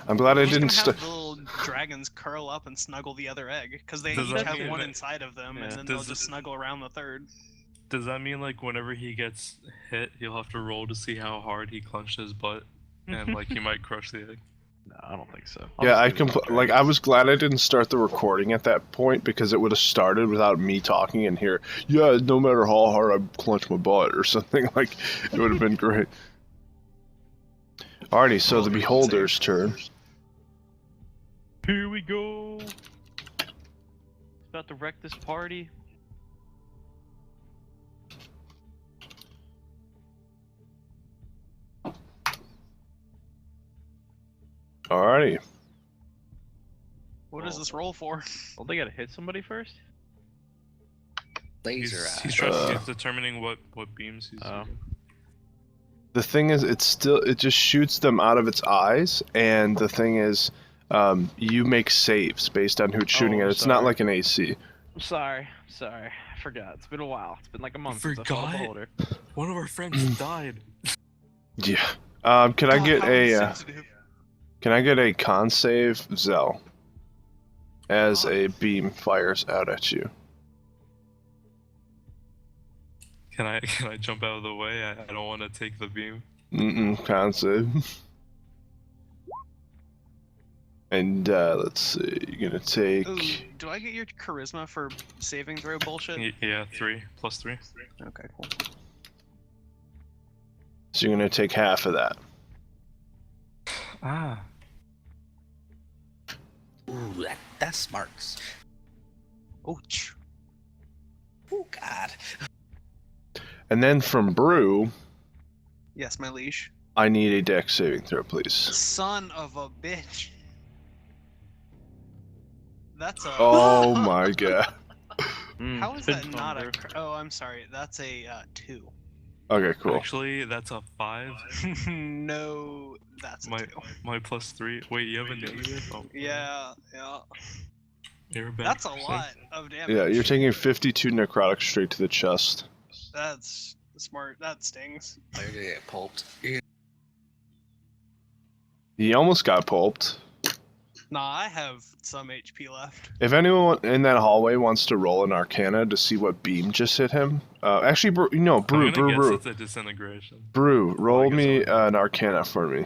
I'm glad I I'm didn't just gonna have the little dragons curl up and snuggle the other egg, because they Does each that have mean one that- inside of them, Yeah. and then Does they'll it- just snuggle around the third. Does that mean like whenever he gets hit, he'll have to roll to see how hard he clenched his butt, and like he might crush the egg? No, I don't think so. Yeah, I was glad I didn't start the recording at that point because it would have started without me talking and here. Yeah, no matter how hard I clench my butt or something like, it would have been great. Alrighty, so the beholder's turn. Here we go. About to wreck this party. Alrighty. What does this roll for? Well, they gotta hit somebody first. Laser eye. He's trying. He's determining what beams he's Oh. using. The thing is, it just shoots them out of its eyes, and the thing is, you make saves based on who's shooting Oh, it. It's not sorry. like an AC. I'm sorry. I forgot. It's been a while. It's been like a month since I Forgot? fought a beholder. One of our friends died. Yeah. Can I get How a sensitive. can I get a con save, Zell, as a beam fires out at you? Can I jump out of the way? I don't want to take the beam. Con save. And let's see, you're gonna take. Ooh, do I get your charisma for saving throw bullshit? Yeah, 3 plus 3. Okay, cool. So you're gonna take half of that. Ah. Ooh, that's smarts. Ouch. Oh God. And then from Brew, Yes, my leash. I need a dex saving throw, please. Son of a bitch. That's a. Oh my god. How is Been that fun, not a? bro. Oh, I'm sorry. That's a 2. Okay, cool. Actually, that's a 5. No, that's a 2. My plus 3. Wait, you have a negative? Oh, Yeah. you're a bad That's a person. lot of damage. Yeah, you're taking 52 necrotic straight to the chest. That's smart. That stings. Oh, you're gonna get pulped. He almost got pulped. Nah, I have some HP left. If anyone in that hallway wants to roll an Arcana to see what beam just hit him, actually, Brew, I'm gonna guess Brew, it's a disintegration. roll guess me I'll- an Arcana for me.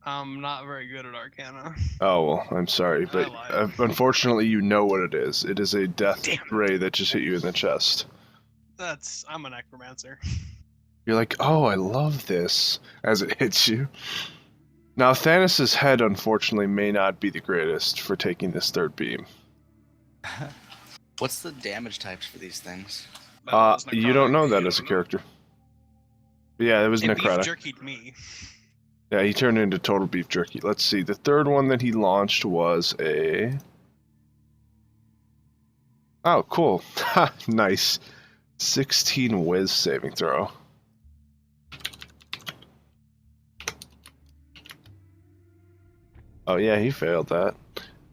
I'm not very good at Arcana. Oh well, I'm sorry, but lied. unfortunately, you know what it is. It is a death Damn it. ray that just hit you in the chest. I'm a necromancer. You're like, oh, I love this, as it hits you. Now, Thanos' head, unfortunately, may not be the greatest for taking this third beam. What's the damage types for these things? That was You don't necrotic. know that as a character. But yeah, it was It beef necrotic. jerkied me. Yeah, he turned into total beef jerky. Let's see. The third one that he launched was a. Oh, cool. Ha, nice. 16 whiz saving throw. Oh yeah, he failed that.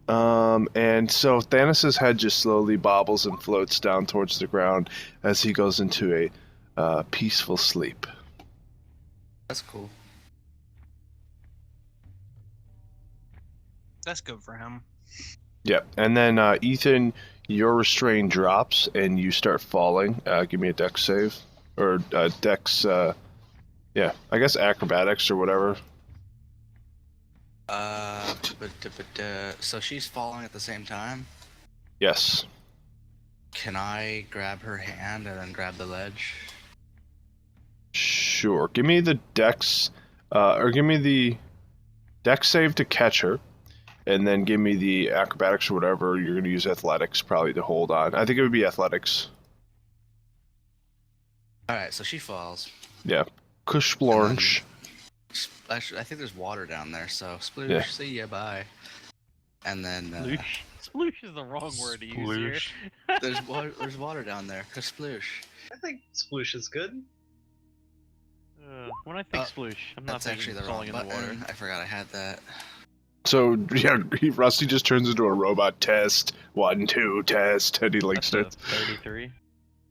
And so Thanos' head just slowly bobbles and floats down towards the ground as he goes into a peaceful sleep. That's cool. That's good for him. Yep. And then Ethan, your restraint drops and you start falling. Give me a dex save. Or dex, yeah, I guess acrobatics or whatever. So she's falling at the same time. Yes. Can I grab her hand and then grab the ledge? Sure. Give me the dex, or give me the dex save to catch her, and then give me the acrobatics or whatever. You're going to use athletics probably to hold on. I think it would be athletics. Alright, so she falls. Yeah. Kushblornch. Actually, I think there's water down there, so sploosh, Yeah. see ya, bye. And then Sploosh. Sploosh is the wrong word to use Sploosh. here. there's water down there. Sploosh. I think sploosh is good. When I think Uh, sploosh, I'm not That's thinking actually the falling wrong in the water. button. I forgot I had that. So, yeah, Rusty just turns into a robot. Test. 1, 2, test. And he links That's it. a 33.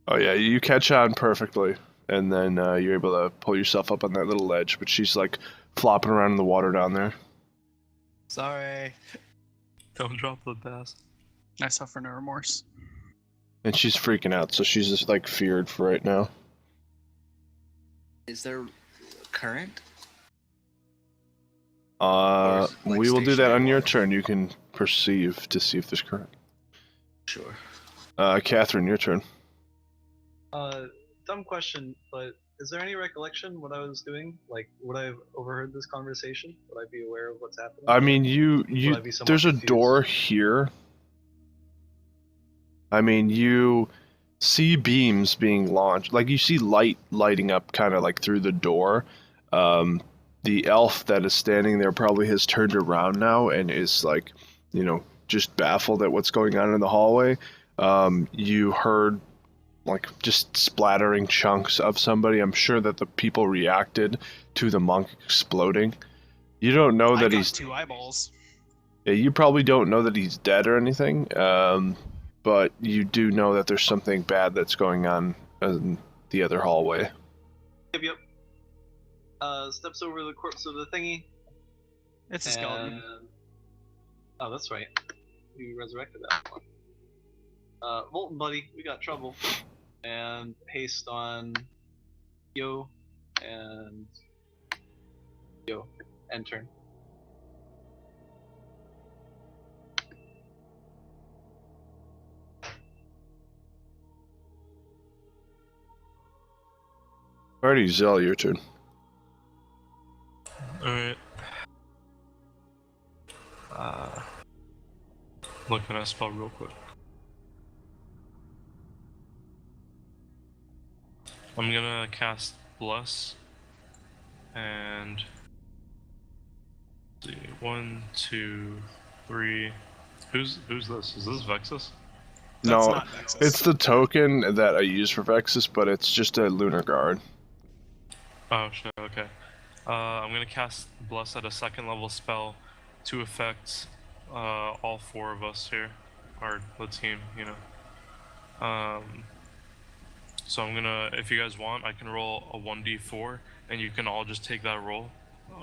Oh, yeah, you catch on perfectly. And then you're able to pull yourself up on that little ledge. But she's like flopping around in the water down there. Sorry. Don't drop the bass. I suffer no remorse. And she's freaking out, so she's just like feared for right now. Is there current? Or is it, like, We will do that stationary on your water? turn. You can perceive to see if there's current. Sure. Catherine, your turn. Dumb question, but is there any recollection what I was doing? Like, would I have overheard this conversation? Would I be aware of what's happening? I mean, Would I be somewhat there's a confused? door here. I mean, you see beams being launched. Like, you see light lighting up kind of like through the door. The elf that is standing there probably has turned around now and is like, just baffled at what's going on in the hallway. You heard like just splattering chunks of somebody. I'm sure that the people reacted to the monk exploding. You don't know I that got he's 2 eyeballs. Yeah, you probably don't know that he's dead or anything, but you do know that there's something bad that's going on in the other hallway. Yep. Steps over the corpse of the thingy. It's a skeleton. and... Oh, that's right. You resurrected that one. Molten buddy, we got trouble. And haste on Yo and end turn. Alrighty, Zell, your turn. Alright. Looking at a spell real quick. I'm gonna cast Bless. And... let's see. 1, 2, 3... Who's this? Is this Vexus? That's No, not Vexus. it's the token that I use for Vexus, but it's just a lunar guard. Oh shit, okay. I'm gonna cast Bless at a 2nd level spell to affect all 4 of us here. Or the team, So I'm gonna, if you guys want, I can roll a 1d4 and you can all just take that roll.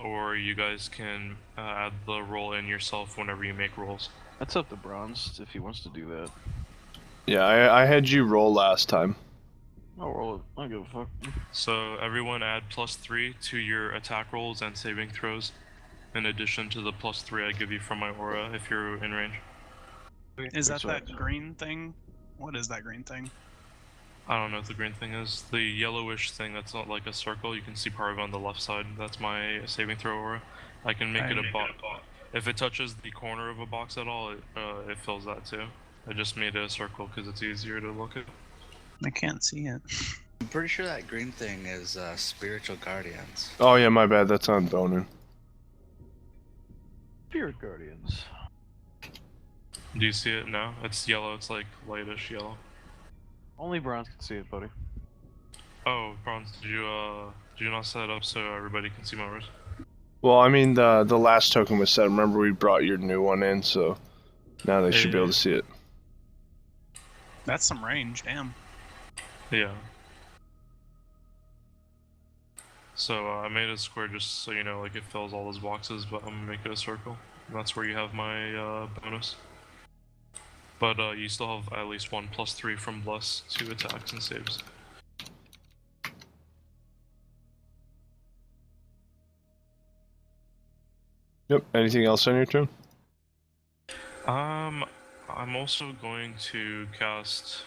Or you guys can add the roll in yourself whenever you make rolls. That's up to Bronze if he wants to do that. Yeah, I had you roll last time. I'll roll it. I don't give a fuck. So everyone add +3 to your attack rolls and saving throws, in addition to the +3 I give you from my aura if you're in range. Is that Wait, that green thing? What is that green thing? I don't know what the green thing is. The yellowish thing that's not like a circle, you can see part of it on the left side. That's my saving throw aura. I can make it a box. If it touches the corner of a box at all, it fills that too. I just made it a circle because it's easier to look at. I can't see it. I'm pretty sure that green thing is spiritual guardians. Oh yeah, my bad, that's on Bonin. Spirit Guardians. Do you see it now? It's yellow, it's like lightish yellow. Only Bronze can see it, buddy. Oh, Bronze, did you not set it up so everybody can see my wrist? Well, I mean, the last token was set. Remember, we brought your new one in, so now they should be able to see it. That's some range, damn. Yeah. So I made a square just so you know, like it fills all those boxes, but I'm gonna make it a circle. And that's where you have my bonus. But you still have at least 1 +3 from Bless to attacks and saves. Yep. Anything else on your turn? I'm also going to cast.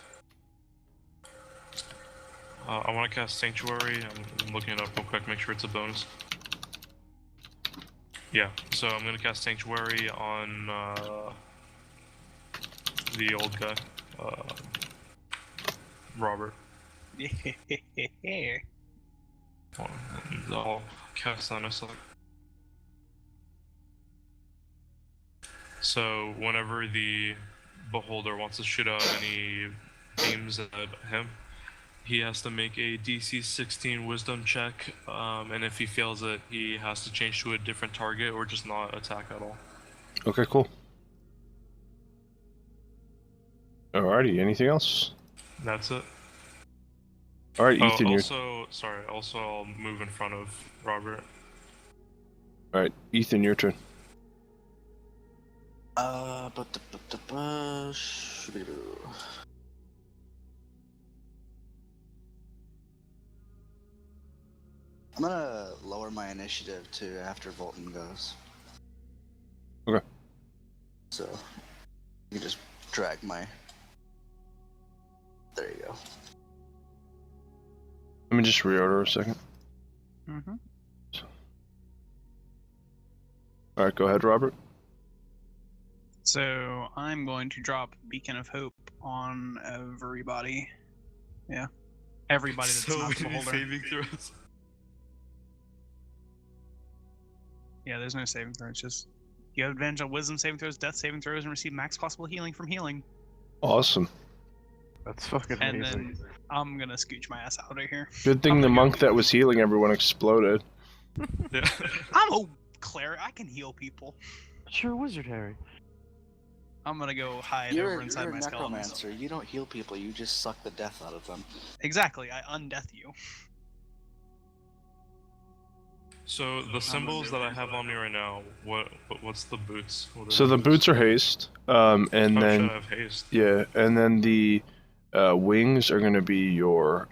I want to cast Sanctuary. I'm looking it up real quick, make sure it's a bonus. Yeah, so I'm gonna cast Sanctuary on the old guy, Robert. I'll cast that in a sec. So whenever the beholder wants to shoot out any beams at him, he has to make a DC 16 wisdom check, and if he fails it, he has to change to a different target or just not attack at all. Okay, cool. Alrighty, anything else? That's it. Alright, Ethan, you're... Also I'll move in front of Robert. Alright, Ethan, your turn. I'm gonna lower my initiative to after Volton goes. Okay. So you can just drag my. There you go. Let me just reorder a second. Mm-hmm. All right, go ahead, Robert. So I'm going to drop Beacon of Hope on everybody. Yeah. Everybody that's So not the many beholder. saving throws. Yeah, there's no saving throws. It's just you have advantage on wisdom saving throws, death saving throws, and receive max possible healing from healing. Awesome. That's fucking And amazing. then I'm gonna scooch my ass out of here. Good thing I'm the gonna monk that was healing everyone exploded. Yeah. I'm a cleric. I can heal people. Sure, wizard Harry. I'm gonna go hide You're, over inside you're a my skeletons. necromancer. You don't heal people. You just suck the death out of them. Exactly. I undeath you. So the symbols that I have on me right now, what's the boots? What are So the boots are haste, and Oh, then shit, I have haste. yeah, and then the wings are gonna be your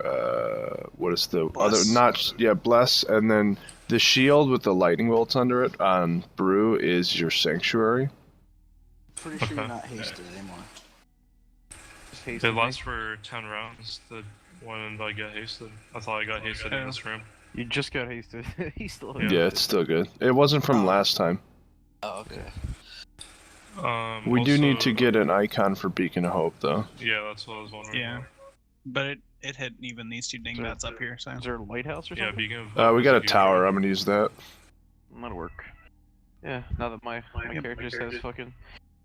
what is the other Bless. not yeah bless, and then the shield with the lightning bolts under it on Brew is your sanctuary. Pretty sure you're Okay. not hasted anymore. Just haste It me. lasts for 10 rounds. When I get hasted, I thought I got hasted in this room. You just got hasted. He's still Yeah. Yeah, it's still good. It wasn't from last time. Oh, okay. We do need also- to get an icon for Beacon of Hope though. Yeah, that's what I was wondering. Yeah. about. But it hit even these two dingbats up here. So Is there a lighthouse or Yeah, something? Beacon of We Hope got is a huge tower. room. I'm gonna use that. That'll work. Yeah, now that my character just has fucking.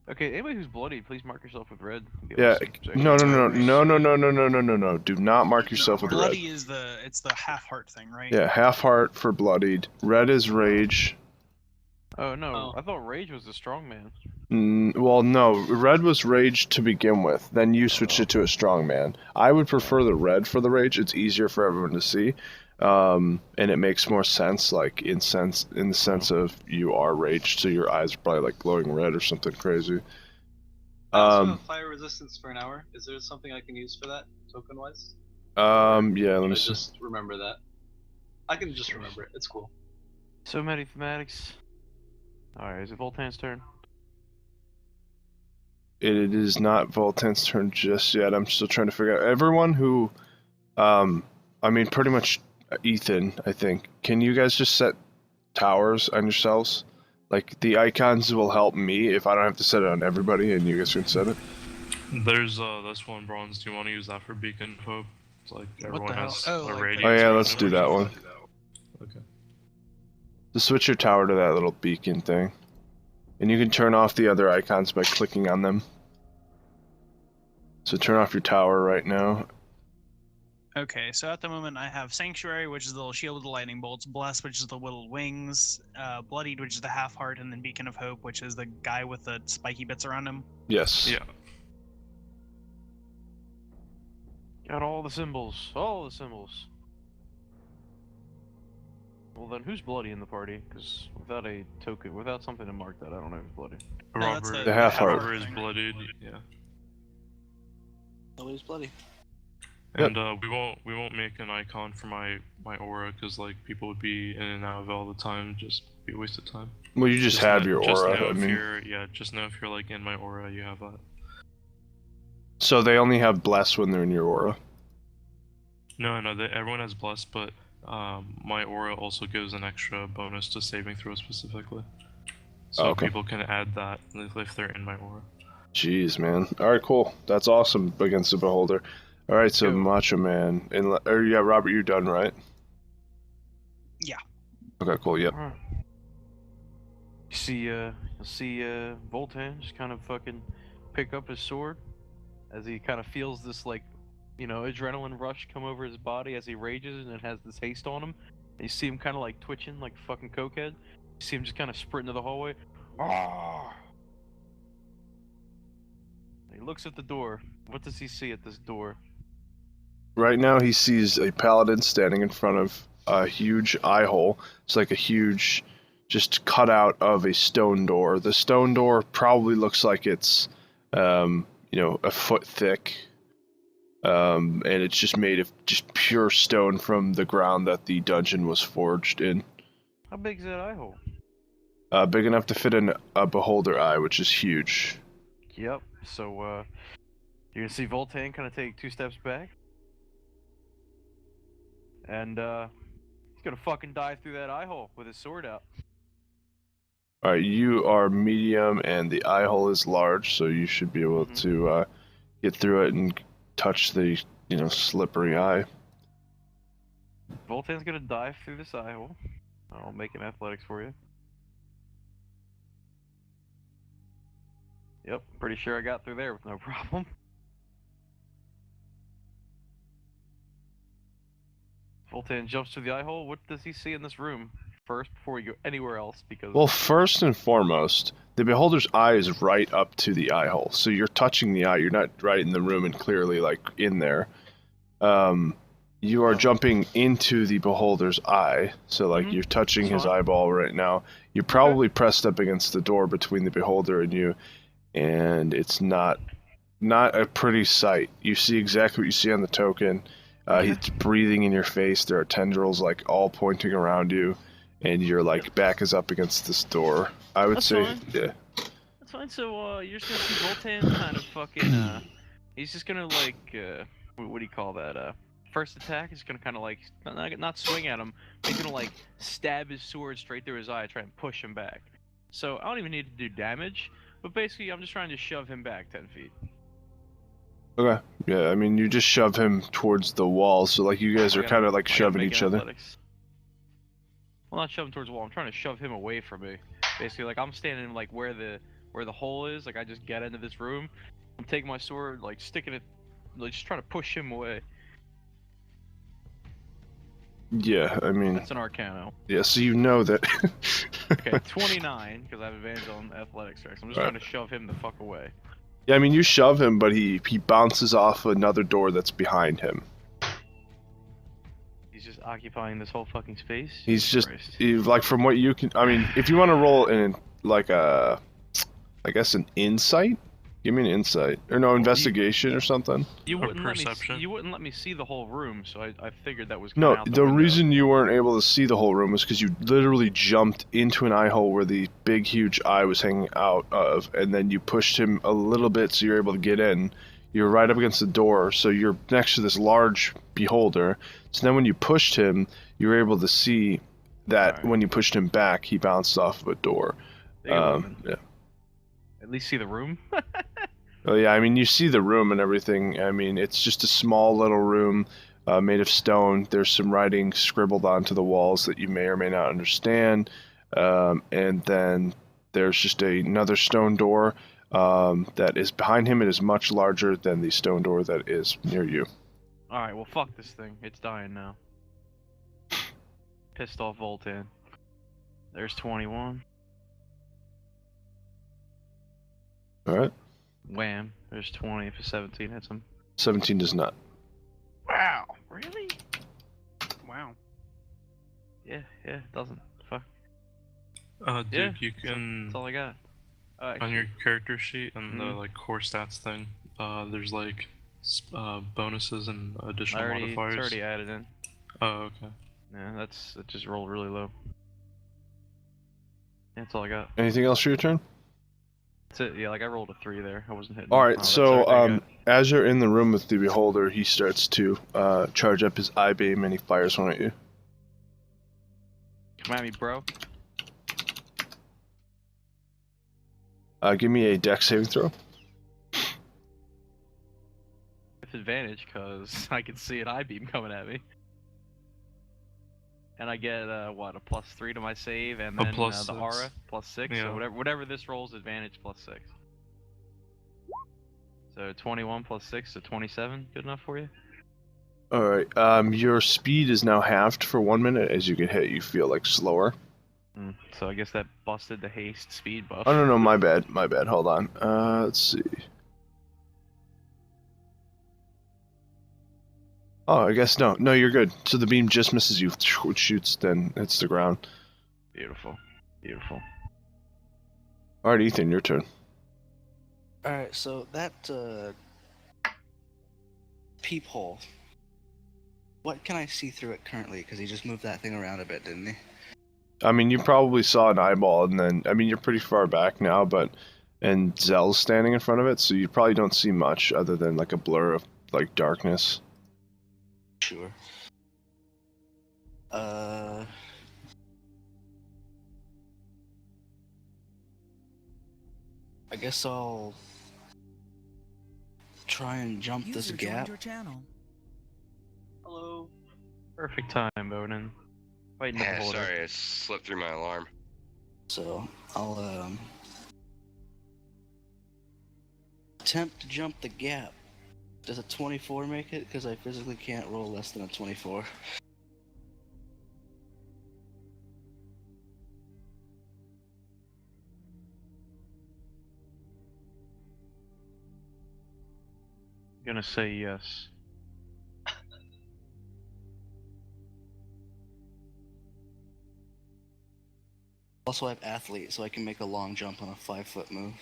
Okay, anybody who's bloody, please mark yourself with red. Yeah. No. Do not mark yourself with red. bloody is it's the half heart thing, right? Yeah, half heart for bloodied. Red is rage. Oh no, Oh. I thought rage was the strong man. Well, no. Red was rage to begin with. Then you switched it to a strong man. I would prefer the red for the rage. It's easier for everyone to see, and it makes more sense. Like in the sense of you are raged, so your eyes are probably like glowing red or something crazy. I also have fire resistance for an hour. Is there something I can use for that, token wise? Yeah. Let me see. Just remember that. I can just remember it. It's cool. So many thematics. Alright, is it Voltan's turn? It is not Voltan's turn just yet. I'm still trying to figure out everyone who, I mean, pretty much Ethan. I think. Can you guys just set towers on yourselves? Like the icons will help me if I don't have to set it on everybody, and you guys can set it. There's this one bronze. Do you want to use that for Beacon of Hope? It's like everyone the hell? has Oh, a like- radius. Oh yeah, around let's them. do that one. Okay. Just switch your tower to that little beacon thing, and you can turn off the other icons by clicking on them. So turn off your tower right now. Okay, so at the moment I have Sanctuary, which is the little shield with the lightning bolts, Bless, which is the little wings, Bloodied, which is the half heart, and then Beacon of Hope, which is the guy with the spiky bits around him. Yes. Yeah. Got all the symbols. All the symbols. Well then, who's bloody in the party? Because without a token, without something to mark that, I don't know who's bloody. No, that's Robert. The half heart. Robert is blooded. Yeah. Nobody's bloody. Yep. And we won't make an icon for my aura because like people would be in and out of it all the time, just be a waste of time. Well, you just have your Just know aura. I if mean, you're just know if you're like in my aura, you have that. so they only have bless when they're in your aura. No, everyone has blessed, but my aura also gives an extra bonus to saving throw specifically. So Okay. people can add that if they're in my aura. Jeez, man. All right, cool. That's awesome against the beholder. All right, so Yo. Macho Man. Yeah, Robert, you're done, right? Yeah. Okay, cool. Yep. Alright. You'll see Voltan just kind of fucking pick up his sword as he kind of feels this like, adrenaline rush come over his body as he rages and it has this haste on him. And you see him kind of like twitching like a fucking cokehead. You see him just kind of sprint into the hallway. Ah! He looks at the door. What does he see at this door? Right now, he sees a paladin standing in front of a huge eye hole. It's like a huge just cut out of a stone door. The stone door probably looks like it's, a foot thick. And it's just made of just pure stone from the ground that the dungeon was forged in. How big is that eye hole? Big enough to fit in a beholder eye, which is huge. Yep. So, you're gonna see Voltaire kind of take 2 steps back. And, he's gonna fucking dive through that eye hole with his sword out. Alright, you are medium and the eye hole is large, so you should be able to get through it and touch the, slippery eye. Voltaire's gonna dive through this eye hole. I'll make an athletics for you. Yep, pretty sure I got through there with no problem. Voltaire jumps through the eye hole. What does he see in this room first before we go anywhere else? Because Well, first and foremost, the beholder's eye is right up to the eye hole, so you're touching the eye. You're not right in the room and clearly in there. You are jumping into the beholder's eye, so you're touching his eyeball right now. You're probably pressed up against the door between the beholder and you, and it's not a pretty sight. You see exactly what you see on the token. He's breathing in your face. There are tendrils all pointing around you, and your back is up against this door. I would say, fine. yeah. That's fine. So you're just gonna see Voltaire kind of fucking. He's just gonna what do you call that? First attack is gonna kind of not swing at him. He's gonna stab his sword straight through his eye, try and push him back. So I don't even need to do damage, but basically I'm just trying to shove him back 10 feet. Okay. Yeah, I mean, you just shove him towards the wall, so you guys are kind of shoving each other. Well, not shoving towards the wall. I'm trying to shove him away from me. Basically, I'm standing where the hole is. I just get into this room. I'm taking my sword, sticking it, just trying to push him away. Yeah, I mean. That's an Arcano. Yeah, so you know that. Okay, 29 because I have advantage on athletics checks. I'm just trying to shove him the fuck away. Yeah, I mean, you shove him, but he bounces off another door that's behind him. He's just occupying this whole fucking space. He's just from what you can. I mean, if you want to roll in I guess an insight. Give me an insight or no investigation or something. You Or wouldn't let perception. me. You wouldn't let me see the whole room, so I figured that was. No, out the window. reason you weren't able to see the whole room was because you literally jumped into an eye hole where the big, huge eye was hanging out of, and then you pushed him a little bit so you're able to get in. You're right up against the door, so you're next to this large beholder. So then when you pushed him, you were able to see that when you pushed him back, he bounced off of a door. Yeah. At least see the room. Oh yeah, I mean, you see the room and everything. I mean, it's just a small little room made of stone. There's some writing scribbled onto the walls that you may or may not understand. And then there's just another stone door that is behind him. It is much larger than the stone door that is near you. Alright, well fuck this thing. It's dying now. Pissed off Voltaire. There's 21. Alright. Wham. There's 20 for 17 hits him. 17 does not. Wow. Really? Wow. Yeah, it doesn't. Fuck. Dude, Yeah, you can That's all I got. on your character sheet and the core stats thing. There's bonuses and additional modifiers. It's already added in. Oh, okay. Yeah, it just rolled really low. Yeah, that's all I got. Anything else for your turn? That's it. Yeah, I rolled a 3 there. I wasn't hitting. All right, that's so everything I got. as you're in the room with the beholder, he starts to charge up his eye beam and he fires one at you. Come at me, bro. Give me a dex saving throw. With advantage, cause I can see an eye beam coming at me. And I get a +3 to my save, and then the +6. aura +6. Yeah. So whatever this rolls, advantage +6. So 21 +6, so 27. Good enough for you? All right. Your speed is now halved for 1 minute. As you get hit, you feel slower. So I guess that busted the haste speed buff. Oh no, my bad. Hold on. Let's see. Oh, I guess no, you're good. So the beam just misses you, it shoots, then hits the ground. Beautiful. Beautiful. All right, Ethan, your turn. Alright, so that peephole. What can I see through it currently? Because he just moved that thing around a bit, didn't he? I mean, you probably saw an eyeball, and then I mean, you're pretty far back now, and Zell's standing in front of it, so you probably don't see much other than like a blur of like darkness. Sure. I guess I'll try and jump this User gap. joined your channel. Hello. Perfect time, Bowden. Fighting the Yeah, beholder. sorry, I slipped through my alarm. So I'll attempt to jump the gap. Does a 24 make it? Because I physically can't roll less than a 24. Gonna say yes. Also, I have athlete, so I can make a long jump on a 5-foot move.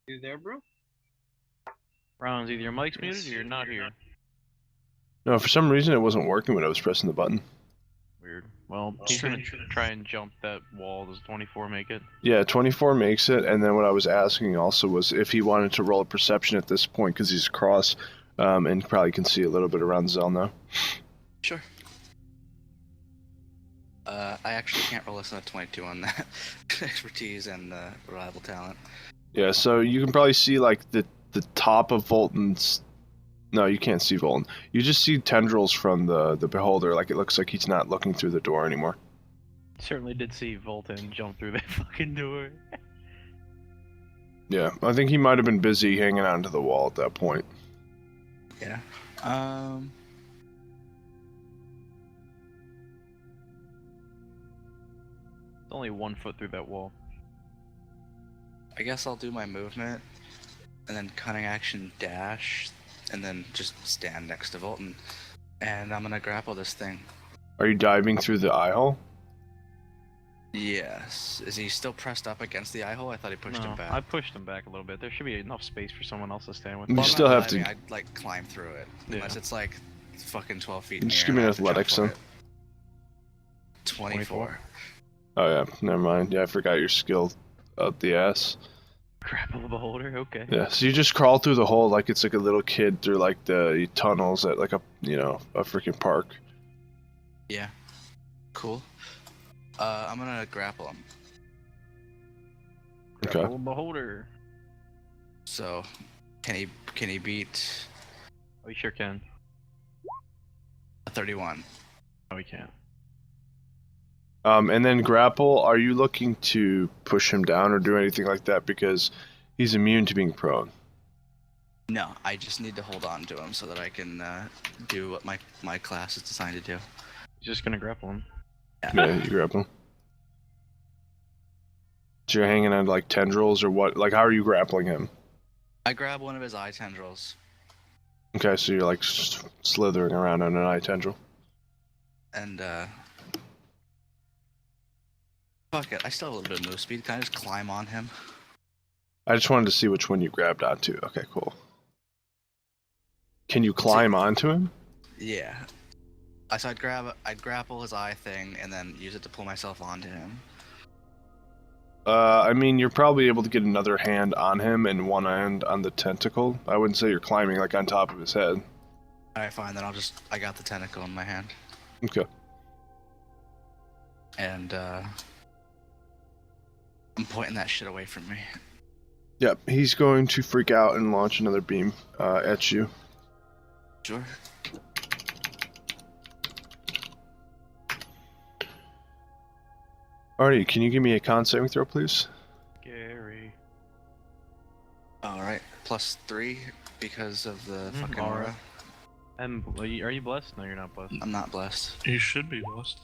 You there, bro? Bronze, either your mic's muted or you're not here. No, for some reason it wasn't working when I was pressing the button. Weird. Well, he's gonna try and jump that wall. Does 24 make it? Yeah, 24 makes it, and then what I was asking also was if he wanted to roll a perception at this point because he's across, and probably can see a little bit around Zell now. Sure. I actually can't roll less than a 22 on that. Expertise and reliable talent. Yeah, so you can probably see like the top of Volton's. No, you can't see Volton. You just see tendrils from the beholder. Like it looks like he's not looking through the door anymore. Certainly did see Volton jump through that fucking door. Yeah, I think he might have been busy hanging onto the wall at that point. Yeah. It's only 1 foot through that wall. I guess I'll do my movement, and then cunning action dash, and then just stand next to Volton. And I'm gonna grapple this thing. Are you diving through the eye hole? Yes. Is he still pressed up against the eye hole? I thought he pushed him back. I pushed him back a little bit. There should be enough space for someone else to stand with. You Well, I'm still not have to- diving, I'd like climb through it. Yeah. Unless it's like fucking 12 feet in the Just air give me and an I have to jump athletics for then. it. 24. Oh yeah, never mind. Yeah, I forgot your skill out the ass. Grapple the beholder. Okay. Yeah, so you just crawl through the hole like it's like a little kid through like the tunnels at like a freaking park. Yeah. Cool. I'm gonna grapple him. Okay. Grapple the beholder. So, can he beat Oh, he sure can. a 31? No, he can't. And then grapple. Are you looking to push him down or do anything like that because he's immune to being prone? No, I just need to hold on to him so that I can do what my class is designed to do. He's just gonna grapple him. Yeah, you grapple. So you're hanging on like tendrils or what? Like how are you grappling him? I grab one of his eye tendrils. Okay, so you're like slithering around on an eye tendril. And fuck it, I still have a little bit of move speed. Can I just climb on him? I just wanted to see which one you grabbed onto. Okay, cool. Can you climb onto him? Yeah. So I'd grapple his eye thing and then use it to pull myself onto him. I mean, you're probably able to get another hand on him and one hand on the tentacle. I wouldn't say you're climbing like on top of his head. Alright, fine, then I got the tentacle in my hand. Okay. And I'm pointing that shit away from me. Yep, he's going to freak out and launch another beam at you. Sure. Artie, can you give me a con saving throw, please? Gary. Alright, +3 because of the fucking aura. aura. And are you blessed? No, you're not blessed. I'm not blessed. You should be blessed.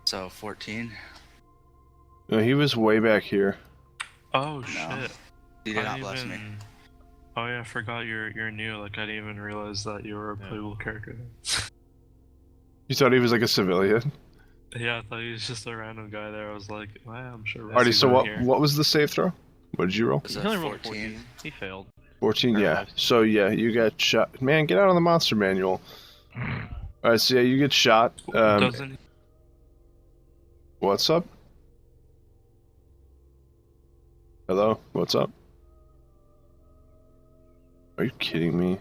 So 14. No, he was way back here. Oh shit. He did not bless me. Oh yeah, I forgot you're new. Like I didn't even realize that you were a Yeah. playable character. You thought he was like a civilian? Yeah, I thought he was just a random guy there. I was like, well, I'm sure. Artie, so what Here. what was the save throw? What did you roll? Was He it only rolled 14? 14. He failed. 14, yeah. Paralyzed. So yeah, you got shot. Man, get out of the monster manual. Alright, so yeah, you get shot. Doesn't What's up? Hello? What's up? Are you kidding me?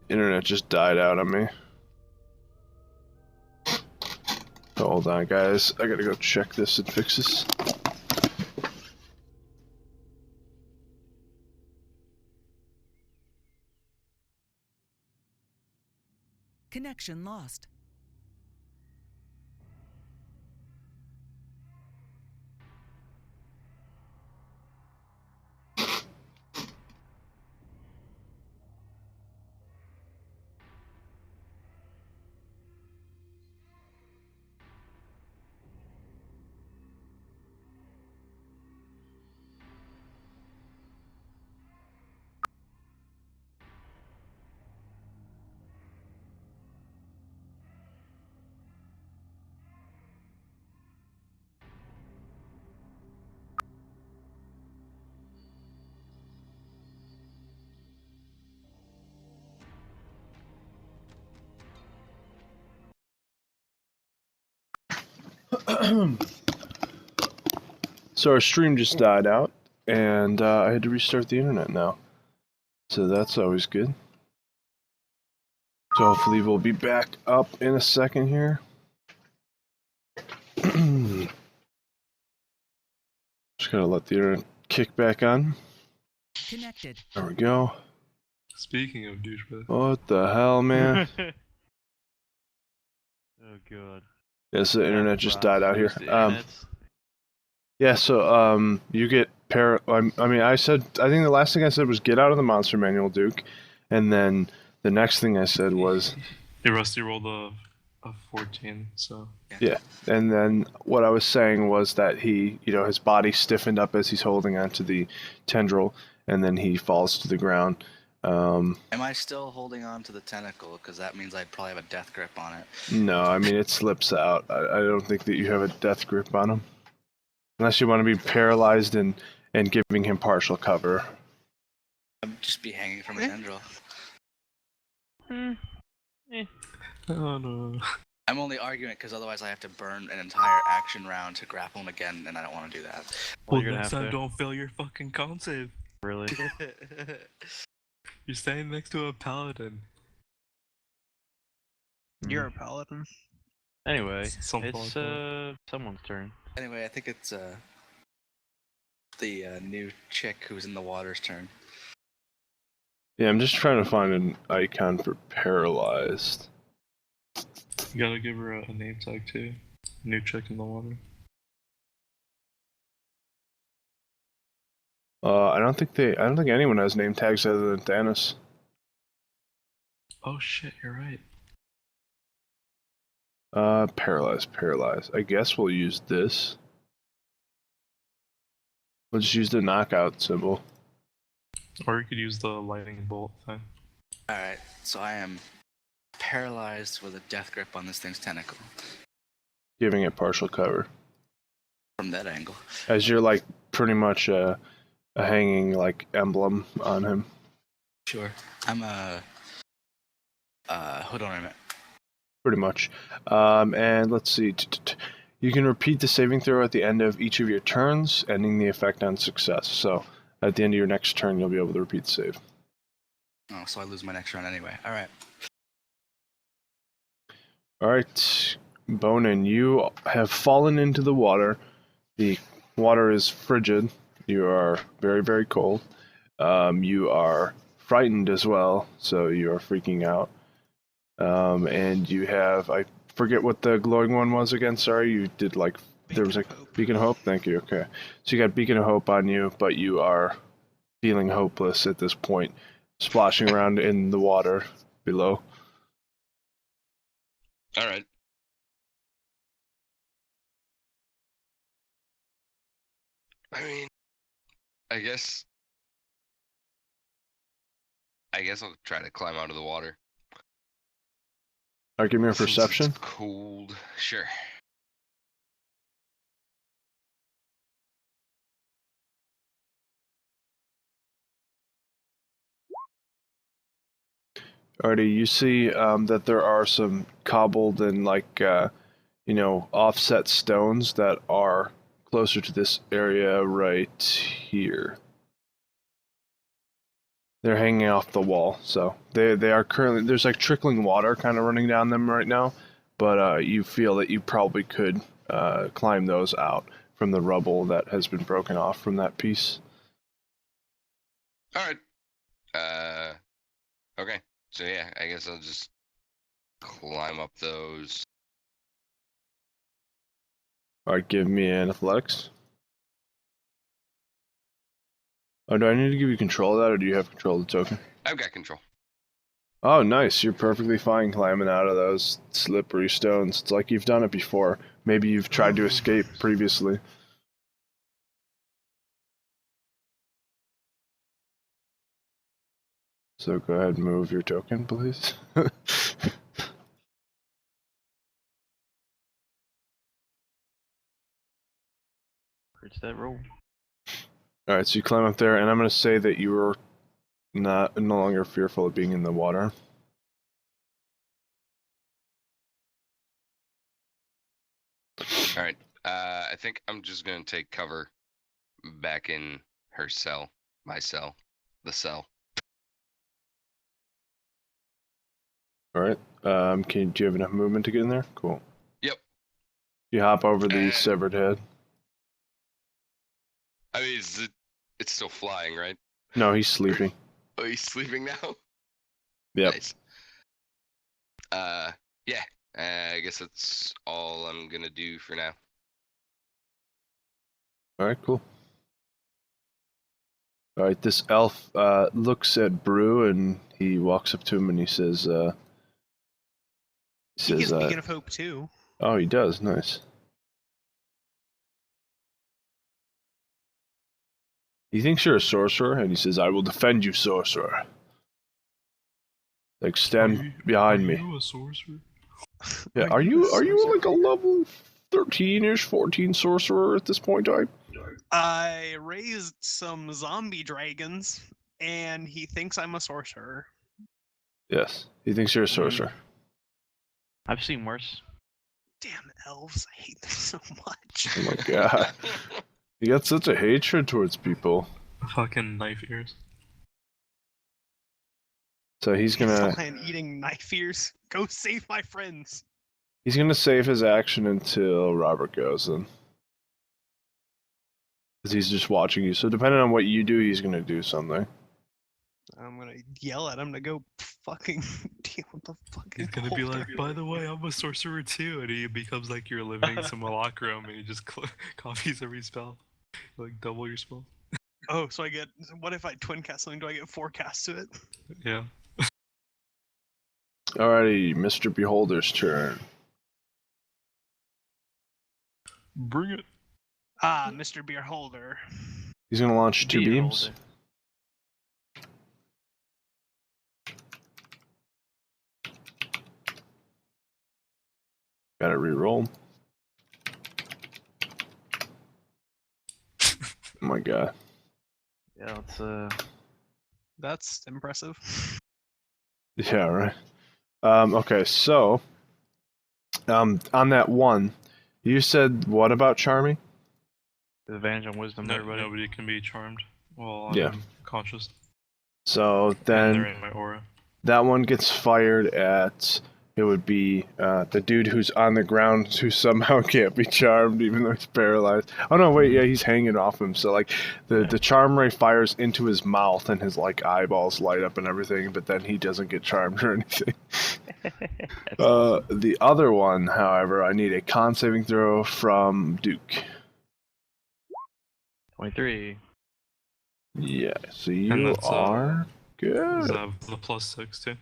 Internet just died out on me. Hold on, guys. I gotta go check this and fix this. Connection lost. So our stream just died out, and I had to restart the internet now. So that's always good. So hopefully we'll be back up in a second here. Just gotta let the internet kick back on. Connected. There we go. Speaking of douchebag. What the hell, man? Oh god. Yes, the internet just died out here. The internet's- Yeah, so you get I think the last thing I said was get out of the monster manual, Duke, and then the next thing I said was Hey, Rusty rolled a 14, so. yeah, and then what I was saying was that he, his body stiffened up as he's holding onto the tendril, and then he falls to the ground. Am I still holding on to the tentacle? Because that means I'd probably have a death grip on it. No, I mean it slips out. I don't think that you have a death grip on him, unless you want to be paralyzed and giving him partial cover. I'd just be hanging from a tendril. Oh no. I'm only arguing because otherwise I have to burn an entire action round to grapple him again, and I don't want to do that. Well, Well, you're gonna next have time to. don't fail your fucking con save. Really? You're standing next to a paladin. You're a paladin. Anyway, Something it's like that. someone's turn. Anyway, I think it's the new chick who's in the water's turn. Yeah, I'm just trying to find an icon for paralyzed. You gotta give her a name tag too. New chick in the water. I don't think anyone has name tags other than Thanos. Oh shit, you're right. Paralyzed. I guess we'll use this. We'll just use the knockout symbol. Or you could use the lightning bolt thing. Alright, so I am paralyzed with a death grip on this thing's tentacle. Giving it partial cover. From that angle. As you're like pretty much a hanging like emblem on him. Sure. I'm hold on a minute. Pretty much. And let's see. You can repeat the saving throw at the end of each of your turns, ending the effect on success. So at the end of your next turn, you'll be able to repeat the save. Oh, so I lose my next round anyway. Alright. Alright, Bonin, you have fallen into the water. The water is frigid. You are very, very cold. You are frightened as well, so you are freaking out. And you have, I forget what the glowing one was again, sorry, you did like, there was a Beacon of Hope, thank you, okay. So you got Beacon of Hope on you, but you are feeling hopeless at this point, splashing around in the water below. All right. I mean, I guess I'll try to climb out of the water. Alright, give me a Since perception. It's cold. Sure. Alrighty, you see that there are some cobbled and offset stones that are closer to this area right here. They're hanging off the wall, so they are currently, there's like trickling water kind of running down them right now, but you feel that you probably could climb those out from the rubble that has been broken off from that piece. All right. Okay. So yeah, I guess I'll just climb up those. Alright, give me an athletics. Oh, do I need to give you control of that, or do you have control of the token? I've got control. Oh, nice. You're perfectly fine climbing out of those slippery stones. It's like you've done it before. Maybe you've tried to escape previously. So go ahead and move your token, please. Where's that roll? Alright, so you climb up there, and I'm going to say that you were no longer fearful of being in the water. All right. I think I'm just gonna take cover back in her cell, my cell, the cell. Alright, do you have enough movement to get in there? Cool. Yep. You hop over the severed head. I mean, it's still flying, right? No, he's sleeping. Oh, he's sleeping now? Yep. Nice. Yeah. I guess that's all I'm gonna do for now. Alright, cool. Alright, this elf looks at Brew and he walks up to him and he says, He gets Beacon of Hope too. Oh, he does, nice. He thinks you're a sorcerer and he says, I will defend you, sorcerer. Like, stand behind me. Are you a sorcerer? Yeah, are you like a level 13-ish, 14 sorcerer at this point in time? I raised some zombie dragons, and he thinks I'm a sorcerer. Yes, he thinks you're a sorcerer. I've seen worse. Damn elves, I hate them so much. Oh my god. You got such a hatred towards people. Fucking knife ears. So he's gonna... Fine, eating knife ears. Go save my friends. He's gonna save his action until Robert goes then. Because he's just watching you. So depending on what you do, he's gonna do something. I'm gonna yell at him to go fucking deal with the fucking. He's gonna be like, by the way, I'm a sorcerer too, and he becomes like your living simulacrum, and he just copies every spell, like double your spell. Oh, so I get. What if I twin cast something? Do I get 4 casts to it? Yeah. Alrighty, Mr. Beholder's turn. Bring it. Ah, Mr. Beholder. He's gonna launch 2 Beer beams. holder. Gotta re-roll. Oh my god. Yeah, let's That's impressive. Yeah, right. Okay, so on that one, you said what about charming? advantage on wisdom, No, everybody. nobody can be charmed while I'm Yeah. conscious. So And they're then in my aura. that one gets fired at. It would be the dude who's on the ground who somehow can't be charmed even though he's paralyzed. Oh no, wait, yeah, he's hanging off him. So like the charm ray fires into his mouth and his like eyeballs light up and everything, but then he doesn't get charmed or anything. The other one, however, I need a con saving throw from Duke. 23. Yeah, so And you that's, are Does good. that have the +6 too?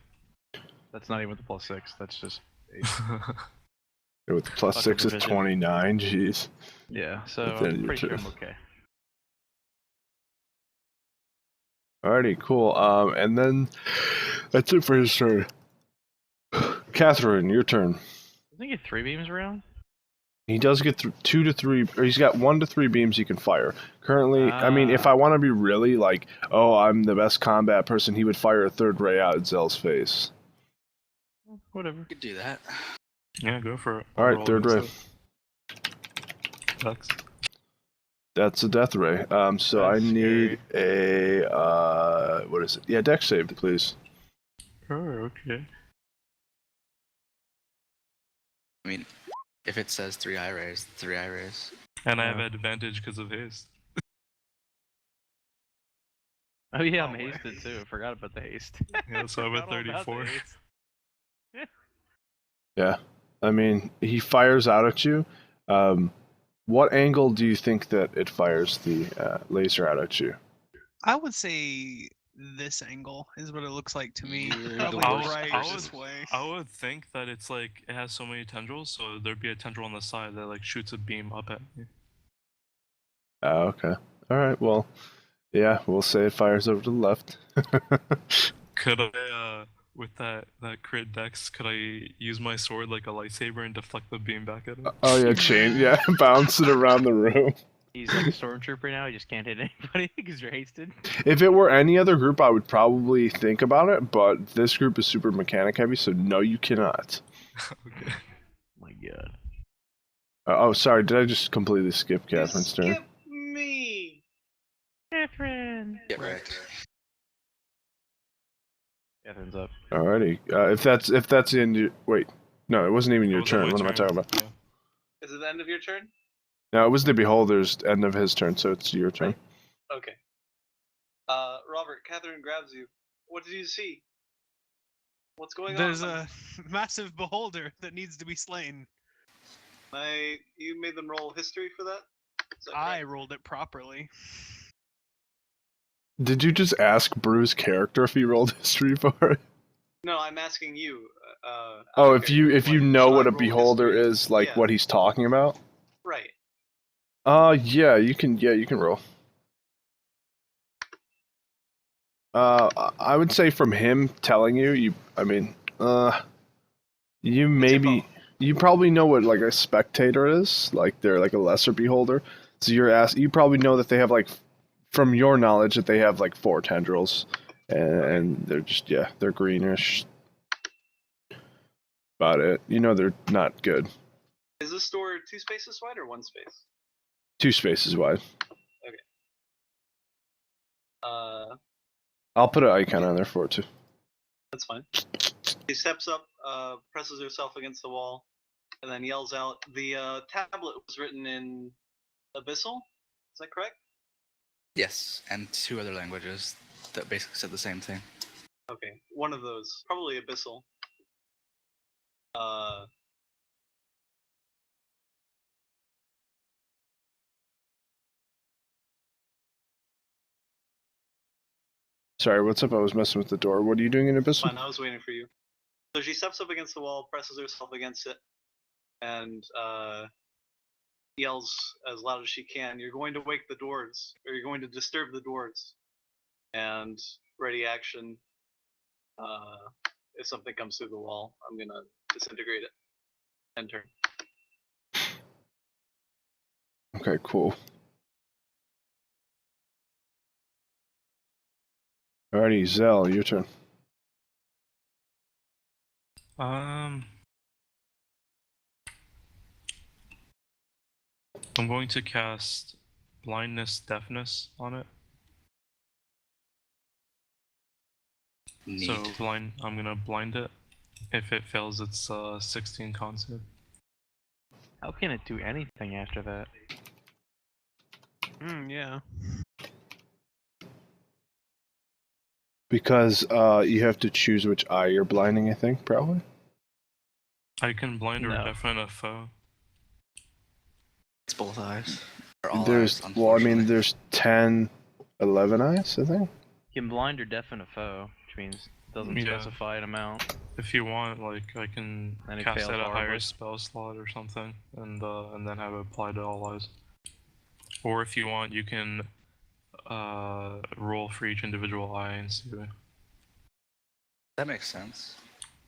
That's not even with the +6. That's just 8. With the plus Fuck 6 is division. 29, jeez. Yeah, so At the end of I'm your pretty sure turn. I'm okay. Alrighty, cool. And then that's it for his turn. Catherine, your turn. Doesn't he get 3 beams around? He does get 2 to 3, or he's got 1 to 3 beams he can fire. Currently, I mean, if I want to be really like, oh, I'm the best combat person, he would fire a third ray out at Zell's face. Whatever. You could do that. Yeah, go for it. All I'll right, roll third ray. against it. Dex. That's a death ray. So I That's need a what is it? Yeah, dex save, please. Oh, okay. I mean, if it says 3 eye rays, 3 eye rays. And I have advantage because of haste. Oh yeah, I'm Oh, wait. hasted too. I forgot about the haste. Yeah, so I'm at Forgot all about the 34. haste. Yeah, I mean, he fires out at you. What angle do you think that it fires the laser out at you? I would say this angle is what it looks like to me. You're the Probably worst right person. this way. I would think that it's like it has so many tendrils, so there'd be a tendril on the side that like shoots a beam up at me. Oh, okay. All right. Well, yeah, we'll say it fires over to the left. Could I, with that crit dex, could I use my sword like a lightsaber and deflect the beam back at it? Oh yeah, yeah, bounce it around the room. He's like a stormtrooper now. He just can't hit anybody because you're hasted. If it were any other group, I would probably think about it, but this group is super mechanic heavy, so no, you cannot. Okay. My God. Oh, sorry, did I just completely skip Catherine's turn? Skip me. Catherine. Get wrecked. Catherine's up. Alrighty. If that's the end, wait, no, it wasn't even your It was turn. my What am I turn. talking about? Yeah. Is it the end of your turn? No, it was the Beholder's end of his turn, so it's your turn. Okay. Robert, Catherine grabs you. What did you see? What's going There's on? a massive beholder that needs to be slain. You made them roll history for that? Is that I correct? rolled it properly. Did you just ask Bruce's character if he rolled history for it? No, I'm asking you. Oh, our if you character, know should what I a roll Beholder history? is, like Yeah. what he's talking about. Right. Yeah, you can roll. I would say from him telling you, you maybe you probably know what like a spectator is, like they're like a lesser beholder. So you probably know that they have like, from your knowledge, that they have like 4 tendrils, and they're just they're greenish. About it, they're not good. Is this door 2 spaces wide or 1 space? 2 spaces wide. I'll put an icon on there for it too. That's fine. She steps up, presses herself against the wall, and then yells out. The tablet was written in Abyssal. Is that correct? Yes, and 2 other languages that basically said the same thing. Okay, one of those, probably Abyssal. Sorry, what's up? I was messing with the door. What are you doing in Abyssal? Fine, I was waiting for you. So she steps up against the wall, presses herself against it, and yells as loud as she can, "You're going to wake the dwarves, or you're going to disturb the dwarves." And ready action. If something comes through the wall, I'm gonna disintegrate it. End turn. Okay, cool. Alrighty, Zell, your turn. I'm going to cast blindness, deafness on it. Neat. So I'm gonna blind it. If it fails, it's 16 con save. How can it do anything after that? Yeah. Because you have to choose which eye you're blinding, I think, probably. I can blind or No. deafen a foe. It's both eyes. Or all There's, eyes, well, I mean, unfortunately. there's 10, 11 eyes, I think. You can blind or deafen a foe, which means it doesn't Yeah. specify an amount. If you want, like, I can And it cast fails at a higher horribly. spell slot or something, and then have it apply to all eyes. Or if you want, you can roll for each individual eye and see. That makes sense.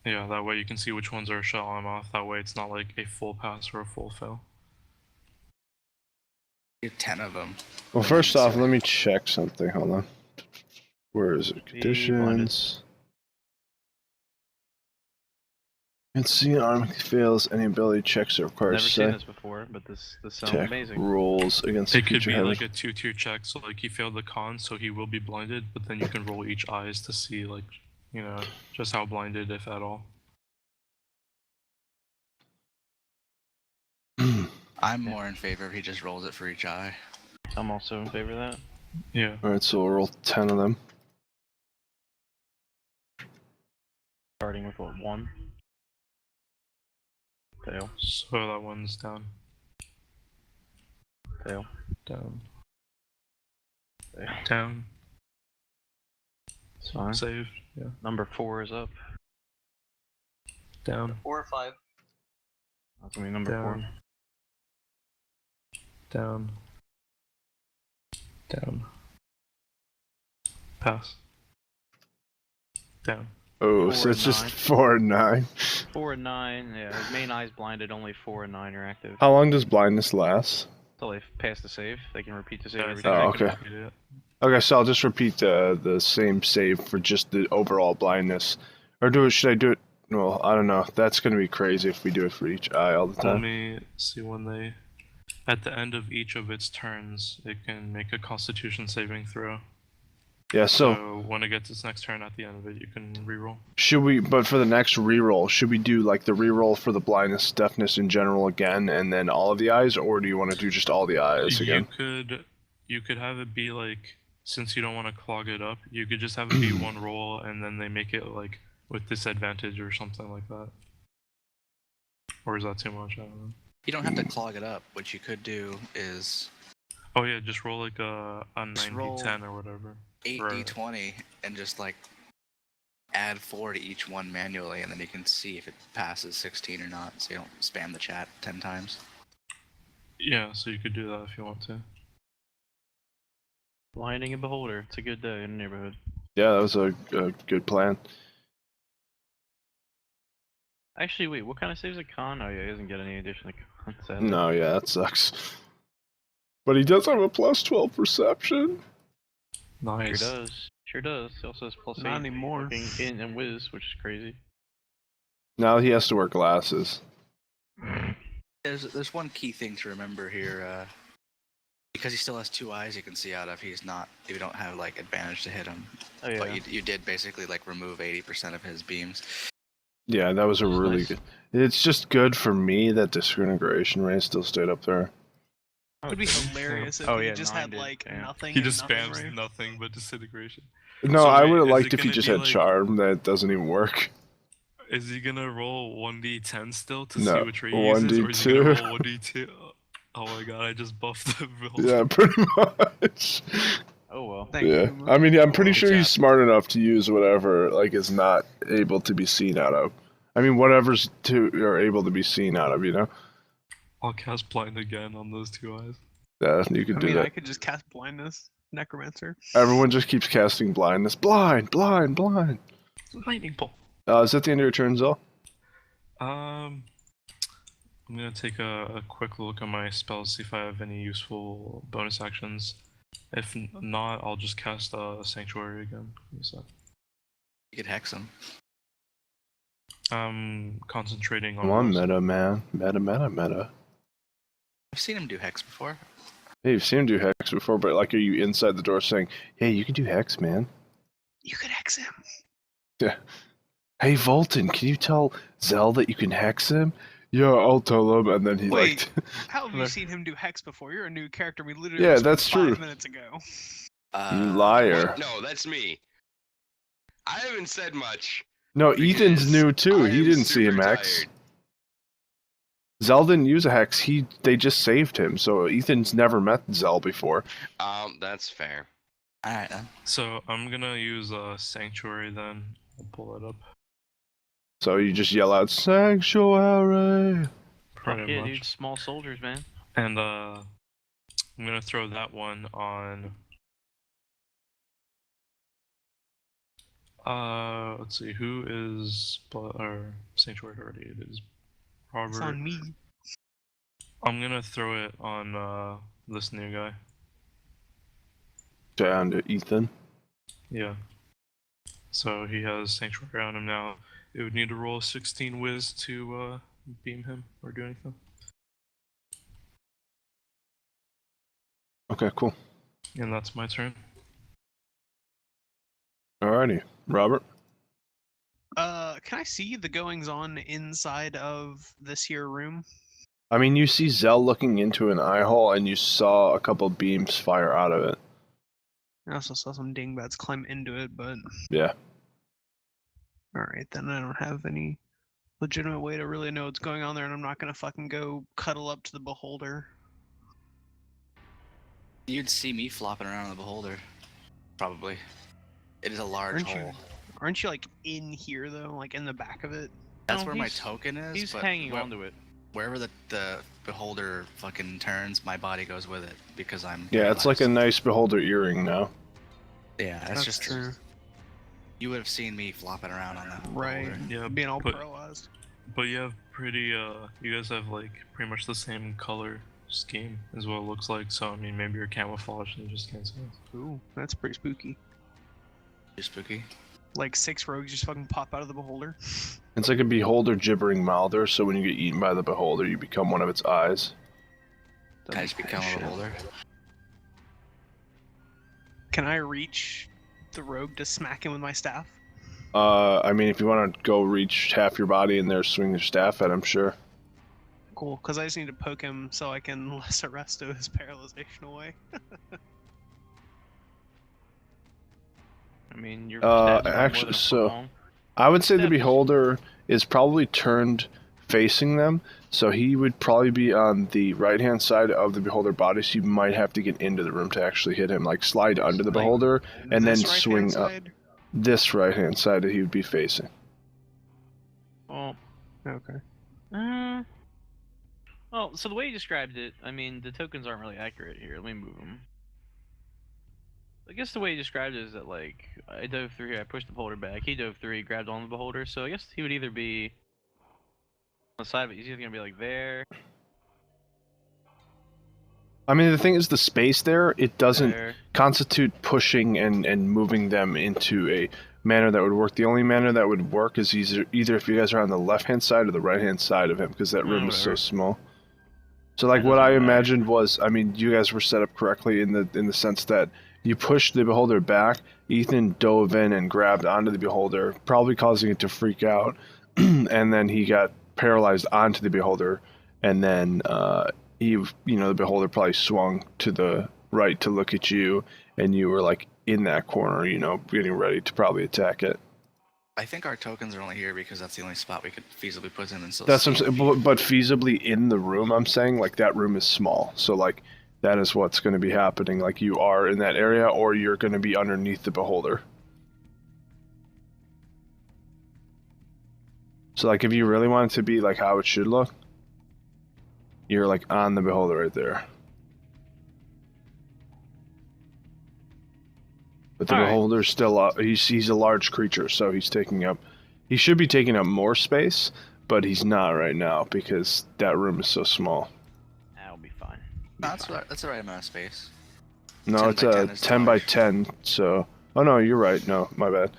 Yeah, that way you can see which ones are a shell I'm off. That way it's not like a full pass or a full fail. You have 10 of them. Well, first off, let me check something. Hold on. Where is it? Be blinded. Conditions. And see automatically fails any ability checks that require Never seen this before, but this sounds tech amazing. rules against It could future be heavy. like a 2-tier check, so like he failed the con, so he will be blinded, but then you can roll each eyes to see like, you know, just how blinded, if at all. I'm more in favor if he just rolls it for each eye. I'm also in favor of that. Yeah. Alright, so we'll roll 10 of them. Starting with what, 1? Fail. So that one's down. Fail. Down. Fail. Down. It's fine. Saved. Yeah. Number 4 is up. Down. 4 or 5. That's gonna be number Down. 4. Down. Down. Pass. Down. Oh, 4 so it's and just 9. 4 and 9. 4 and 9, yeah, his main eye's blinded, only 4 and 9 are active. How long does blindness last? Until they pass the save, they can repeat the save Yeah, I every think time. Oh, I can okay. repeat it. Okay, so I'll just repeat the same save for just the overall blindness. Or should I do it? Well, I don't know. That's going to be crazy if we do it for each eye all the Let time. me see when they... At the end of each of its turns, it can make a Constitution saving throw. Yeah, so So when it gets its next turn at the end of it, you can reroll. should we, but for the next reroll, should we do like the reroll for the blindness, deafness in general again, and then all of the eyes, or do you want to do just all the eyes again? You could have it be like, since you don't want to clog it up, you could just have it be one roll, and then they make it like with disadvantage or something like that. Or is that too much? I don't know. You don't have to clog it up. What you could do is Oh yeah, just roll like a Just roll 9d10 or whatever. 8d20 and just like add 4 to each one manually, and then you can see if it passes 16 or not, so you don't spam the chat 10 times. Yeah, so you could do that if you want to. Blinding a beholder, it's a good day in the neighborhood. Yeah, that was a good plan. Actually, wait, what kind of saves a con? Oh yeah, he doesn't get any addition to con, sadly. No, yeah, that sucks. But he does have a plus 12 perception. Nice. Sure does. Sure does. He also has plus 8 Not anymore. fucking int and whiz, which is crazy. Now he has to wear glasses. There's one key thing to remember here. Because he still has 2 eyes you can see out of, you don't have like advantage to hit him. Oh yeah. But you did basically like remove 80% of his beams. Yeah, that was a really Nice. good. It's just good for me that disintegration rate still stayed up there. It would be hilarious if Oh, he yeah, just 9 had did, like yeah. nothing. He and just nothing, spams right? nothing but disintegration. No, So I wait, would have is liked it if he gonna just be had like- charm. That doesn't even work. Is he gonna roll 1d10 still to No, see which trait he uses, or is he 1d2. gonna roll 1d2? Oh my god, I just buffed the build. Yeah, pretty much. Oh well. Thank Yeah, you. I mean, I'm pretty Good sure job. he's smart enough to use whatever like is not able to be seen out of. I mean, whatever's are able to be seen out of. You know. I'll cast blind again on those 2 eyes. Yeah, you could I do mean, that. I could just cast blindness, necromancer. Everyone just keeps casting blindness. Blind, blind, blind. Lightning bolt. Is that the end of your turn, Zell? I'm gonna take a quick look at my spells, see if I have any useful bonus actions. If not, I'll just cast Sanctuary again. Give me a sec. You could hex him. I'm concentrating on. Come on, rust. meta, man. Meta. I've seen him do hex before. Hey, you've seen him do hex before, but like, are you inside the door saying, "Hey, you can do hex, man"? You could hex him. Hey, Volton, can you tell Zell that you can hex him? Yeah, I'll tell him, and then he Wait. like. How have you Look. seen him do hex before? You're a new character. We literally Yeah, just that's spoke true. 5 minutes ago. You liar. What? No, that's me. I haven't said much. No, Ethan's because new too. I He am didn't see him super hex. tired. Zell didn't use a hex. They just saved him. So Ethan's never met Zell before. That's fair. Alright then. So I'm gonna use Sanctuary then. I'll pull it up. So you just yell out "Sanctuary." Fuck Pretty yeah, much. dude, small soldiers, man. And I'm gonna throw that one on Let's see. Who is or Sanctuary already? It is Robert. It's on me. I'm gonna throw it on this new guy. Down to Ethan. Yeah. So he has Sanctuary on him now. It would need to roll a 16 whiz to beam him or do anything. Okay, cool. And that's my turn. Alrighty, Robert. Can I see the goings on inside of this here room? I mean, you see Zell looking into an eye hole, and you saw a couple beams fire out of it. I also saw some dingbats climb into it, but Yeah. alright, then I don't have any legitimate way to really know what's going on there, and I'm not gonna fucking go cuddle up to the beholder. You'd see me flopping around in the beholder. Probably. It is a large hole. Aren't you like in here though? Like in the back of it? That's No, where my he's- token is. He's but hanging onto it. Wherever the beholder fucking turns, my body goes with it because I'm. Yeah, it's like a nice beholder earring now. Yeah, that's That's just true. You would have seen me flopping around on that. Right. beholder. Yeah, Being all but, paralyzed. but you have pretty you guys have like pretty much the same color scheme is what it looks like. So I mean, maybe you're camouflaged and you just can't see it. Ooh, that's pretty spooky. Too spooky. Like 6 rogues just fucking pop out of the beholder. It's like a beholder gibbering mouther, so when you get eaten by the beholder, you become one of its eyes. Can I just become a beholder? Can I reach the rogue to smack him with my staff? I mean, if you want to go reach half your body in there, swing your staff at him, sure. Cool, because I just need to poke him so I can lesser resto his paralyzation away. I mean, your Uh, stats are more actually, than a foot so- long. I would say the That- beholder is probably turned facing them, so he would probably be on the right-hand side of the beholder body, so you might have to get into the room to actually hit him, like slide under the Like, beholder, and then This right-hand swing up. side? This right-hand side that he would be facing. Oh. Okay. Well, so the way you described it, I mean, the tokens aren't really accurate here. Let me move them. I guess the way you described it is that, like, I dove through here, I pushed the beholder back, he dove through, he grabbed on the beholder, so I guess he would either be on the side of it, he's either gonna be like there, I mean, the thing is, the space there, it doesn't there. constitute pushing and moving them into a manner that would work. The only manner that would work is either if you guys are on the left-hand side or the right-hand side of him, because that room is so Whatever. small. So, like, That what I doesn't matter. imagined was, I mean, you guys were set up correctly in the sense that you pushed the beholder back, Ethan dove in and grabbed onto the beholder, probably causing it to freak out, and then he got paralyzed onto the beholder, and then the beholder probably swung to the right to look at you, and you were like in that corner, getting ready to probably attack it. I think our tokens are only here because that's the only spot we could feasibly put him in. So That's what I'm saying, but feasibly in the room, I'm saying, like, that room is small, so like that is what's going to be happening. Like, you are in that area, or you're going to be underneath the beholder. So, like, if you really want it to be like how it should look, you're like on the beholder right there. But the All right. beholder's still up. He's a large creature, so he should be taking up more space, but he's not right now because that room is so small. That'll be fine. That's the right amount of space. No, 10 it's by a 10 is 10 by large. 10, so... Oh, no, you're right. No, my bad.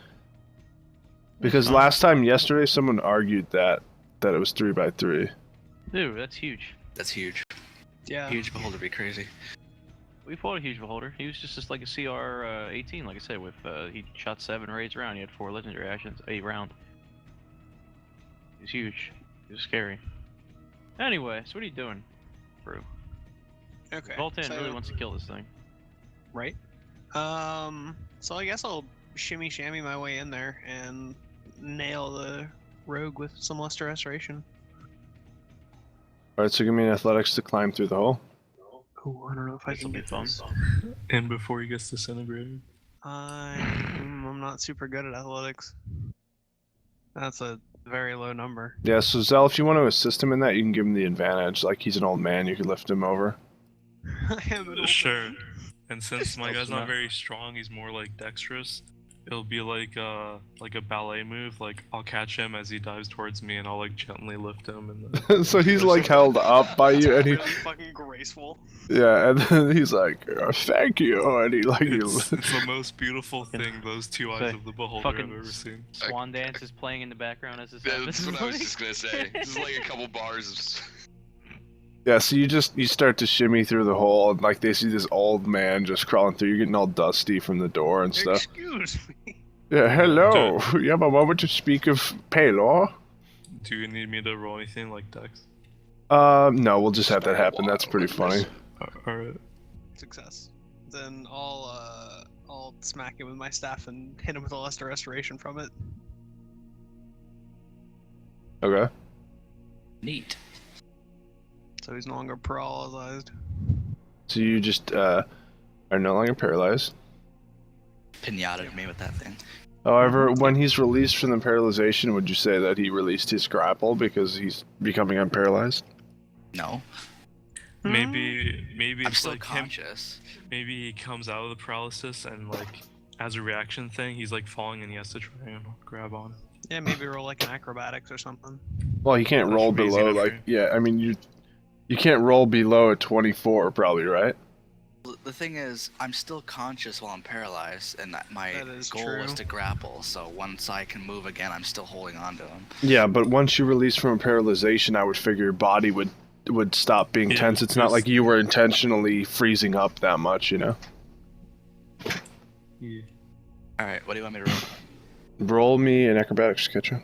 Because fine. last time, yesterday, someone argued that it was 3 by 3. Dude, that's huge. That's huge. Yeah. Huge beholder would be crazy. We fought a huge beholder. He was just like a CR 18, like I said, with he shot 7 raids around. He had 4 legendary actions, 8 round. He was huge. He was scary. Anyway, so what are you doing, bro? Okay. Voltan so- really wants to kill this thing. Right. So I guess I'll shimmy shammy my way in there and nail the rogue with some luster restoration. Alright, so give me an athletics to climb through the hole. Oh, I don't know if I This'll can be get fun. this. And before he gets disintegrated. I'm not super good at athletics. That's a very low number. Yeah, so Zell, if you want to assist him in that, you can give him the advantage. Like, he's an old man, you could lift him over. I am an old Sure. man. And since my Close guy's not enough. very strong, he's more like dexterous. It'll be like a ballet move. Like I'll catch him as he dives towards me, and I'll like gently lift him, and then So he's like held up by you, and he, really fucking graceful. yeah, and then he's like, "Thank you," and he like, it's the most beautiful thing. Those two eyes So, of the beholder I've fucking ever seen. Swan dance is playing in the background as this That's happens. what I was just gonna say. This is like a couple bars of. yeah. So you start to shimmy through the hole, and like they see this old man just crawling through. You're getting all dusty from the door and stuff. Excuse me. Yeah, hello. You have a moment to speak of Paylor? Do you need me to roll anything like Dex? No, we'll just have that happen. That's pretty funny. All right. Success. Then I'll smack him with my staff and hit him with a Luster Restoration from it. Okay. Neat. So he's no longer paralyzed. So you just are no longer paralyzed. Pinataed me with that thing. However, when he's released from the paralyzation, would you say that he released his grapple because he's becoming unparalyzed? No. Maybe I'm it's still like him. conscious. Maybe he comes out of the paralysis and like as a reaction thing, he's like falling and he has to try and grab on. Yeah, maybe roll like an acrobatics or something. Well, he can't That's roll easy below enough, like right? yeah. I mean you can't roll below a 24, probably, right? The thing is, I'm still conscious while I'm paralyzed, and my That is goal true. is to grapple. So once I can move again, I'm still holding on to him. Yeah, but once you release from a paralyzation, I would figure your body would stop being Yeah, tense. It's not like you were intentionally freezing up that much, you know. Yeah. All right, what do you want me to roll? Roll me an acrobatics, Ketcha.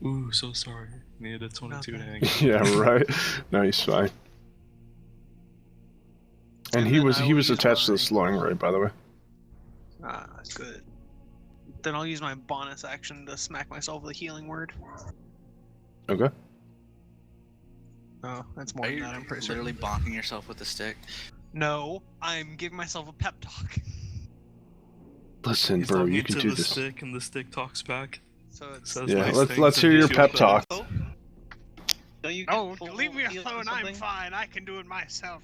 Ooh, so sorry. Needed a 22 to Nothing. hang. Yeah, right. No, he's fine. And And he then was I he will was use attached to my- the slowing ray, by the way. Ah, good. Then I'll use my bonus action to smack myself with a healing word. Okay. Oh, that's more Are than you that, I'm pretty literally certain. bonking yourself with the stick? No, I'm giving myself a pep talk. Listen, He's bro, talking you can to do the this. stick, and the stick talks back. So it's Says Yeah, nice let's things hear and your feels pep better. talk. Oh, don't you? Oh, get full leave me healing or alone. I'm something? fine. I can do it myself.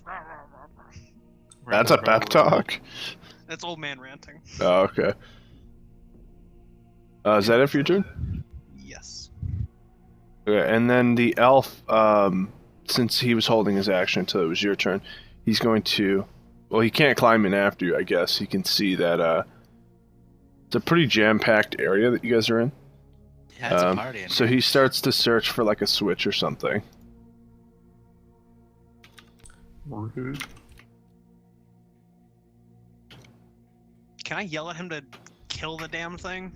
That's a pep talk. That's old man ranting. Oh, okay. Is that it for your turn? Yes. Okay, and then the elf, since he was holding his action until it was your turn, he's going to. Well, he can't climb in after you, I guess. He can see that it's a pretty jam-packed area that you guys are in. Yeah, it's a party. In So here. he starts to search for like a switch or something. Rude. Can I yell at him to kill the damn thing?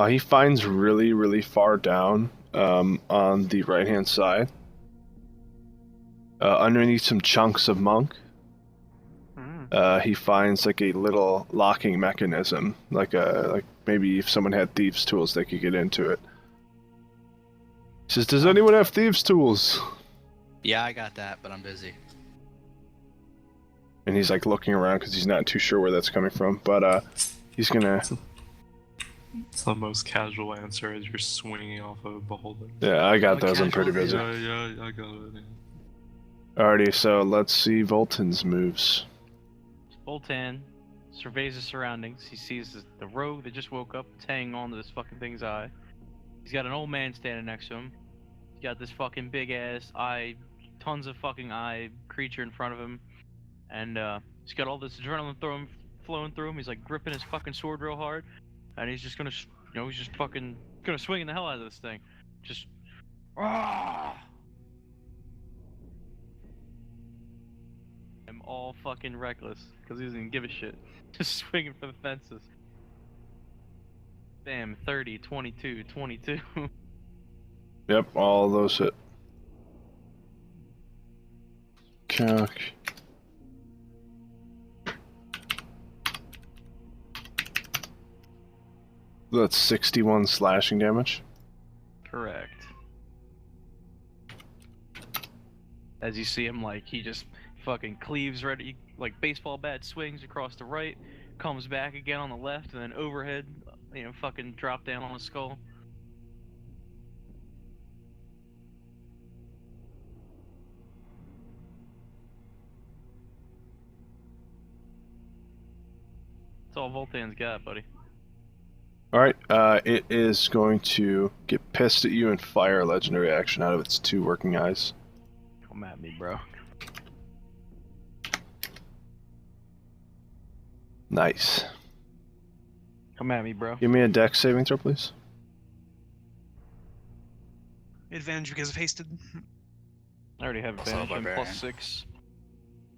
He finds really, really far down on the right-hand side, underneath some chunks of monk. He finds like a little locking mechanism, like maybe if someone had thieves' tools, they could get into it. He says, "Does anyone have thieves' tools?" Yeah, I got that, but I'm busy. And he's like looking around because he's not too sure where that's coming from. But he's gonna. It's the most casual answer as you're swinging off of a beholder. Yeah, I got What those. I'm pretty busy. Yeah, I got it. Yeah. Alrighty, so let's see Volton's moves. Voltan surveys the surroundings. He sees the rogue that just woke up. It's hanging on to this fucking thing's eye. He's got an old man standing next to him. He's got this fucking big ass eye, tons of fucking eye creature in front of him. And he's got all this adrenaline flowing through him. He's like gripping his fucking sword real hard. And he's just gonna, he's just fucking gonna swing the hell out of this thing. Just, ah! I'm all fucking reckless because he doesn't give a shit. Just swinging for the fences. Bam, 30, 22, 22. Yep, all those hit. Calc. That's 61 slashing damage. Correct. As you see him, like, he just fucking cleaves right, like baseball bat swings across the right, comes back again on the left, and then overhead, you know, fucking drop down on his skull. That's all Voltan's got, buddy. Alright, it is going to get pissed at you and fire a legendary action out of its 2 working eyes. Come at me, bro. Nice. Come at me, bro. Give me a dex saving throw, please. Advantage because of hasted. I already have Also advantage. I'm barbarian. +6.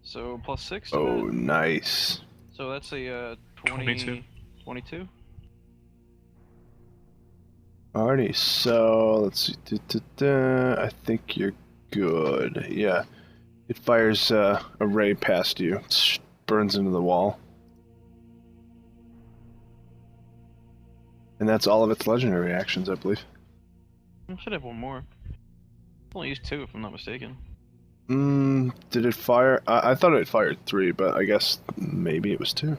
So +6 to Oh, that. nice. So that's a 22. 22? Alrighty, so let's see. I think you're good. Yeah. It fires a ray past you. Burns into the wall. And that's all of its legendary actions, I believe. I should have one more. Only used 2 if I'm not mistaken. Did it fire? I thought it fired 3, but I guess maybe it was 2.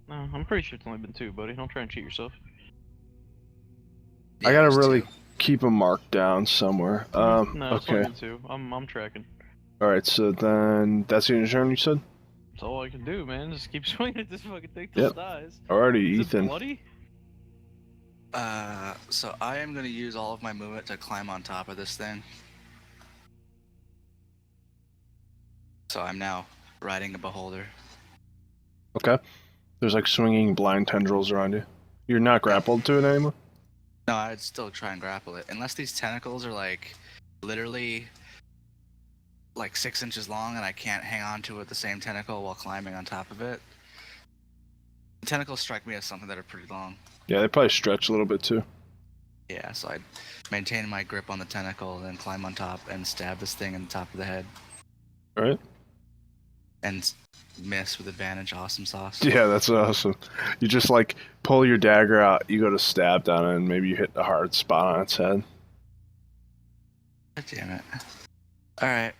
No, I'm pretty sure it's only been 2, buddy. Don't try and cheat yourself. I gotta it was really 2. keep a mark down somewhere. No, it's only Okay. been 2. I'm tracking. Alright, so then that's your turn, you said? That's all I can do, man. Just keep swinging at this fucking thing till Yep. it dies. Alrighty, Is it Ethan. bloody? So I am gonna use all of my movement to climb on top of this thing. So I'm now riding a beholder. Okay. There's like swinging blind tendrils around you. You're not grappled to it anymore? No, I'd still try and grapple it. Unless these tentacles are like literally like 6 inches long and I can't hang on to it the same tentacle while climbing on top of it. The tentacles strike me as something that are pretty long. Yeah, they probably stretch a little bit too. Yeah, so I'd maintain my grip on the tentacle, then climb on top and stab this thing in the top of the head. Alright? And miss with advantage. Awesome sauce. Yeah, that's awesome. You just like pull your dagger out, you go to stab down it, and maybe you hit a hard spot on its head. God damn it. Alright.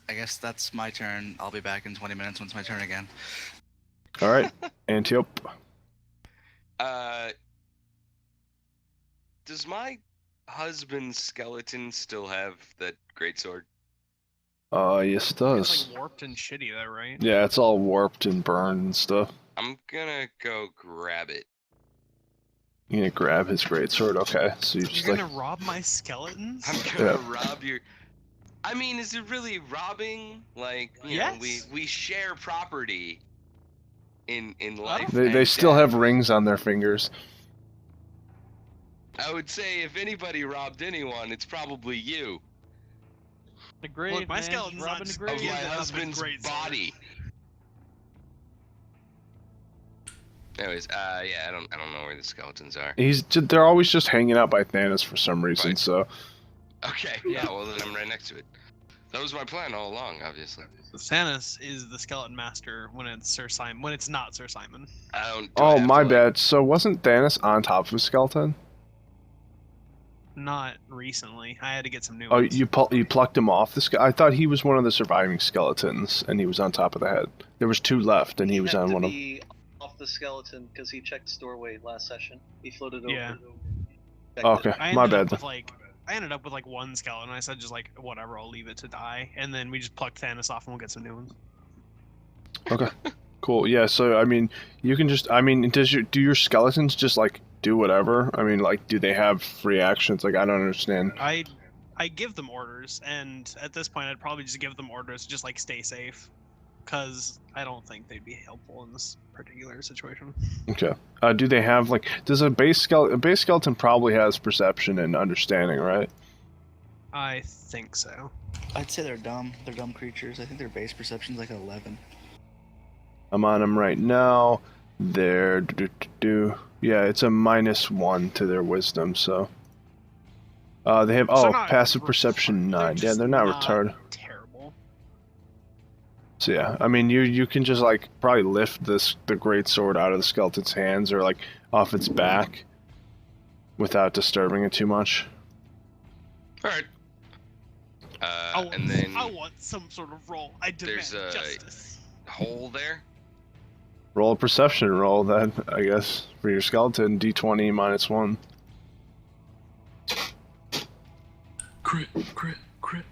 I guess that's my turn. I'll be back in 20 minutes when it's my turn again. Alright, Antiope. Does my husband's skeleton still have that greatsword? Yes it does. It's like warped and shitty though, right? Yeah, it's all warped and burned and stuff. I'm gonna go grab it. You gonna grab his greatsword? Okay, so you just You're like gonna rob my skeletons? I'm gonna rob your. I mean, is it really robbing? Like, you know, Yes. we share property in life. they and still death. have rings on their fingers. I would say if anybody robbed anyone, it's probably you. The grave, Look, my man. skeleton's Robbing not the just Of grave. Yeah, my that was a husband's great sword. body. Anyways, yeah, I don't know where the skeletons are. They're always just hanging out by Thanos for some reason. Right. So Okay, yeah, well then I'm right next to it. That was my plan all along, obviously. Thanos is the skeleton master when it's Sir Simon. When it's not Sir Simon. I don't. oh my bad. So wasn't Thanos on top of a skeleton? Not recently. I had to get some new Oh, ones. you plucked him off the I thought he was one of the surviving skeletons, and he was on top of the head. There was 2 left, and he was had on to one of. be off the skeleton because he checked the doorway last session. He floated Yeah. over. Okay, I my ended bad. up with like I ended up with like 1 skeleton. I said just like whatever, I'll leave it to die, and then we just plucked Thanos off and we'll get some new ones. Okay, cool. Yeah. So I mean, you can just. I mean, do your skeletons just like do whatever? I mean, like, do they have reactions? Like, I don't understand. I give them orders, and at this point, I'd probably just give them orders to just like stay safe, because I don't think they'd be helpful in this particular situation. Okay. Do they have like? Does a base skeleton probably has perception and understanding, right? I think so. I'd say they're dumb. They're dumb creatures. I think their base perception's like 11. I'm on them right now. They're yeah, it's a -1 to their wisdom, so. They have So not passive perception 9. Yeah, just they're not retarded. Terrible. So yeah, I mean you can just like probably lift the great sword out of the skeleton's hands or like off its back without disturbing it too much. All right. I want, And then I want some sort of role. I demand there's a- justice. hole there. Roll a perception roll then, I guess, for your skeleton. D20 -1. Crit, crit, crit.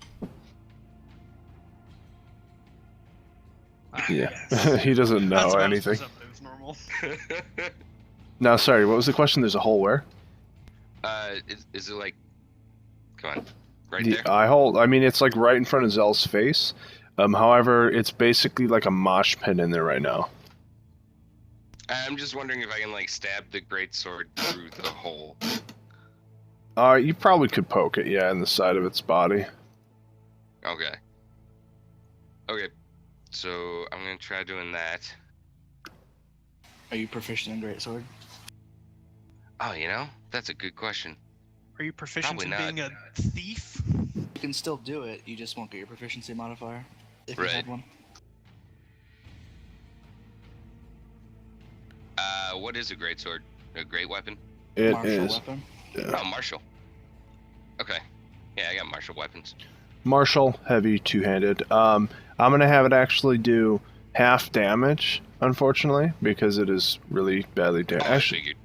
Yeah. Yes. He doesn't know That's about anything. as perceptive as normal. Now, sorry, what was the question? There's a hole where? Is it like? Come on, right The there. eye hole? I mean, it's like right in front of Zell's face. However, it's basically like a mosh pit in there right now. I'm just wondering if I can like stab the greatsword through the hole. You probably could poke it, yeah, in the side of its body. Okay. Okay. So I'm gonna try doing that. Are you proficient in greatsword? Oh, that's a good question. Are you proficient Probably in not. being a thief? You can still do it. You just won't get your proficiency modifier if you Right. had one. What is a greatsword? A great weapon? It Martial is. weapon. Oh, martial. Okay. Yeah, I got martial weapons. Martial, heavy, two-handed. I'm gonna have it actually do half damage, unfortunately, because it is really badly Oh, damaged. I Actually, figured.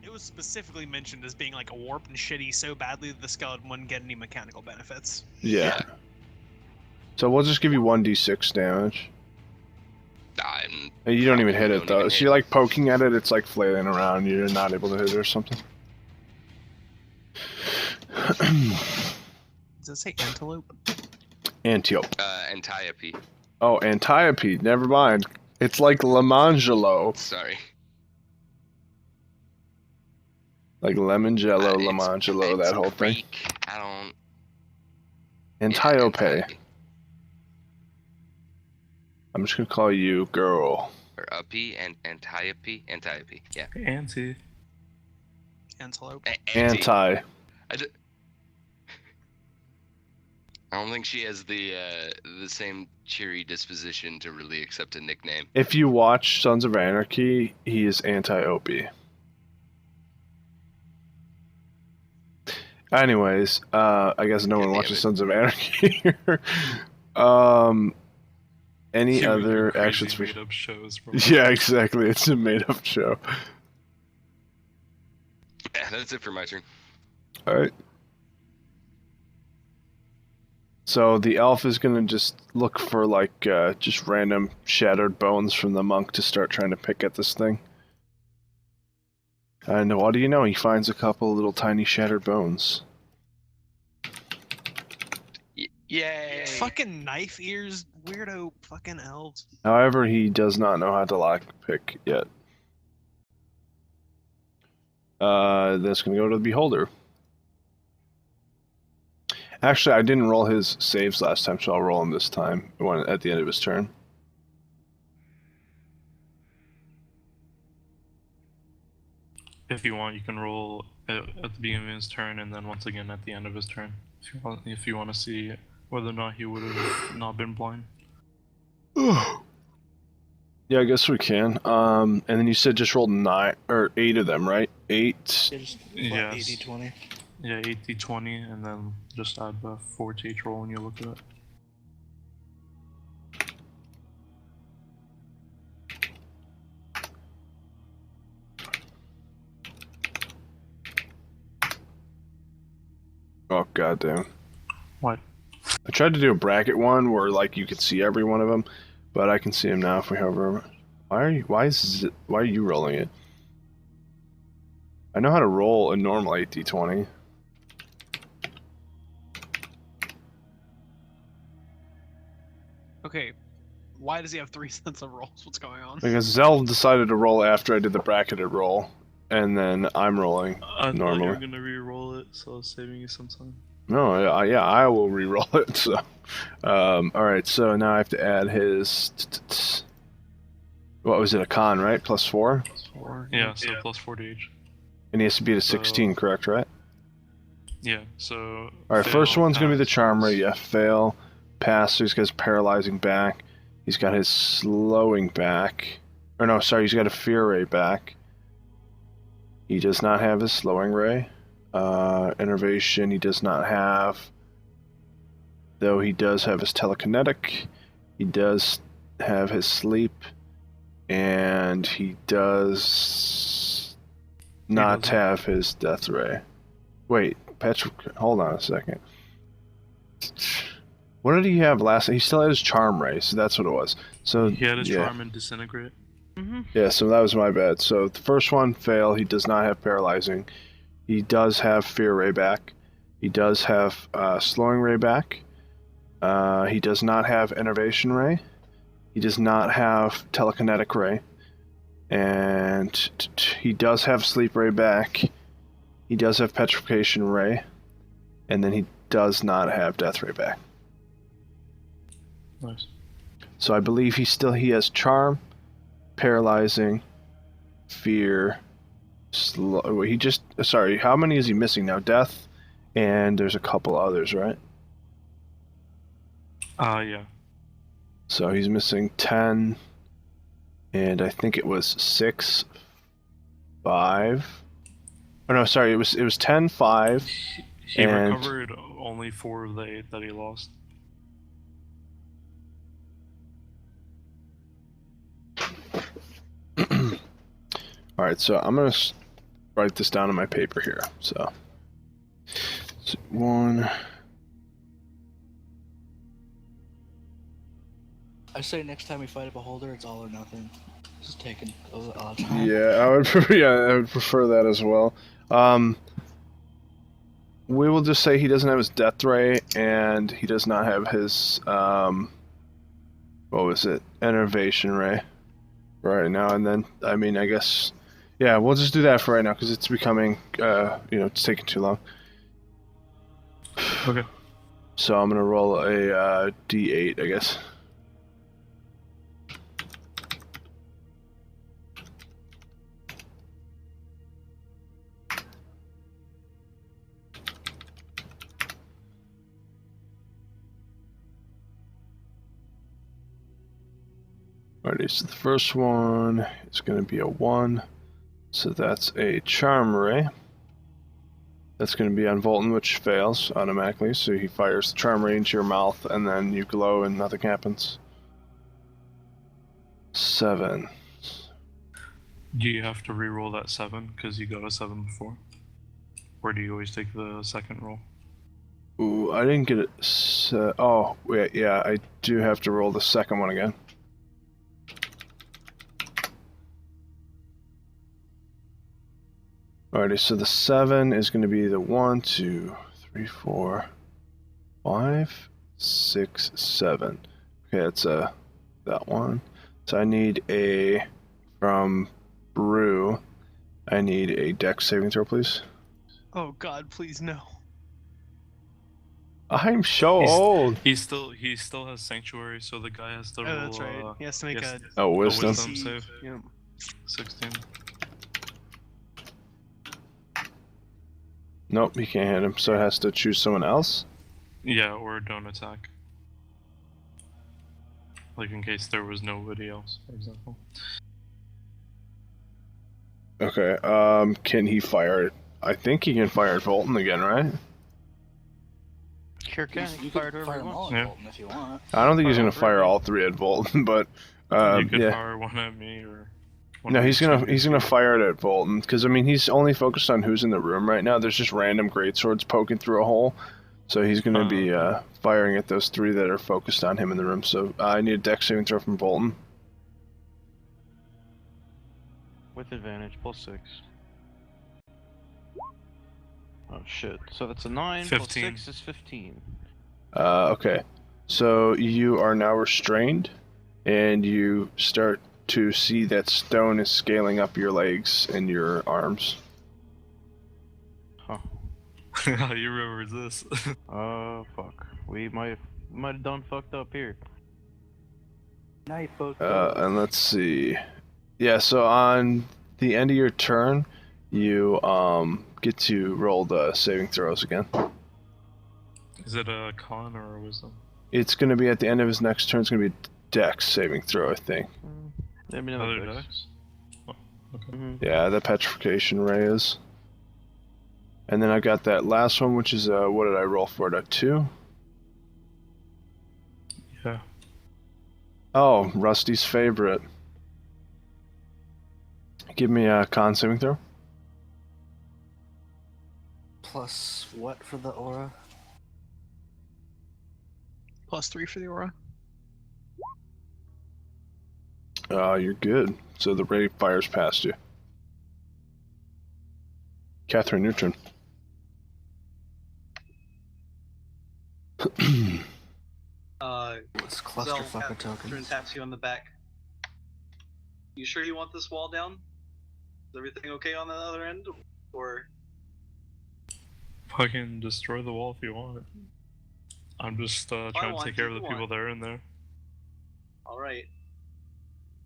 It was specifically mentioned as being like warped and shitty so badly that the skeleton wouldn't get any mechanical benefits. yeah. So we'll just give you 1d6 damage. I'm And you don't even hit Probably it don't though. even So hit. you're like poking at it, it's like flailing around. You're not able to hit it or something. Does it say antelope? Antiope. Antiope. Oh, Antiope. Never mind. It's like Lamangelo. Sorry. Like lemon jello, It's- Lamangelo, it's that whole thing. Greek. I don't. Antiope. Antiope. I'm just gonna call you girl. Or uppy and Antiope. Antiope. Yeah. Auntie. Antelope. Anti. Anti. I don't think she has the same cheery disposition to really accept a nickname. If you watch Sons of Anarchy, he is Antiope. Anyways, I guess no one Damn watches it. Sons of Anarchy here. Any You and other your crazy actions? made-up shows, bro. Yeah, exactly. It's a made-up show. Yeah, that's it for my turn. All right. So the elf is gonna just look for like just random shattered bones from the monk to start trying to pick at this thing. And what do you know? He finds a couple little tiny shattered bones. Yay! Fucking knife ears, weirdo fucking elves. However, he does not know how to lockpick yet. That's gonna go to the beholder. Actually, I didn't roll his saves last time, so I'll roll him this time at the end of his turn. If you want, you can roll at the beginning of his turn, and then once again at the end of his turn. If you want to see whether or not he would have not been blind. Yeah, I guess we can. And then you said just roll 9 or 8 of them, right? 8. Yeah, just Yes. 80-20. Yeah, 80-20, and then just add 4 to each roll when you look at it. Oh goddamn! What? I tried to do a bracket one where like you could see every one of them, but I can see them now if we hover. Why are you rolling it? I know how to roll a normal 8d20. Okay, why does he have 3 sets of rolls? What's going on? Because Zell decided to roll after I did the bracketed roll, and then I'm rolling. I thought you Normally. were gonna re-roll it, so I was saving you some time. No, yeah, I will re-roll it. So, all right. So now I have to add his. What was it? A con, right? +4, Yeah, so plus 4 to each. and he has to be at a 16, correct? Right. Yeah, so. All right. First fail, one's gonna be the pass, charmer. pass. Yeah, fail, pass. So he's got his paralyzing back. He's got his slowing back. Or no, sorry, he's got a fear ray back. He does not have his slowing ray. Innervation, he does not have. Though he does have his telekinetic. He does have his sleep, and he does not doesn't. have his death ray. Wait, hold on a second. What did he have last? He still had his charm ray, so that's what it was. So He had his yeah. charm and disintegrate. Yeah, so that was my bad. So the first one, fail. He does not have paralyzing. He does have fear ray back. He does have slowing ray back. He does not have enervation ray. He does not have telekinetic ray. And he does have sleep ray back. He does have petrification ray. And then he does not have death ray back. Nice. So I believe he has charm, paralyzing, fear, sorry, how many is he missing now? Death, and there's a couple others, right? Yeah. So he's missing 10, and I think it was 6, 5. Oh no, sorry, it was 10, 5. He And- recovered only 4 of the 8 that he lost. Alright, so I'm going to write this down on my paper here. So, 1. I say next time we fight a beholder, it's all or nothing. Just taking those odds. Time. Yeah, I would prefer that as well. We will just say he doesn't have his death ray, and he does not have his enervation ray right now. And then I guess, yeah, we'll just do that for right now because it's becoming it's taking too long. Okay. So I'm gonna roll a D8, I guess. Alrighty, so the first one is going to be a 1. So that's a charm ray. That's going to be on Volton, which fails automatically. So he fires the charm ray into your mouth, and then you glow and nothing happens. 7. Do you have to re-roll that 7 because you got a 7 before? Or do you always take the second roll? Ooh, I didn't get it. Oh, wait, yeah, I do have to roll the second one again. Alrighty, so the 7 is going to be the 1, 2, 3, 4, 5, 6, 7. Okay, that's that one. So I need from Brew, I need a dex saving throw, please. Oh God, please no. I'm so He's- old. He still has Sanctuary, so the guy has to roll. Oh, that's right. He has to make yes, a Oh, a wisdom. wisdom save. Yep. 16. Nope, he can't hit him, so it has to choose someone else. Yeah, or don't attack. Like in case there was nobody else, for example. Okay, can he fire it? I think he can fire at Volton again, right? Sure can. You Fire it can wherever fire you them want. all Yeah. at Bolton if you want. I don't think he's Fire gonna all three, fire right? all 3 at Volton, but You could yeah. fire one at me or. one No, of he's these gonna two. fire it at Volton because he's only focused on who's in the room right now. There's just random greatswords poking through a hole, so he's gonna be firing at those 3 that are focused on him in the room. So I need a dex saving throw from Volton. With advantage, +6. Oh shit. So that's a 9 15. +6 is 15. Okay, so you are now restrained, and you start to see that stone is scaling up your legs and your arms. Huh. You remember this? Fuck. We might have done fucked up here. Night boat. And let's see. Yeah, so on the end of your turn, you get to roll the saving throws again. Is it a con or a wisdom? It's going to be at the end of his next turn. It's going to be a dex saving throw, I think. Let me know. Another dex? Oh, okay. Mm-hmm. Yeah, the petrification ray is. And then I got that last one, which is what did I roll for it? A 2. Yeah. Oh, Rusty's favorite. Give me a con saving throw. Plus what for the aura? +3 for the aura. You're good. So the ray fires past you. Catherine, your turn. What's Zell clusterfuck of tokens? taps you on the back. You sure you want this wall down? Is everything okay on the other end? Or Fucking destroy the wall if you want. I'm just trying to want, take care of keep the it people want. that are in there. alright.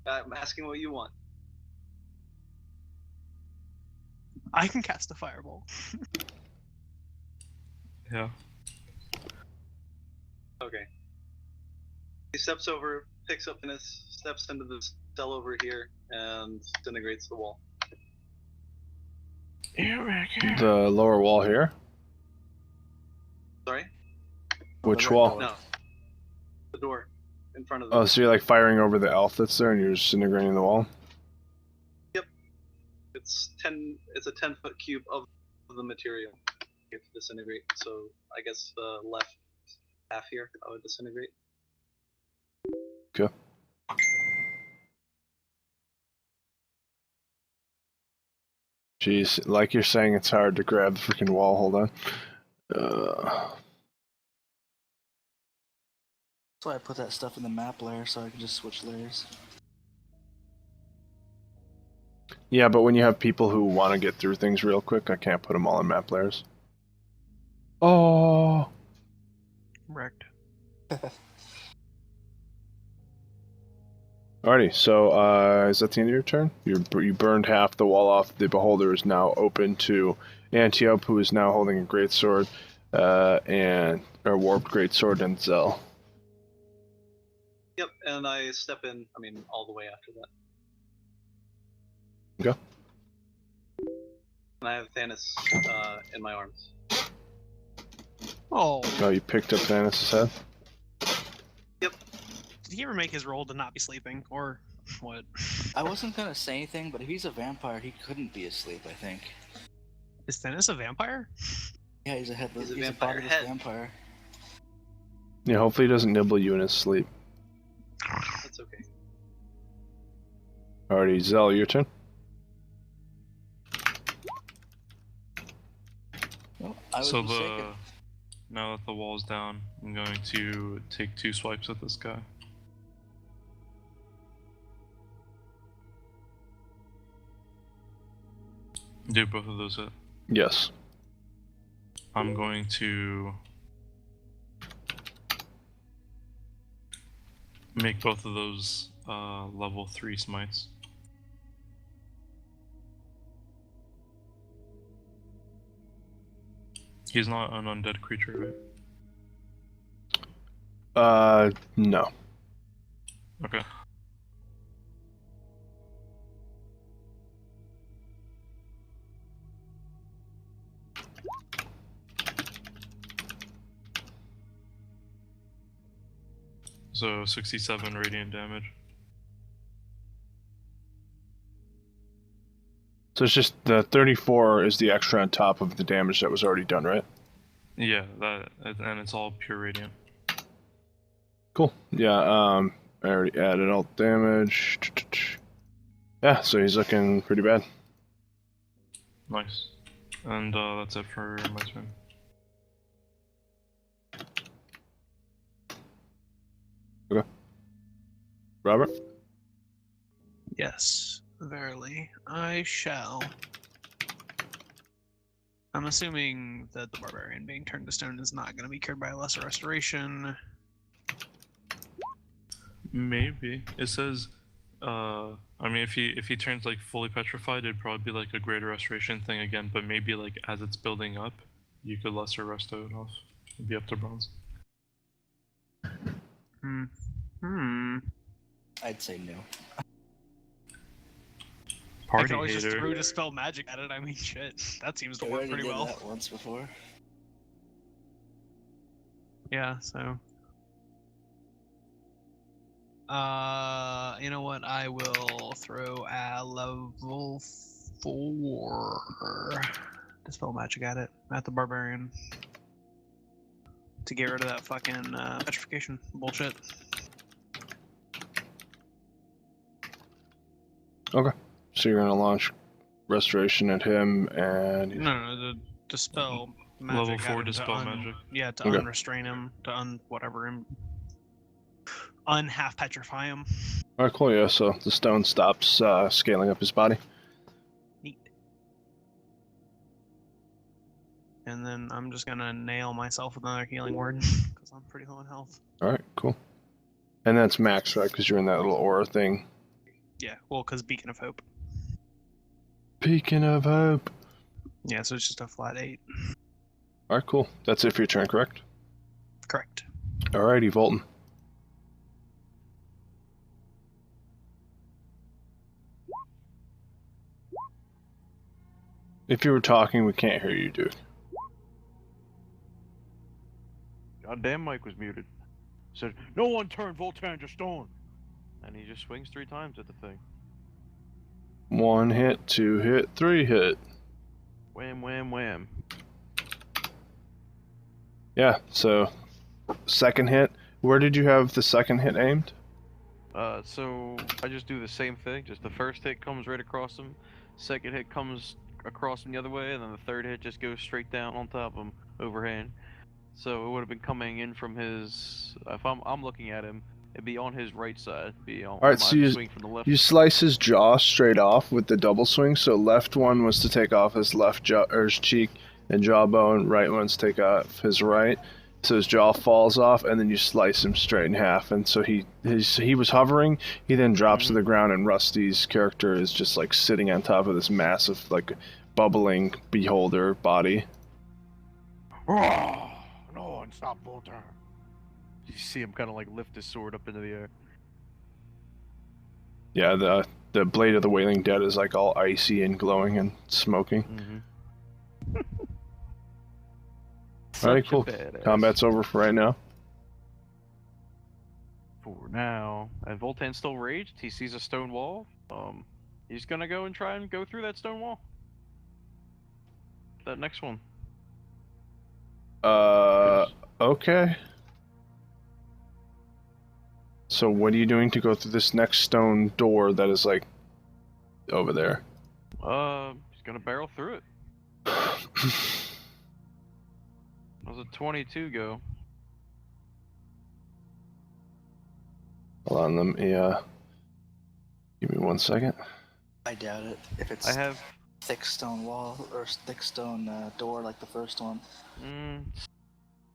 I'm asking what you want. I can cast a fireball. Yeah. Okay. He steps over, picks up Dennis, steps into the cell over here, and disintegrates the wall. The lower wall here. Sorry? Which red wall? door. No. The door. In front of the Oh, door. so you're like firing over the elf that's there, and you're disintegrating the wall. It's a 10-foot cube of the material you have to disintegrate. So I guess the left half here I would disintegrate. Okay. Jeez, like you're saying, it's hard to grab the freaking wall. Hold on. That's why I put that stuff in the map layer so I can just switch layers. Yeah, but when you have people who want to get through things real quick, I can't put them all in map layers. Oh. Wrecked. Alrighty, so is that the end of your turn? You burned half the wall off. The beholder is now open to Antiope, who is now holding a greatsword, and a warped greatsword, and Zell. Yep, and I step in, all the way after that. Okay. And I have Thanos in my arms. Oh. Oh, you picked up Thanos' head? Did he ever make his roll to not be sleeping, or what? I wasn't gonna say anything, but if he's a vampire, he couldn't be asleep, I think. Is Thanos a vampire? Yeah, he's a headless, He's a he's a vampire bodiless head. vampire. Yeah, hopefully he doesn't nibble you in his sleep. That's okay. Alrighty, Zell, your turn. Well, I was So mistaken. now that the wall's down, I'm going to take 2 swipes at this guy. Do both of those hit? Yes. I'm going to make both of those level 3 smites. He's not an undead creature, right? No. Okay. So 67 radiant damage. So it's just the 34 is the extra on top of the damage that was already done, right? Yeah, and it's all pure radiant. Cool. Yeah, I already added all damage. Yeah, so he's looking pretty bad. Nice. And that's it for my turn. Okay. Robert? Yes, verily, I shall. I'm assuming that the barbarian being turned to stone is not going to be cured by a lesser restoration. Maybe. It says, if he turns like fully petrified, it'd probably be like a greater restoration thing again, but maybe like as it's building up, you could lesser resto it off. It'd be up to bronze. I'd say no. I Party could always just hater. throw Dispel Magic at it. I mean, shit, that seems to I work already pretty did well. that once before. Yeah, so You know what? I will throw a level 4 dispel magic at it, at the barbarian, to get rid of that fucking petrification bullshit. Okay. So you're gonna launch restoration at him, and No, the dispel magic. Level at 4 him to dispel magic. Yeah, to Okay. unrestrain him, to whatever him, half petrify him. all right, cool. Yeah. So the stone stops scaling up his body. Neat. And then I'm just gonna nail myself with another healing word because I'm pretty low in health. All right, cool. And that's max, right? Because you're in that little aura thing. Yeah, well, because Beacon of Hope. Beacon of hope. Yeah, so it's just a flat 8. All right, cool. That's it for your turn, correct? Correct. Alrighty, Volton. If you were talking, we can't hear you, dude. Goddamn, Mike was muted. Said, "No one turn Voltan to stone," and he just swings 3 times at the thing. 1 hit, 2 hit, 3 hit. Wham, wham, wham. Yeah, so second hit. Where did you have the second hit aimed? So I just do the same thing. Just the first hit comes right across him, second hit comes across him the other way, and then the third hit just goes straight down on top of him, overhand. So it would have been coming in from his. If I'm looking at him, it'd be on his right side. Be on Alright, my so you- swing from the left. You slice his jaw straight off with the double swing. So left one was to take off his left jaw or his cheek and jawbone. Right one's to take off his right. So his jaw falls off, and then you slice him straight in half. And so he was hovering. He then drops to the ground, and Rusty's character is just like sitting on top of this massive, like bubbling beholder body. No one stop Voltan. You see him kind of like lift his sword up into the air. Yeah, the blade of the Wailing Dead is like all icy and glowing and smoking. Mm-hmm. Alright, cool. Combat's over for right now. For now. And Voltan's still raged. He sees a stone wall. He's gonna go and try and go through that stone wall. That next one. Okay. So what are you doing to go through this next stone door that is like over there? He's gonna barrel through it. How's a 22 go? Hold on, let me give me 1 second. I doubt it. If it's I have. thick stone wall or thick stone door like the first one.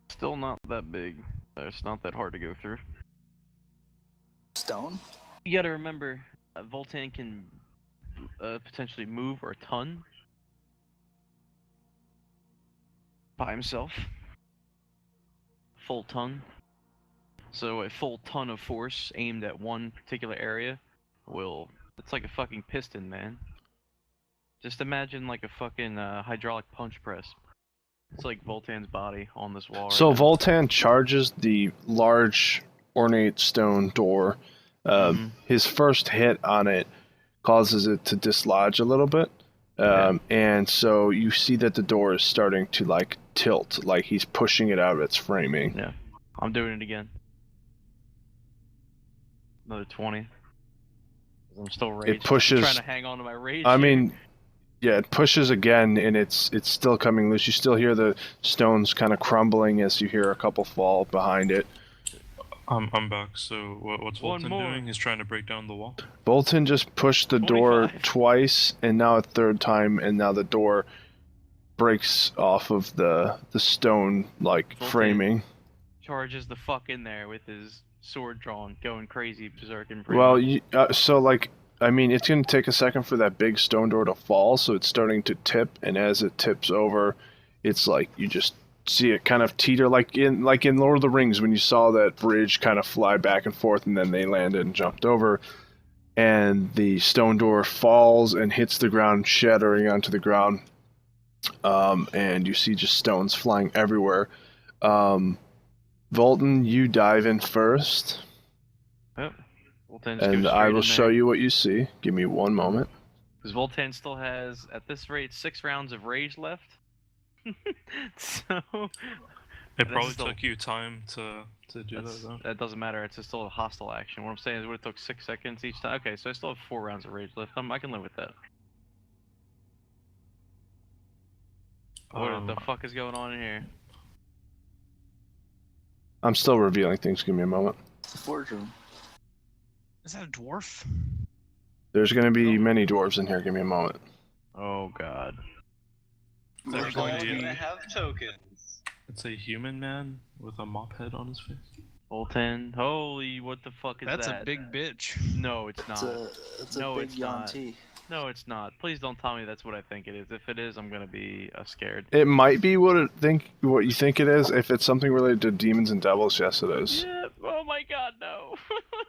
Still not that big. It's not that hard to go through. Stone? You gotta remember, Voltan can potentially move or ton by himself. Full ton. So a full ton of force aimed at one particular area will. It's like a fucking piston, man. Just imagine like a fucking hydraulic punch press. It's like Voltan's body on this wall. So right now. Voltan charges the large ornate stone door. His first hit on it causes it to dislodge a little bit. And so you see that the door is starting to like tilt, like he's pushing it out of its framing. Yeah. I'm doing it again. Another 20. I'm still raged. pushes- I'm trying to hang on to my rage. I here. mean, yeah, it pushes again, and it's still coming loose. You still hear the stones kind of crumbling as you hear a couple fall behind it. I'm back. So what's One Voltan more. doing? He's trying to break down the wall. Bolton just pushed the door 25. twice, and now a third time, and now the door breaks off of the stone like Bolton. framing. charges the fuck in there with his sword drawn, going crazy, berserking. Well, so like, I mean, it's gonna take a second for that big stone door to fall, so it's starting to tip, and as it tips over, it's like you just see it kind of teeter, like in Lord of the Rings when you saw that bridge kind of fly back and forth, and then they landed and jumped over, and the stone door falls and hits the ground, shattering onto the ground, and you see just stones flying everywhere. Volton, you dive in first. Yep. Voltan just and goes I straight will in show there. you what you see. Give me one moment. Because Voltan still has, at this rate, 6 rounds of rage left. So It This probably is the- took you time to do that though. that doesn't matter. It's still a hostile action. What I'm saying is, it would have took 6 seconds each time. Okay, so I still have 4 rounds of rage left. I can live with that. What the fuck is going on in here? I'm still revealing things. Give me a moment. Forge room. Is that a dwarf? There's going to be many dwarves in here. Give me a moment. Oh god. We're There's all going to be- gonna have tokens. It's a human man with a mop head on his face. Voltan, holy, what the fuck is That's that? a big bitch. No, it's not. It's No, a big it's not. Yanti. No, it's not. Please don't tell me that's what I think it is. If it is, I'm gonna be scared. It might be what you think it is. If it's something related to demons and devils, yes, it is. Yeah. Oh my god, no.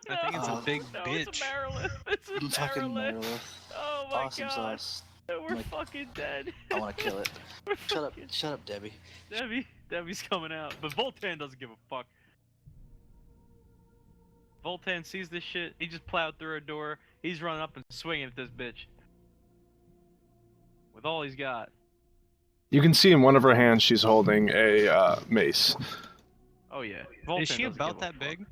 I think it's a No. big no, bitch. It's a Marilyn. It's a Fucking Marilyn. Merilith. Oh my Awesome god. sauce. We're Like- fucking dead. I want to kill it. We're Shut up, Debbie. Debbie's coming out, but Voltan doesn't give a fuck. Voltan sees this shit. He just plowed through a door. He's running up and swinging at this bitch with all he's got. You can see in one of her hands she's holding a mace. Oh yeah. Is Voltan she doesn't about give a that fuck. big?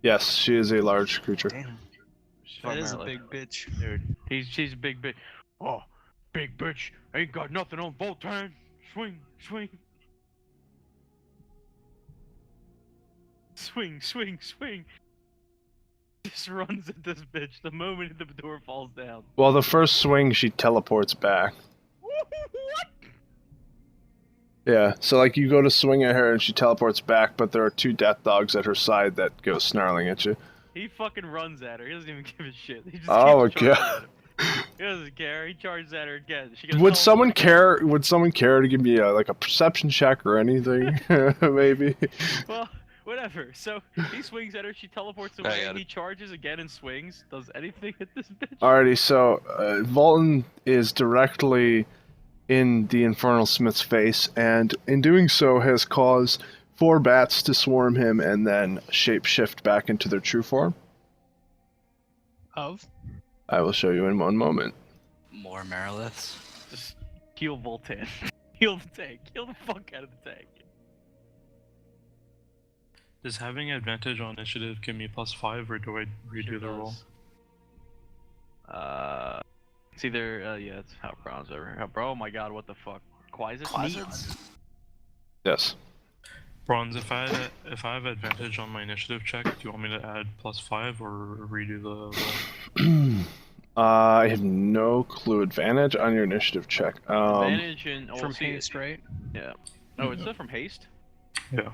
Yes, she is a large creature. Damn. She's That fucking is a Marilyn. big bitch. Dude, she's a big bitch. Oh, big bitch. Ain't got nothing on Voltan. Swing, swing. Swing, swing, swing. Just runs at this bitch the moment the door falls down. Well, the first swing, she teleports back. What? Yeah, so like you go to swing at her and she teleports back, but there are 2 death dogs at her side that go snarling at you. He fucking runs at her. He doesn't even give a shit. He just Oh, keeps charging God. at her. He doesn't care. He charges at her again. She goes, Would "Oh, someone fuck." care? Would someone care to give me a perception check or anything? Maybe. Well, whatever. So he swings at her. She teleports I away. got it. He charges again and swings. Does anything at this bitch? Alrighty, so Volton is directly in the Infernal Smith's face, and in doing so has caused 4 bats to swarm him and then shapeshift back into their true form. Of? I will show you in one moment. More Meriliths. Just heal Voltan. Heal the tank. Heal the fuck out of the tank. Does having advantage on initiative give me +5, or do I redo the roll? It's either yeah, it's how bronze ever. Oh my god, what the fuck? Quizits? Quizits? Yes. Bronze, if I have advantage on my initiative check, do you want me to add +5 or redo the roll? I have no clue. Advantage on your initiative check. Advantage and From haste, right? Yeah. Oh, it's from haste. Yeah.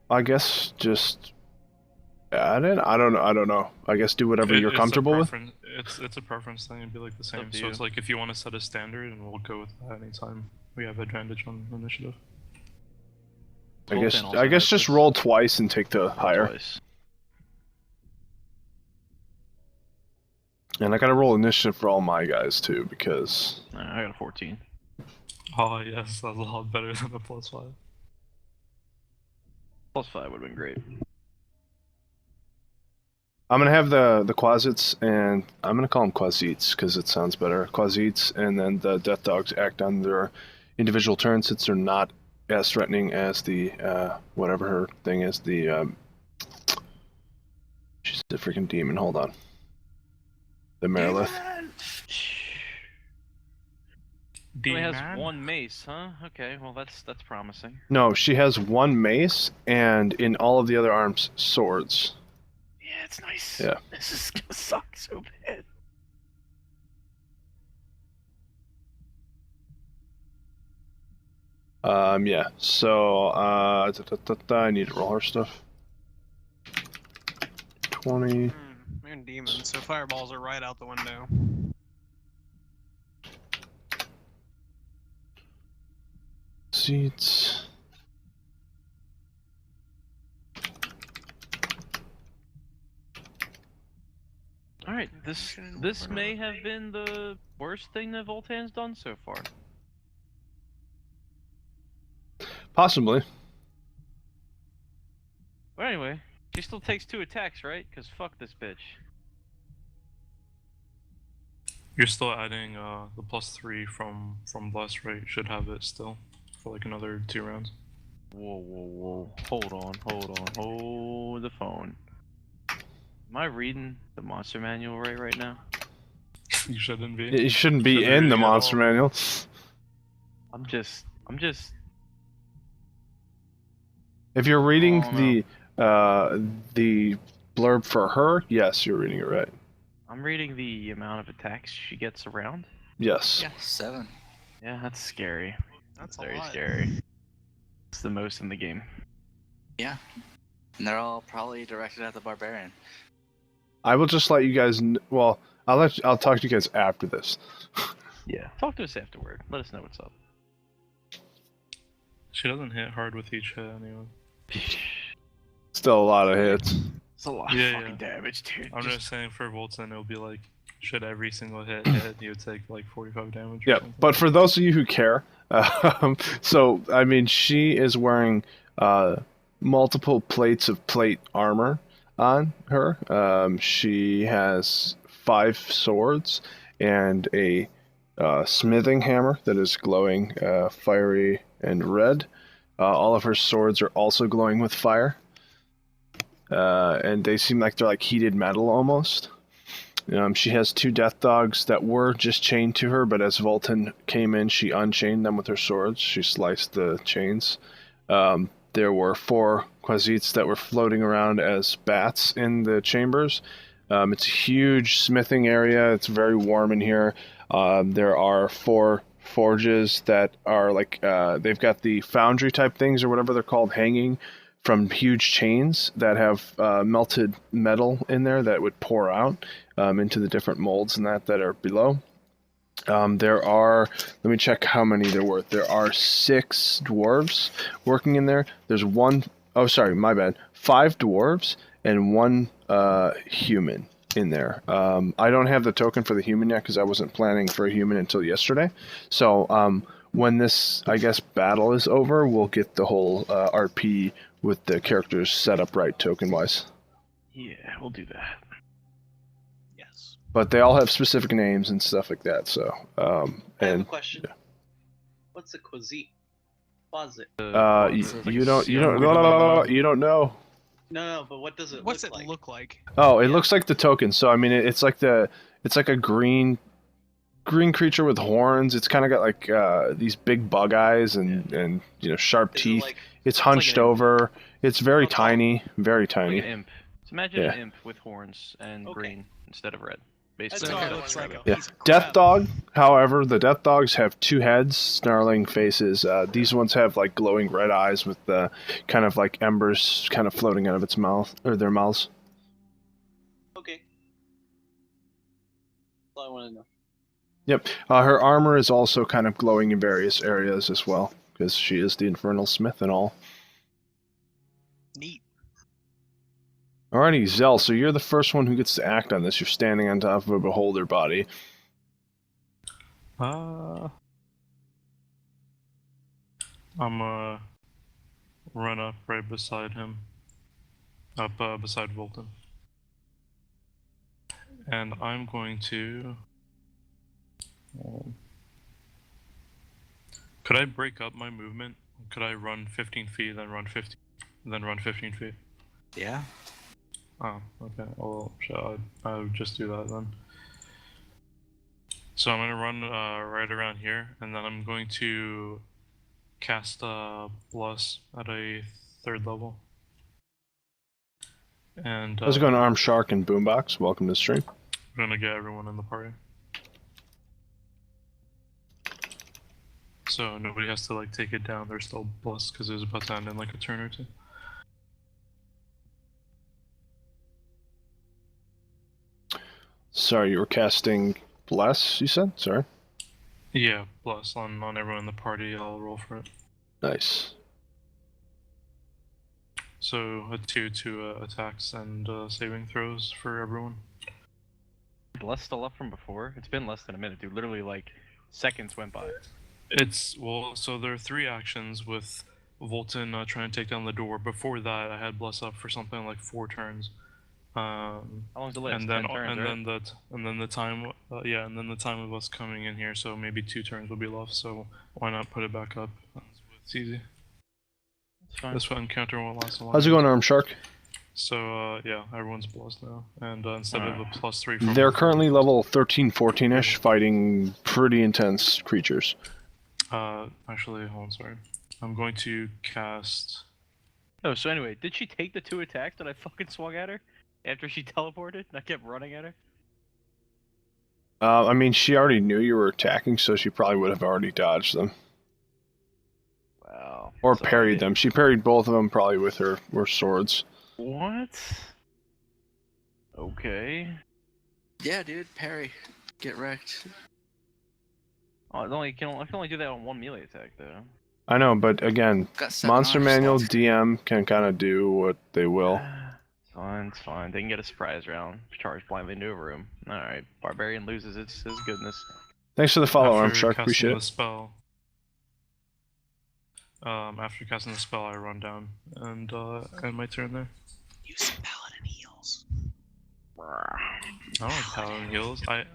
I guess just add it. I don't know. I guess do whatever you're It's a comfortable with. It's a preference thing. It'd be like the up same. to So you. it's like if you want to set a standard, and we'll go with that anytime we have advantage on initiative. I guess Voltan also has just this. roll twice and take the higher. Twice. And I gotta roll initiative for all my guys too, because I got a 14. Oh yes, that's a lot better than a +5. +5 would have been great. I'm gonna have the quasits, and I'm gonna call them quasites because it sounds better. Quasites, and then the death dogs act on their individual turns since they're not as threatening as the whatever her thing is. The she's the freaking demon. Hold on. The Merilith. He only has 1 mace, huh? Okay, well that's promising. No, she has 1 mace, and in all of the other arms, swords. Yeah, it's nice. Yeah. This is gonna suck so bad. Yeah. So, I need to roll her stuff. 20. You're in demons, so fireballs are right out the window. Seats. Alright, this may have been the worst thing that Voltan's done so far. Possibly. But anyway, She still takes 2 attacks, right? Cause fuck this bitch. You're still adding the +3 from Bless, right? You should have it still for like another 2 rounds. Whoa. Hold on. Hold the phone. Am I reading the monster manual right now? You shouldn't be. You shouldn't be Shouldn't in be the at monster all. manual. I'm just. If you're reading Oh, the blurb for her, yes, you're reading it right. I'm reading the amount of attacks she gets around. Yes. Yeah, 7. Yeah, that's scary. That's a Very lot. scary. It's the most in the game. Yeah. And they're all probably directed at the barbarian. I will just let you guys. Well, I'll talk to you guys after this. Yeah. Talk to us afterward. Let us know what's up. She doesn't hit hard with each hit anyway. Still a lot of hits. It's a lot Yeah, of fucking damage, dude. I'm just saying for Volton, it'll be like, should every single hit, he would take like 45 damage. Or Yeah, something. but for those of you who care, so I mean, she is wearing multiple plates of plate armor on her. She has 5 swords and a smithing hammer that is glowing fiery and red. All of her swords are also glowing with fire, and they seem like they're like heated metal almost. She has 2 death dogs that were just chained to her, but as Volton came in, she unchained them with her swords. She sliced the chains. There were 4 Quasites that were floating around as bats in the chambers. It's a huge smithing area. It's very warm in here. There are 4 forges that are like, they've got the foundry type things or whatever they're called hanging from huge chains that have melted metal in there that would pour out into the different molds and that are below. There are, let me check how many there were. There are 6 dwarves working in there. There's 5 dwarves and 1 human in there. I don't have the token for the human yet because I wasn't planning for a human until yesterday. So when this, I guess, battle is over, we'll get the whole RP with the characters set up right token-wise. Yeah, we'll do that. Yes. But they all have specific names and stuff like that. So, I have a and question. What's a Quasit? Quasit? you don't know. No, but what does it What's look it like? look like? Oh, it looks like the token. So I mean, it's like a green creature with horns. It's kind of got like these big bug eyes and sharp Is it teeth. like It's like hunched an imp. over. It's very How tall? tiny, very Like tiny. an imp. So imagine Yeah. an imp with horns and Okay. green instead of red. That's So Basically, all it I looks wanted like to a know. piece of Death crap. Dog, however, the Death Dogs have 2 heads, snarling faces. These ones have like glowing red eyes with kind of like embers kind of floating out of its mouth or their mouths. Okay. That's all I want to know. Yep. Her armor is also kind of glowing in various areas as well because she is the Infernal Smith and all. Neat. Alrighty, Zell, so you're the first one who gets to act on this. You're standing on top of a beholder body. I'm run up right beside him. Beside Volton. And I'm going to... could I break up my movement? Could I run 15 feet, then run 15, then run 15 feet? Yeah. Oh, okay. Well, I would just do that then. So I'm gonna run right around here, and then I'm going to cast Bless at a 3rd level. And How's it going, Arm Shark and Boombox? Welcome to the stream. I'm gonna get everyone in the party. So nobody has to like take it down. They're still blessed because it was about to end in like a turn or 2. Sorry, you were casting Bless, you said? Sorry. Yeah, bless on everyone in the party. I'll roll for it. Nice. So a 2 attacks and saving throws for everyone. Bless still up from before. It's been less than a minute, dude. Literally like seconds went by. It's so there are 3 actions with Volton trying to take down the door. Before that, I had Bless up for something like 4 turns. How long's the last? And then 10 turns, and right? then the time and then the time of us coming in here, so maybe 2 turns will be left. So why not put it back up? It's easy. It's fine. This encounter won't last a long. How's it going, Arm Shark? So yeah, everyone's blessed now, and instead of a Alright. +3 from They're currently level 13, 14-ish, fighting pretty intense creatures. Actually, hold on, sorry. I'm going to cast. Oh, so anyway, did she take the 2 attacks that I fucking swung at her after she teleported and I kept running at her? I mean, she already knew you were attacking, so she probably would have already dodged them. Wow. Or So parried I- them. She parried both of them probably with her swords. What? Okay. Yeah, dude, parry. Get wrecked. Oh, I can only do that on 1 melee attack though. I know, but again, Got 7 Monster arms Manual slots. DM can kind of do what they will. It's fine, it's fine. They can get a surprise round. Charge blindly into a room. Alright, Barbarian loses its goodness. Thanks for the follow, Arm After Shark. casting Appreciate the it. spell. After casting the spell, I run down and end my turn there. Use some paladin heals. I don't have paladin heals. I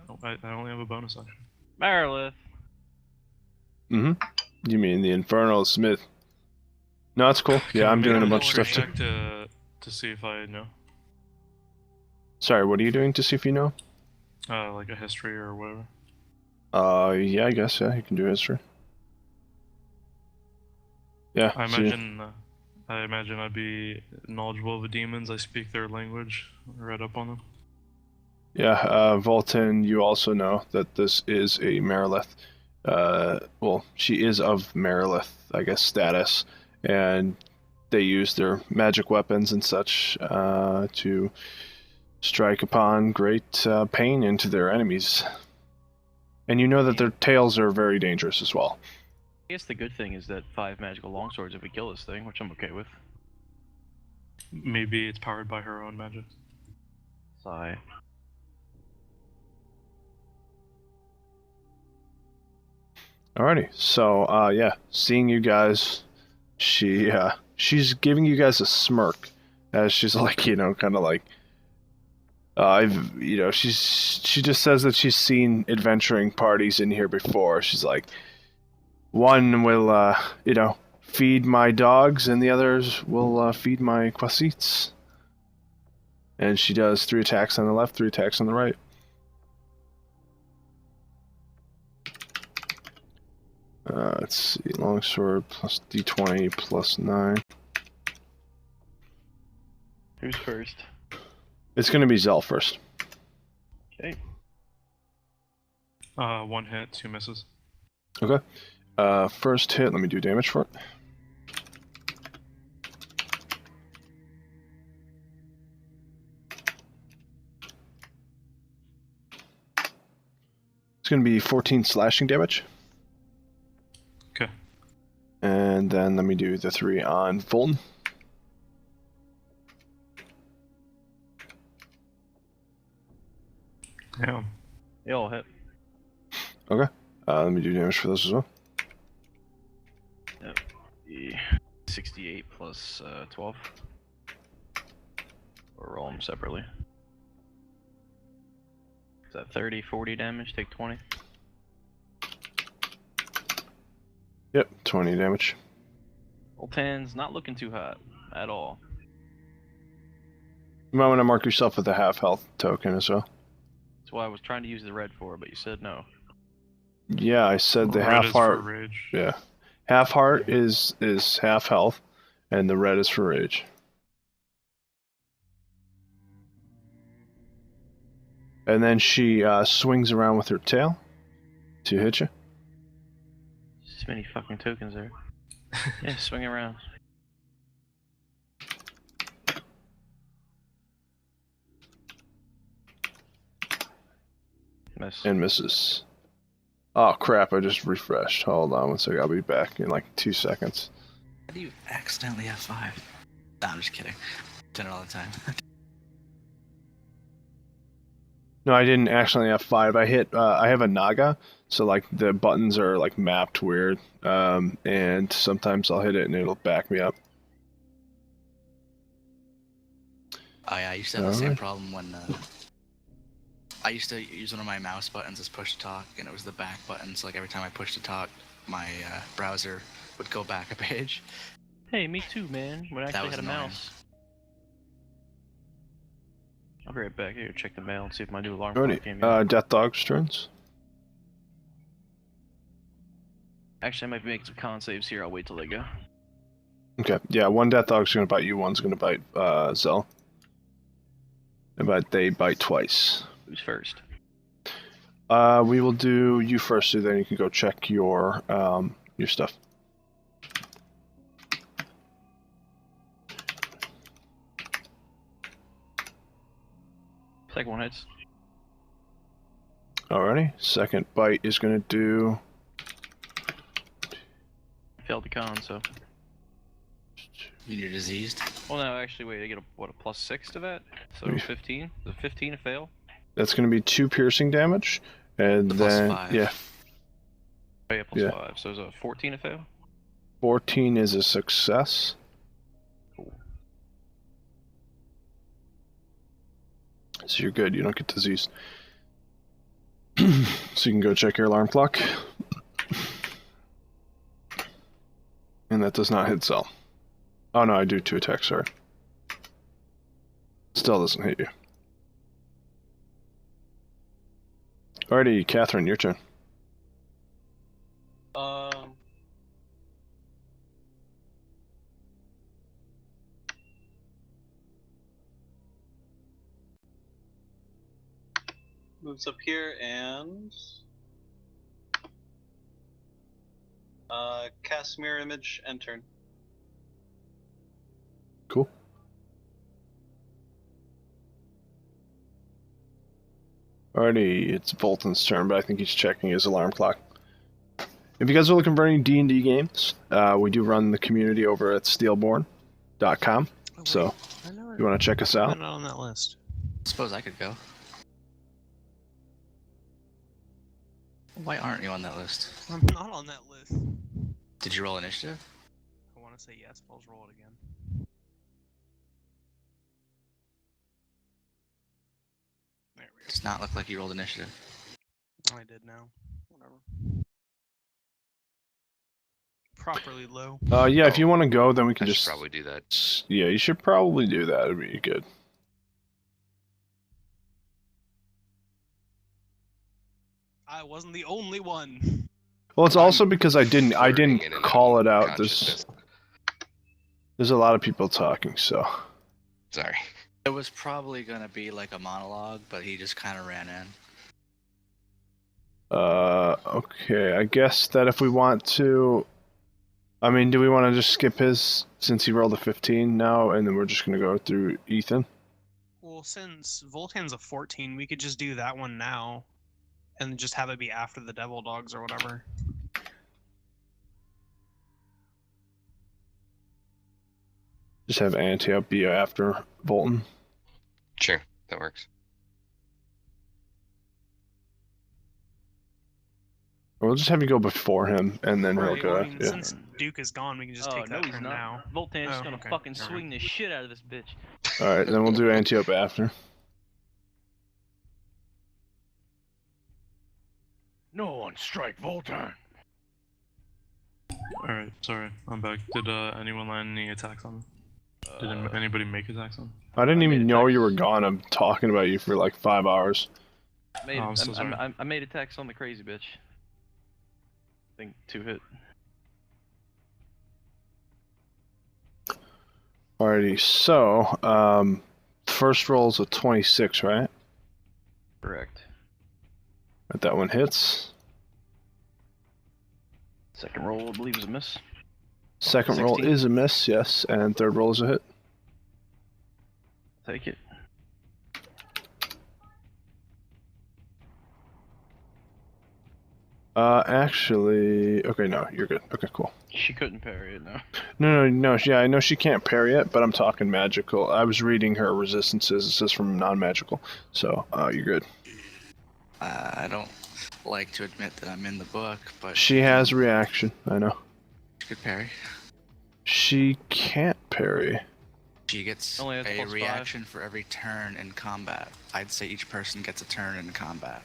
only have a bonus action. Marilith. You mean the Infernal Smith? No, that's cool. Can Yeah, I I'm make doing a a bunch of roll stuff too. check to see if I know, Sorry, what are you doing to see if you know? like a history or whatever. Yeah, I guess, yeah, you can do history. Yeah, I see. imagine I'd be knowledgeable of the demons. I speak their language. Read up on them. Yeah, Volton, you also know that this is a Marilith. Well, she is of Marilith, I guess, status, and they use their magic weapons and such to strike upon great pain into their enemies. And you know that their tails are very dangerous as well. I guess the good thing is that 5 magical longswords if we kill this thing, which I'm okay with. Maybe it's powered by her own magic. Sigh. Alrighty, so yeah, seeing you guys, she's giving you guys a smirk as she's like, kind of like, she just says that she's seen adventuring parties in here before. She's like, one will, feed my dogs, and the others will feed my quasites. And she does 3 attacks on the left, 3 attacks on the right. Let's see, longsword plus d20 plus 9. Who's first? It's going to be Zell first. Okay. 1 hit, 2 misses. Okay. First hit, let me do damage for it. It's going to be 14 slashing damage. Okay. And then let me do the 3 on Fulton. Yeah. They all hit. Okay. Let me do damage for those as well. The 68 plus 12. Or roll them separately. Is that 30, 40 damage? Take 20. Yep, 20 damage. Voltan's not looking too hot at all. You might want to mark yourself with a half health token as well. That's why I was trying to use the red for, but you said no. Yeah, I said the Red half is for heart. rage. Yeah. Half heart is half health, and the red is for rage. And then she swings around with her tail to hit you. Too many fucking tokens there. Yeah, swing around. Miss. And misses. Oh crap, I just refreshed. Hold on one second, I'll be back in like 2 seconds. How do you accidentally have 5? Nah, I'm just kidding. Done it all the time. No, I didn't actually have 5. I hit. I have a Naga, So like the buttons are like mapped weird, and sometimes I'll hit it and it'll back me up. Oh yeah, I used to have the same Alright. problem when I used to use one of my mouse buttons as push to talk, and it was the back button. So like every time I pushed to talk, my browser would go back a page. Hey, me too, man. When I That actually was had a annoying. mouse. I'll be right back. Here, check the mail and see if my new alarm clock Alrighty, came in. Death Dog's turns. Actually, I might be making some con saves here. I'll wait till they go. Okay, yeah, one Death Dog's gonna bite you, one's gonna bite Zell. But they bite twice. Who's first? We will do you first, so then you can go check your stuff. Second one hits. Alrighty, second bite is gonna do. Failed the con, so. You're diseased. Well, no, actually, wait. I get a +6 to that. So Oof. 15. Is 15 a fail? That's gonna be 2 piercing damage, and The then +5. yeah, Oh yeah, Yeah. +5. So is a 14 a fail? 14 is a success. Cool. So you're good. You don't get diseased. So you can go check your alarm clock. And that does not hit Zell. Oh no, I do 2 attacks, sorry. Still doesn't hit you. Alrighty, Catherine, your turn. Moves up here and cast mirror image and turn. Cool. Alrighty, it's Bolton's turn, but I think he's checking his alarm clock. If you guys are looking for any D&D games, we do run the community over at steelborn.com. Oh, So, wait, I never, you want to check us I'm out? not on that list. Suppose I could go. Why aren't you on that list? I'm not on that list. Did you roll initiative? I want to say yes, but I'll roll it again. There we Does not look like you rolled initiative. go. I did now. Whatever. Properly low. Yeah, if you want to go, then we I can should just... probably do that. Yeah, you should probably do that. It'd be good. I wasn't the only one. Well, it's also because I didn't Flirting in and call out it of out. consciousness. There's a lot of people talking, so... Sorry. It was probably gonna be like a monologue, but he just kind of ran in. Okay, I guess that if we want to... I mean, do we want to just skip his, since he rolled a 15 now, and then we're just going to go through Ethan? Well, since Voltan's a 14, we could just do that one now. And just have it be after the Devil Dogs or whatever. Just have Antiope be after Bolton. Sure, that works. Or we'll just have you go before him, and then he'll Right, go well, I after mean, you. since Duke is gone, we can just take that no, he's turn not. now. Voltan's Oh, gonna okay. fucking Never swing the shit out of this bitch. Alright, then we'll do Antiope after. No one strike Voltan. Alright, sorry, I'm back. Did anyone land any attacks on him? Did anybody make attacks on him? I didn't I even made know attacks. you were gone. I'm talking about you for like 5 hours. Oh, I'm so sorry. I made attacks on the crazy bitch. I think 2 hit. Alrighty, so, first roll's a 26, right? Correct. But that one hits. Second roll, I believe, is a miss. Second roll 16. is a miss, yes, and third roll is a hit. Take it. Actually, okay, no, you're good. Okay, cool. She couldn't parry it, no. No, yeah, I know she can't parry it, but I'm talking magical. I was reading her resistances. It says from non-magical, so you're good. I don't. like to admit that I'm in the book, but She has reaction. I know. she could parry. She can't parry. She gets Only has a +5. reaction for every turn in combat. I'd say each person gets a turn in combat.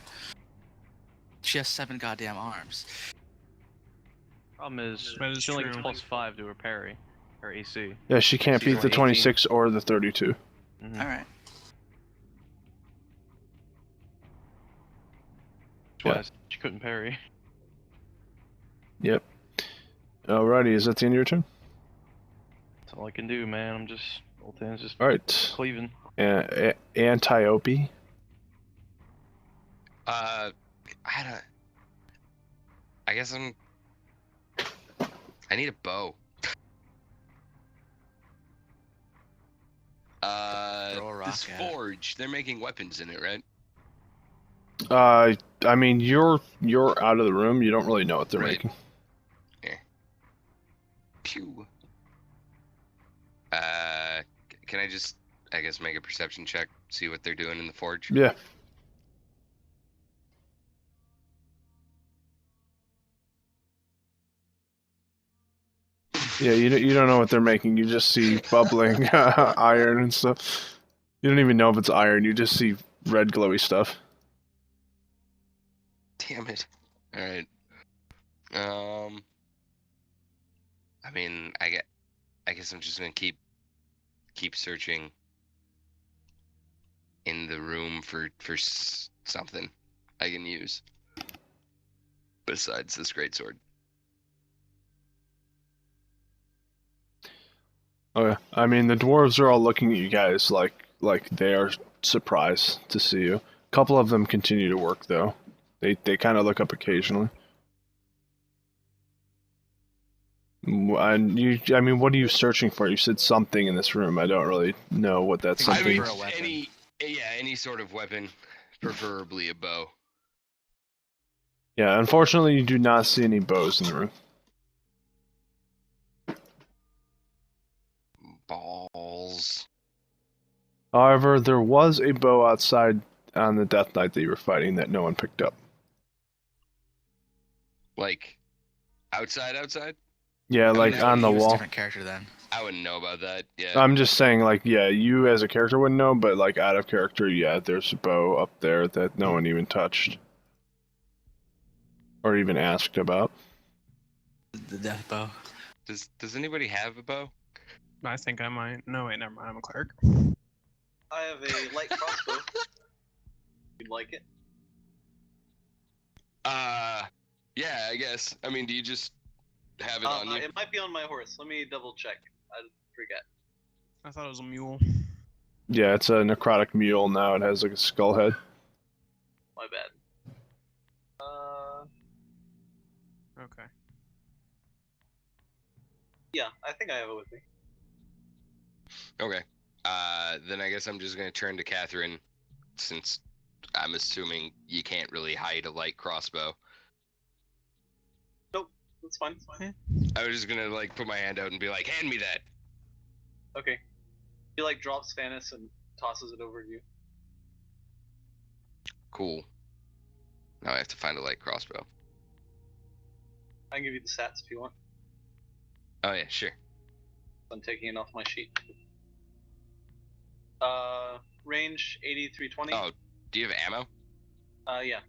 She has 7 goddamn arms. Problem is, That is she only true. gets +5 to her parry, her AC. Yeah, she can't She's beat the like 26 or the 32. Mhm. Alright. That's why Yeah. I said she couldn't parry. Yep. Alrighty, is that the end of your turn? That's all I can do, man. I'm just Voltan's just Alright. cleaving. Antiope. I guess I need a bow. Throw a rock This at it. forge, they're making weapons in it, right? I mean, you're out of the room. You don't really know what they're Right. making. Pew. Can I just, I guess, make a perception check, see what they're doing in the forge? Yeah. Yeah, you don't know what they're making. You just see bubbling iron and stuff. You don't even know if it's iron. You just see red glowy stuff. Damn it. Alright. I mean, I guess I'm just gonna keep searching in the room for something I can use besides this greatsword. Okay. I mean, the dwarves are all looking at you guys like they are surprised to see you. A couple of them continue to work though. They kind of look up occasionally. And I mean, what are you searching for? You said something in this room. I don't really know what that I something mean, I is. for a weapon. any sort of weapon, preferably a bow. Yeah, unfortunately, you do not see any bows in the room. Balls. However, there was a bow outside on the Death Knight that you were fighting that no one picked up. Like, outside? Yeah, like that on would the He was a wall. different character then. I wouldn't know about that. Yeah. I'm just saying, like, yeah, you as a character wouldn't know, but like out of character, yeah, there's a bow up there that no one even touched. Or even asked about. The death bow. Does anybody have a bow? I think I might. No, wait, never mind. I'm a cleric. I have a light crossbow. You'd like it? Yeah, I guess. I mean, do you just have it on you? It might be on my horse. Let me double check. I forget. I thought it was a mule. Yeah, it's a necrotic mule now. It has like a skull head. My bad. Okay. Yeah, I think I have it with me. Okay. Then I guess I'm just gonna turn to Catherine, since I'm assuming you can't really hide a light crossbow. Nope, that's fine. It's fine. I was just gonna like put my hand out and be like, "Hand me that." Okay. He like drops Fanis and tosses it over to you. Cool. Now I have to find a light crossbow. I can give you the stats if you want. Oh yeah, sure. I'm taking it off my sheet. Range 8320. Oh, do you have ammo? Yeah.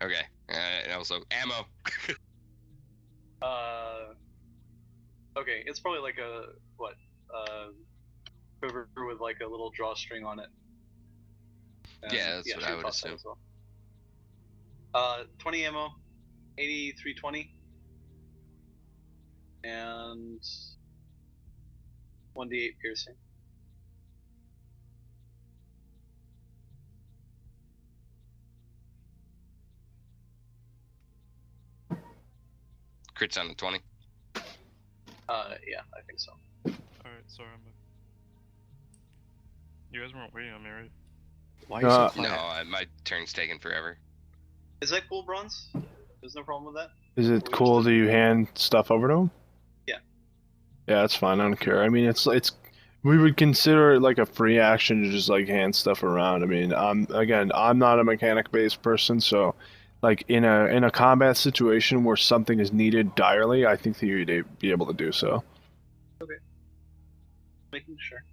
Okay. And also ammo. Okay, it's probably like a quiver with like a little drawstring on it. And, Yeah, that's what I sure, would toss that assume. as well. 20 ammo, 8320, and 1d8 piercing. Crits on the 20. Yeah, I think so. Alright, sorry, I'm back. You guys weren't waiting on me, right? Why are you so Uh, quiet? No, my turn's taking forever. Is that cool, Bronze? There's no problem with that? Is it cool? Do you hand stuff over to him? Yeah. Yeah, that's fine. I don't care. I mean, it's we would consider it like a free action to just like hand stuff around. I mean, I'm not a mechanic-based person, so like in a combat situation where something is needed direly, I think that you'd be able to do so. Making sure.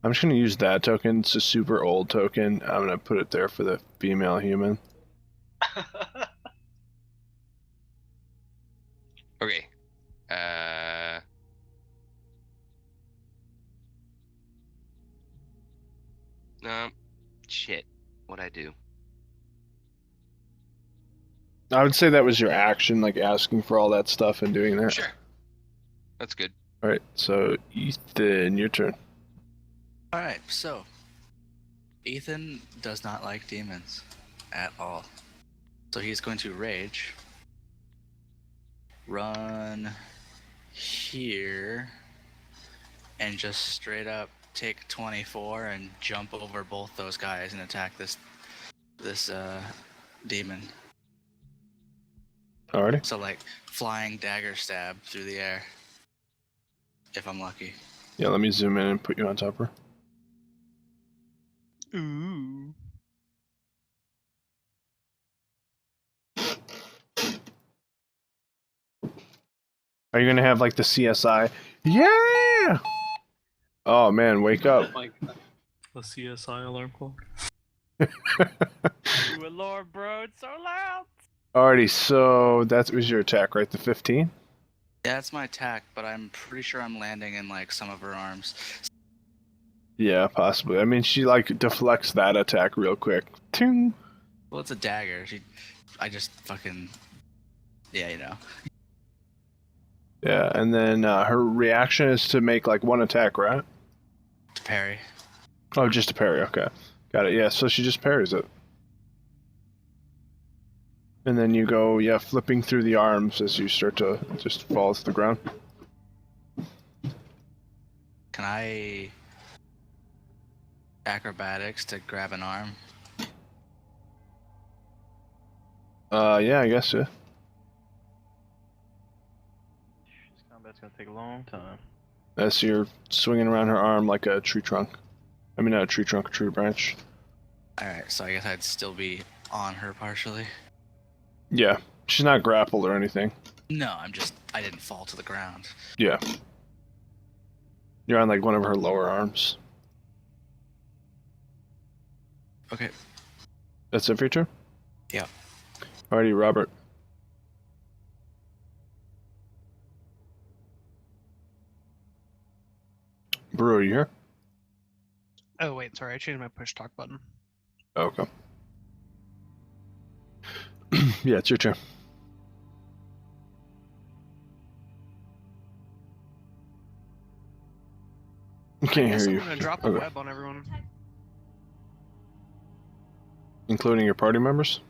I'm just gonna use that token. It's a super old token. I'm gonna put it there for the female human. Okay. No. Shit. What'd I do? I would say that was your action, like asking for all that stuff and doing that. Sure. That's good. All right, so Ethan, your turn. Alright, so Ethan does not like demons at all. So he's going to rage, run here, and just straight up take 24 and jump over both those guys and attack this demon. Alrighty. So like flying dagger stab through the air. If I'm lucky. Yeah, let me zoom in and put you on top of her. Ooh. Are you gonna have like the CSI? Yeah! Oh man, wake up. Oh my God. The CSI alarm clock. Good lord, bro, it's so loud. Alrighty, so that was your attack, right? The 15? Yeah, that's my attack, but I'm pretty sure I'm landing in like some of her arms. Yeah, possibly. I mean, she like deflects that attack real quick. Ting! Well, it's a dagger. I just fucking, yeah, you know. Yeah, and then her reaction is to make like one attack, right? To parry. Oh, just to parry, okay. Got it, yeah, so she just parries it. And then you go, yeah, flipping through the arms as you start to just fall to the ground. Can I acrobatics to grab an arm? Yeah, I guess, yeah. This combat's gonna take a long time. As you're swinging around her arm like a tree trunk. I mean, not a tree trunk, a tree branch. Alright, so I guess I'd still be on her partially. Yeah, she's not grappled or anything. No, I didn't fall to the ground. Yeah. You're on like one of her lower arms. Okay. That's it for your turn? Yeah. Alrighty, Robert. Brew, are you here? Oh wait, sorry, I changed my push talk button. Okay. Yeah, it's your turn. I can't guess hear I'm you. gonna drop a Okay. web on everyone. Including your party members?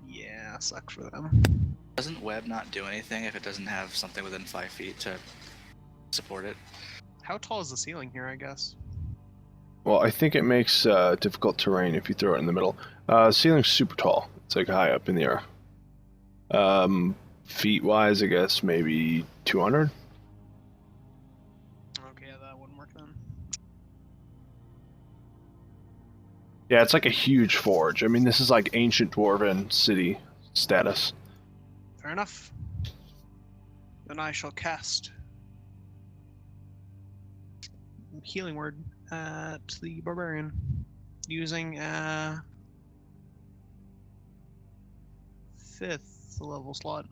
Yeah, sucks for them. Doesn't web not do anything if it doesn't have something within 5 feet to support it? How tall is the ceiling here, I guess? Well, I think it makes difficult terrain if you throw it in the middle. Ceiling's super tall. It's like high up in the air. Feet-wise, I guess maybe 200? Okay, yeah, that wouldn't work then. Yeah, it's like a huge forge. I mean, this is like ancient dwarven city status. Fair enough. Then I shall cast Healing Word at the Barbarian using a 5th level slot.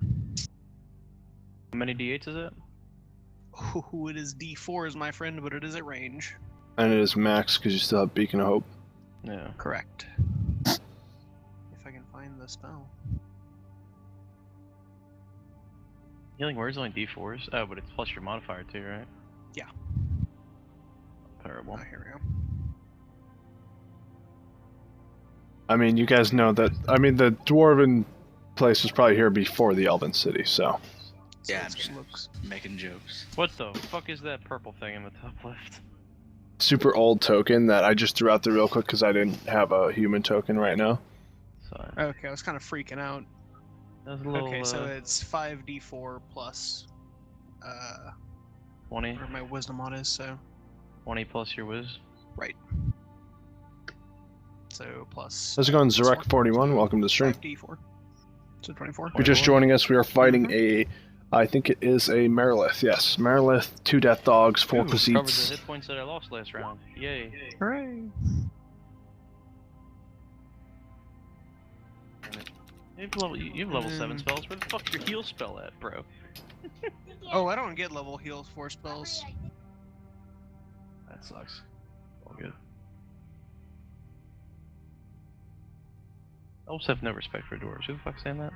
How many d8s is it? Ooh, it is D4s, my friend, but it is at range. And it is max because you still have Beacon of Hope. Yeah. Correct. If I can find the spell. Healing Word's only d4s. Oh, but it's plus your modifier too, right? Yeah. Terrible. Oh, here we go. I mean, you guys know that. I mean, the dwarven place was probably here before the elven city, so. Yeah, it I'm just just looks. making jokes. What the fuck is that purple thing in the top left? Super old token that I just threw out there real quick because I didn't have a human token right now. Sorry. Okay, I was kind of freaking out. That was a little, Okay, so it's 5d4 plus 20. whatever my wisdom mod is, so 20 plus your whiz. right. So plus. How's it going, plus Zarek41? Welcome to the stream. 5d4. So 24. If you're just joining us, we are fighting I think it is a Marilith. Yes, Marilith, 2 death dogs, 4 Ooh, covered the Quasites. hit points that I lost last round. Yay. Hooray! You have level 7 spells. Where the fuck's your heal spell at, bro? Oh, I don't get level heals 4 spells. That sucks. All good. Elves have no respect for dwarves. Who the fuck's saying that?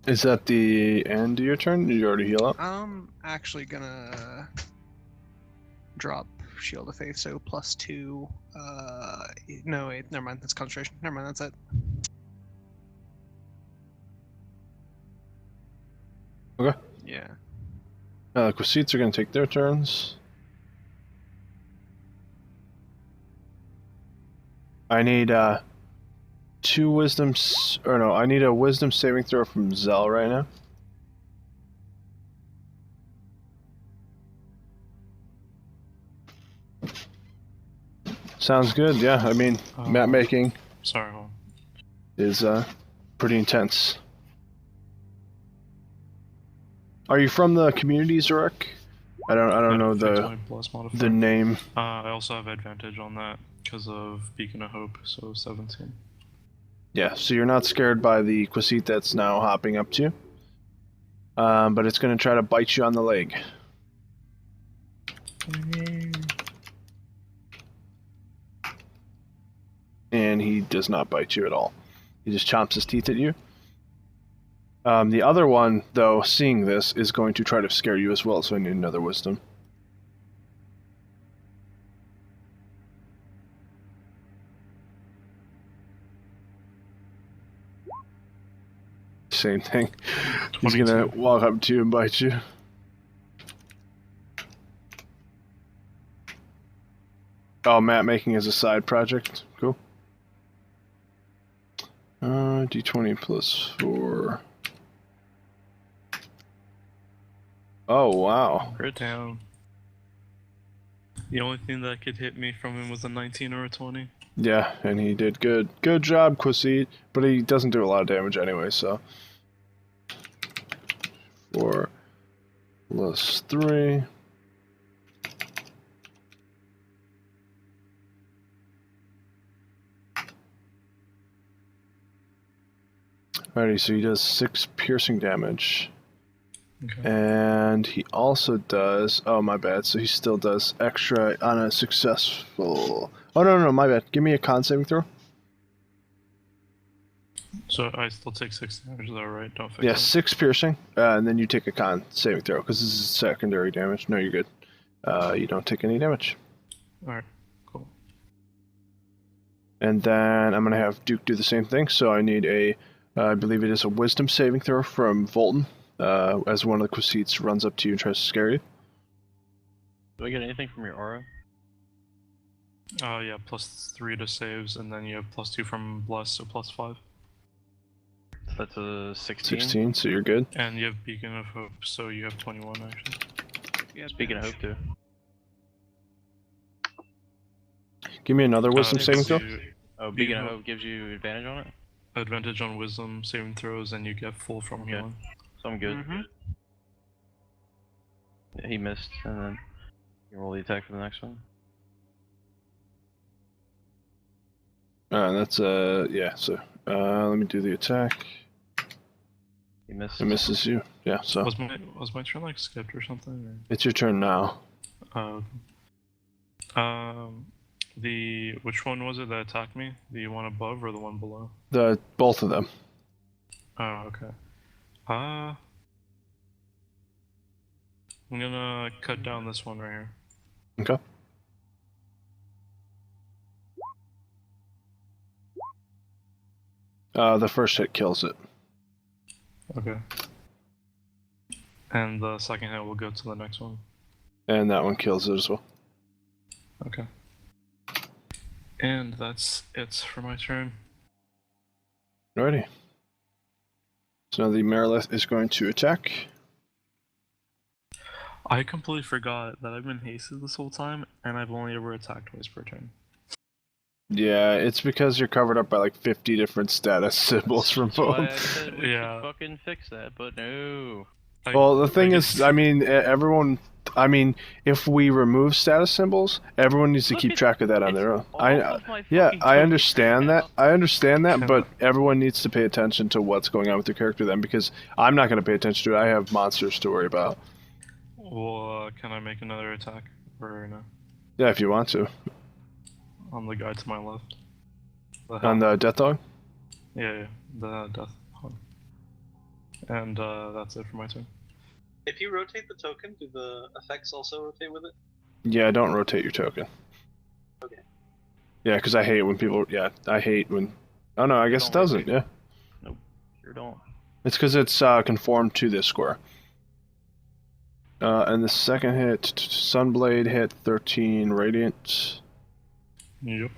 Is that the end of your turn? Did you already heal up? I'm actually gonna drop Shield of Faith, so +2. No, wait, never mind. That's concentration. Never mind. That's it. Okay. Yeah. Quasites are going to take their turns. I need 2 wisdoms, or no, I need a wisdom saving throw from Zell right now. Sounds good, yeah. I mean, map making Sorry, hold on. is pretty intense. Are you from the community, Zarek? I don't know the name. I also have advantage on that because of Beacon of Hope, so 17. Yeah, so you're not scared by the Quasite that's now hopping up to you. But it's going to try to bite you on the leg. And he does not bite you at all. He just chomps his teeth at you. The other one, though, seeing this, is going to try to scare you as well, so I need another wisdom. Same thing. He's gonna walk up to you and bite you. Oh, map making is a side project. Cool. D20 plus 4. Oh, wow. Crit down. The only thing that could hit me from him was a 19 or a 20. Yeah, and he did good. Good job, Quasite. But he doesn't do a lot of damage anyway, so. 4 plus 3. Alrighty, so he does 6 piercing damage. Okay. And he also does... Oh, my bad. So he still does extra on a successful... Oh, no, my bad. Give me a con saving throw. So I still take 6 damage, is that right? Don't fix Yeah, it. 6 piercing, and then you take a con saving throw, because this is secondary damage. No, you're good. You don't take any damage. Alright, cool. And then I'm going to have Duke do the same thing, so I need a... I believe it is a wisdom saving throw from Volton, as one of the Quasites runs up to you and tries to scare you. Do I get anything from your aura? Yeah, +3 to saves, and then you have +2 from Bless, so +5. So that's a 16. 16, so you're good. And you have Beacon of Hope, so you have 21 actually. Yeah, Speaking of hope, too. Give me another wisdom saving throw. Oh, Beacon of Hope gives you advantage on it? Advantage on wisdom saving throws, and you get full from Okay. healing. So I'm good. Yeah, he missed, and then you roll the attack for the next one. That's yeah, so let me do the attack. He missed. It misses you. Yeah, so Was my turn like skipped or something? it's your turn now. Or... which one was it that attacked me? The one above or the one below? Both of them. Oh, okay. I'm gonna cut down this one right here. Okay. The first hit kills it. Okay. And the second hit will go to the next one. And that one kills it as well. Okay. And that's it for my turn. Alrighty. So now the Marilith is going to attack. I completely forgot that I've been hasted this whole time, and I've only ever attacked twice per turn. Yeah, it's because you're covered up by like 50 different status symbols from That's why I both. said we Yeah. should fucking fix that, but no. Well, the thing I is, get- I mean, everyone. I mean, if we remove status symbols, everyone needs to Look keep at- track of that on it's their own. all of my Yeah, fucking I tokens understand right that. now. I understand that, Can- but everyone needs to pay attention to what's going on with your character then, because I'm not going to pay attention to it. I have monsters to worry about. Well, can I make another attack? Or no? Yeah, if you want to. On the guy to my left. On the Death Dog? Yeah, the death hog. And that's it for my turn. If you rotate the token, do the effects also rotate with it? Yeah, don't rotate your token. Okay. Yeah, because I hate when people. Yeah, I hate when. Oh no, I guess it Don't doesn't. rotate. Yeah, Sure don't. it's because it's conformed to this square. And the second hit, Sunblade hit 13 radiant. Yep.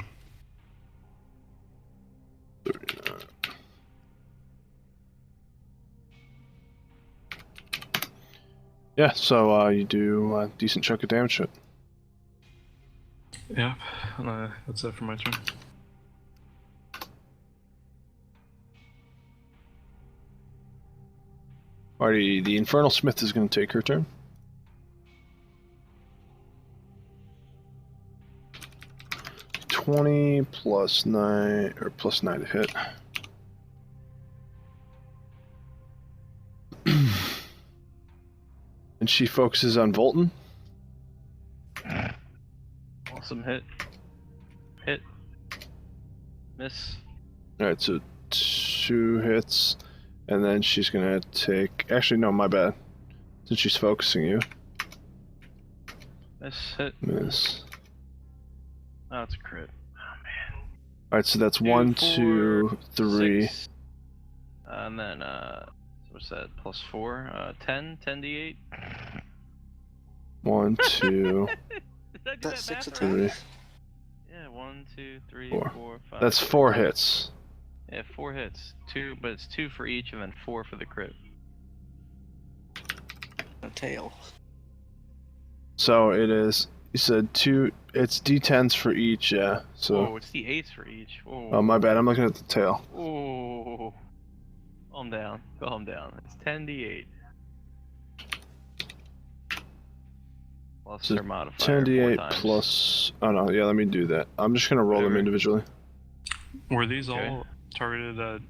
Yeah, so you do a decent chunk of damage to it. Yep. And that's it for my turn. Alrighty, the Infernal Smith is going to take her turn. +20 +9 or +9 to hit. And she focuses on Volton. Awesome hit. Hit. Miss. Alright, so 2 hits. And then she's gonna take. Actually, no, my bad. Since she's focusing you. Miss. Hit. Miss. Oh, it's a crit. Oh man. Alright, so that's 2, 1, 4, 2, 3. 6. And then, what's that? +4. 10? 10d8? 1, 2, Did I do That's that 6 math attacks. right? 3. Yeah, 1, 2, 3, 4. 4, 5. That's 4 hits. Yeah, 4 hits. 2, but it's 2 for each, and then 4 for the crit. A tail. So it is. You said 2. It's d10s for each, yeah. So. Oh, it's the 8s for each. Oh, Oh, my bad. I'm looking at the tail. Oh. Calm down. Calm down. It's 10d8. Plus So their modifier. 10d8 4 times. plus. Oh no, yeah. Let me do that. I'm just gonna roll them Whatever. individually. Were these Okay. all targeted at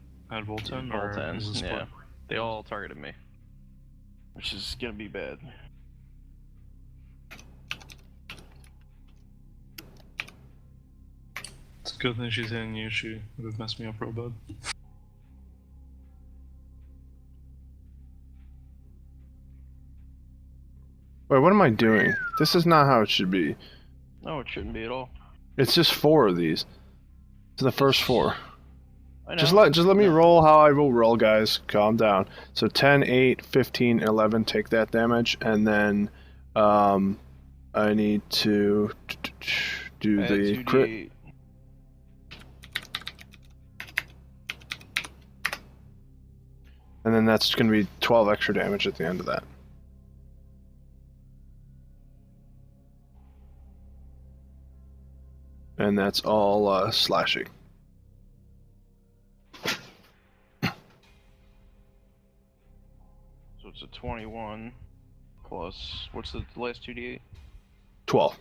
Volten? Or Volten, is this yeah. They all targeted me. Which is gonna be bad. It's a good thing she's hitting you. She would have messed me up real bad. Wait, what am I doing? This is not how it should be. No, it shouldn't be at all. It's just 4 of these. It's the first 4. I know. Just let me roll how I will roll, guys. Calm down. So 10, 8, 15, 11 take that damage, and then I need to do Add the 2d8. crit. And then that's going to be 12 extra damage at the end of that. And that's all slashing. So it's a 21 plus, what's the last 2d8? 12.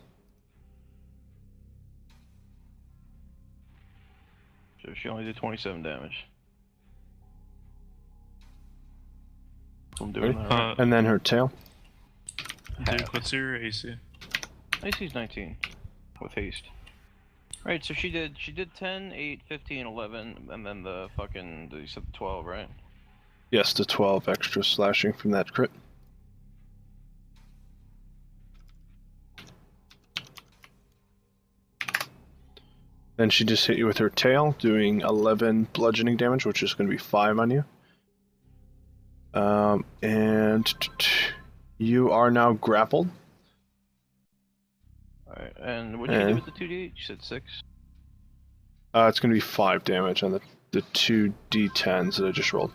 So she only did 27 damage. I'm doing Ready? that right. And then her tail. Duke, what's your AC? AC's 19 with haste. Right, so she did 10, 8, 15, 11, and then the fucking, you said 12, right? Yes, the 12 extra slashing from that crit. Then she just hit you with her tail, doing 11 bludgeoning damage, which is going to be 5 on you. And you are now grappled. Alright, and what did you do And- with the 2d8? You said 6? It's going to be 5 damage on the 2 d10s that I just rolled.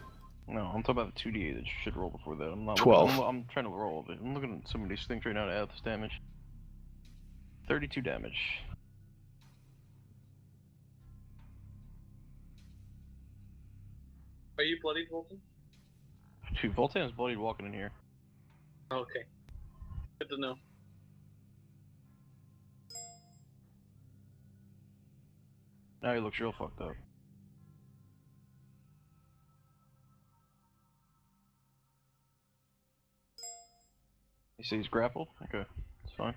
No, I'm talking about the 2d8 that you should roll before that. I'm not 12. I'm trying to roll it. I'm looking at some of these things right now to add this damage. 32 damage. Are you bloodied, Volton? Dude, Voltan is bloodied walking in here. Okay. Good to know. Now he looks real fucked up. You see he's grappled? Okay, it's fine.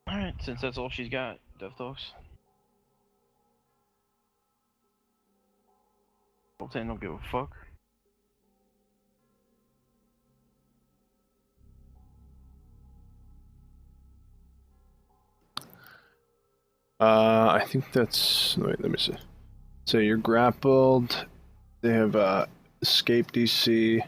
Alright, since that's all she's got, Death Dogs. Voltan don't give a fuck. I think that's. Wait, let me see. So you're grappled. They have escape DC.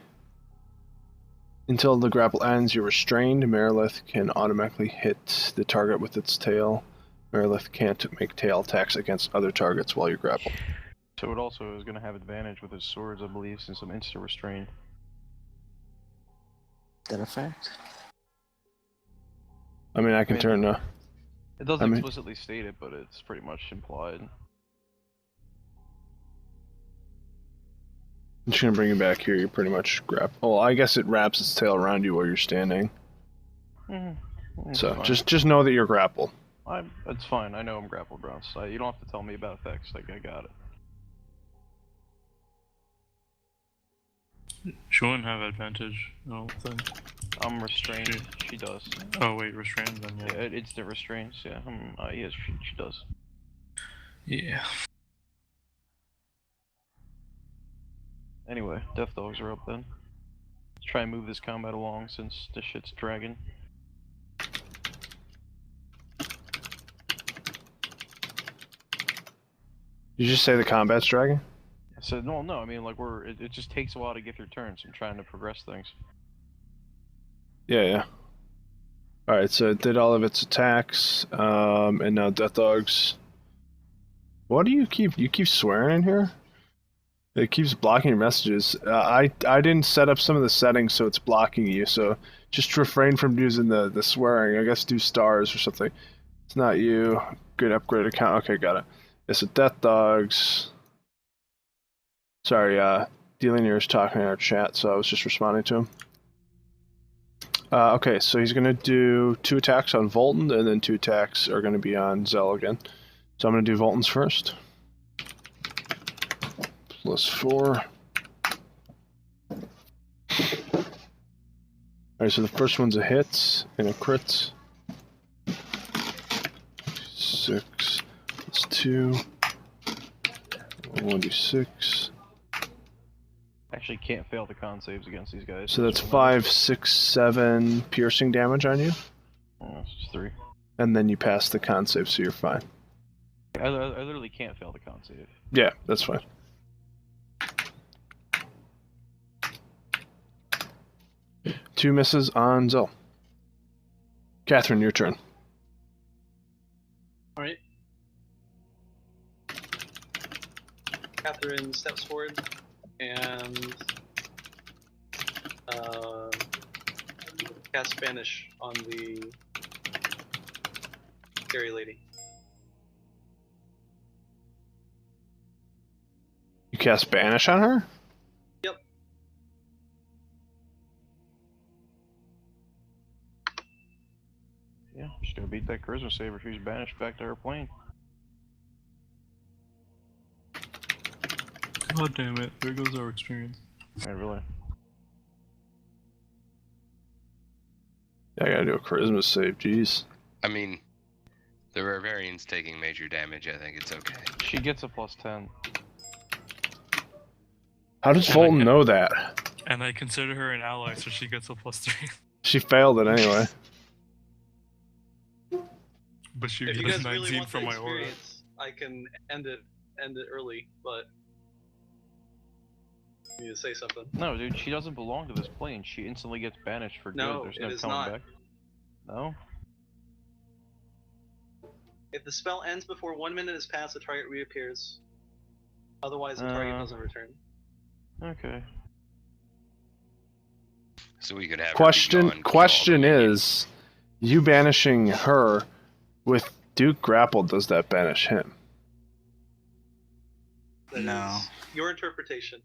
Until the grapple ends, you're restrained. Merilith can automatically hit the target with its tail. Merilith can't make tail attacks against other targets while you're grappled. So it also is going to have advantage with his swords, I believe, since I'm insta-restrained. That effect? I mean, I can turn. It doesn't I mean- explicitly state it, but it's pretty much implied. I'm just gonna bring you back here. You're pretty much grapple. Well, I guess it wraps its tail around you while you're standing. It's So fine. just know that you're grappled. It's fine. I know I'm grappled, Browns. You don't have to tell me about effects. Like, I got it. She wouldn't have advantage, I don't think. I'm restrained. She does. Oh wait, restrained then, Yeah, it instant restraints. Yeah. Yes, she does. Yeah. Anyway, Death Dogs are up then. Let's try and move this combat along since this shit's dragging. Did you just say the combat's dragging? I said, no, I mean, like, it just takes a while to get through turns. I'm trying to progress things. Yeah. Alright, so it did all of its attacks, and now Death Dogs. What do you keep swearing in here? It keeps blocking your messages. I didn't set up some of the settings so it's blocking you, so just refrain from using the swearing. I guess do stars or something. It's not you. Good upgrade account. Okay, got it. It's a Death Dogs. Sorry, Delinear is talking in our chat, so I was just responding to him. Okay, so he's going to do 2 attacks on Volton, and then 2 attacks are going to be on Zell again. So I'm going to do Volton's first. +4. Alright, so the first one's a hit and a crit. 6 +2. 1d6. Actually, can't fail the con saves against these guys. So that's 5, 6, 7 piercing damage on you. Oh, it's just 3. And then you pass the con save, so you're fine. I literally can't fail the con save. Yeah, that's fine. Two misses on Zell. Catherine, your turn. Alright. Catherine steps forward and cast Spanish on the scary lady. You cast Banish on her? Yep. Yeah, she's gonna beat that charisma save if she's banished back to her plane. God damn it, there goes our experience. Yeah, really. Yeah, I gotta do a charisma save, jeez. I mean, the Barbarian's taking major damage. I think it's okay. She gets a +10. How does Fulton know that? And I consider her an ally, so she gets a +3. She failed it anyway. But she If you gets guys really 19 want the from my aura. experience, I can end it early, but you need to say something. No, dude, she doesn't belong to this plane. She instantly gets banished for No, good. There's it no is coming not. back. No? If the spell ends before 1 minute has passed, the target reappears. Otherwise, the target doesn't return. Okay. So we could have her be Question gone, kill all the minions. is, you banishing her with Duke grappled, does that banish him? That No. is your interpretation.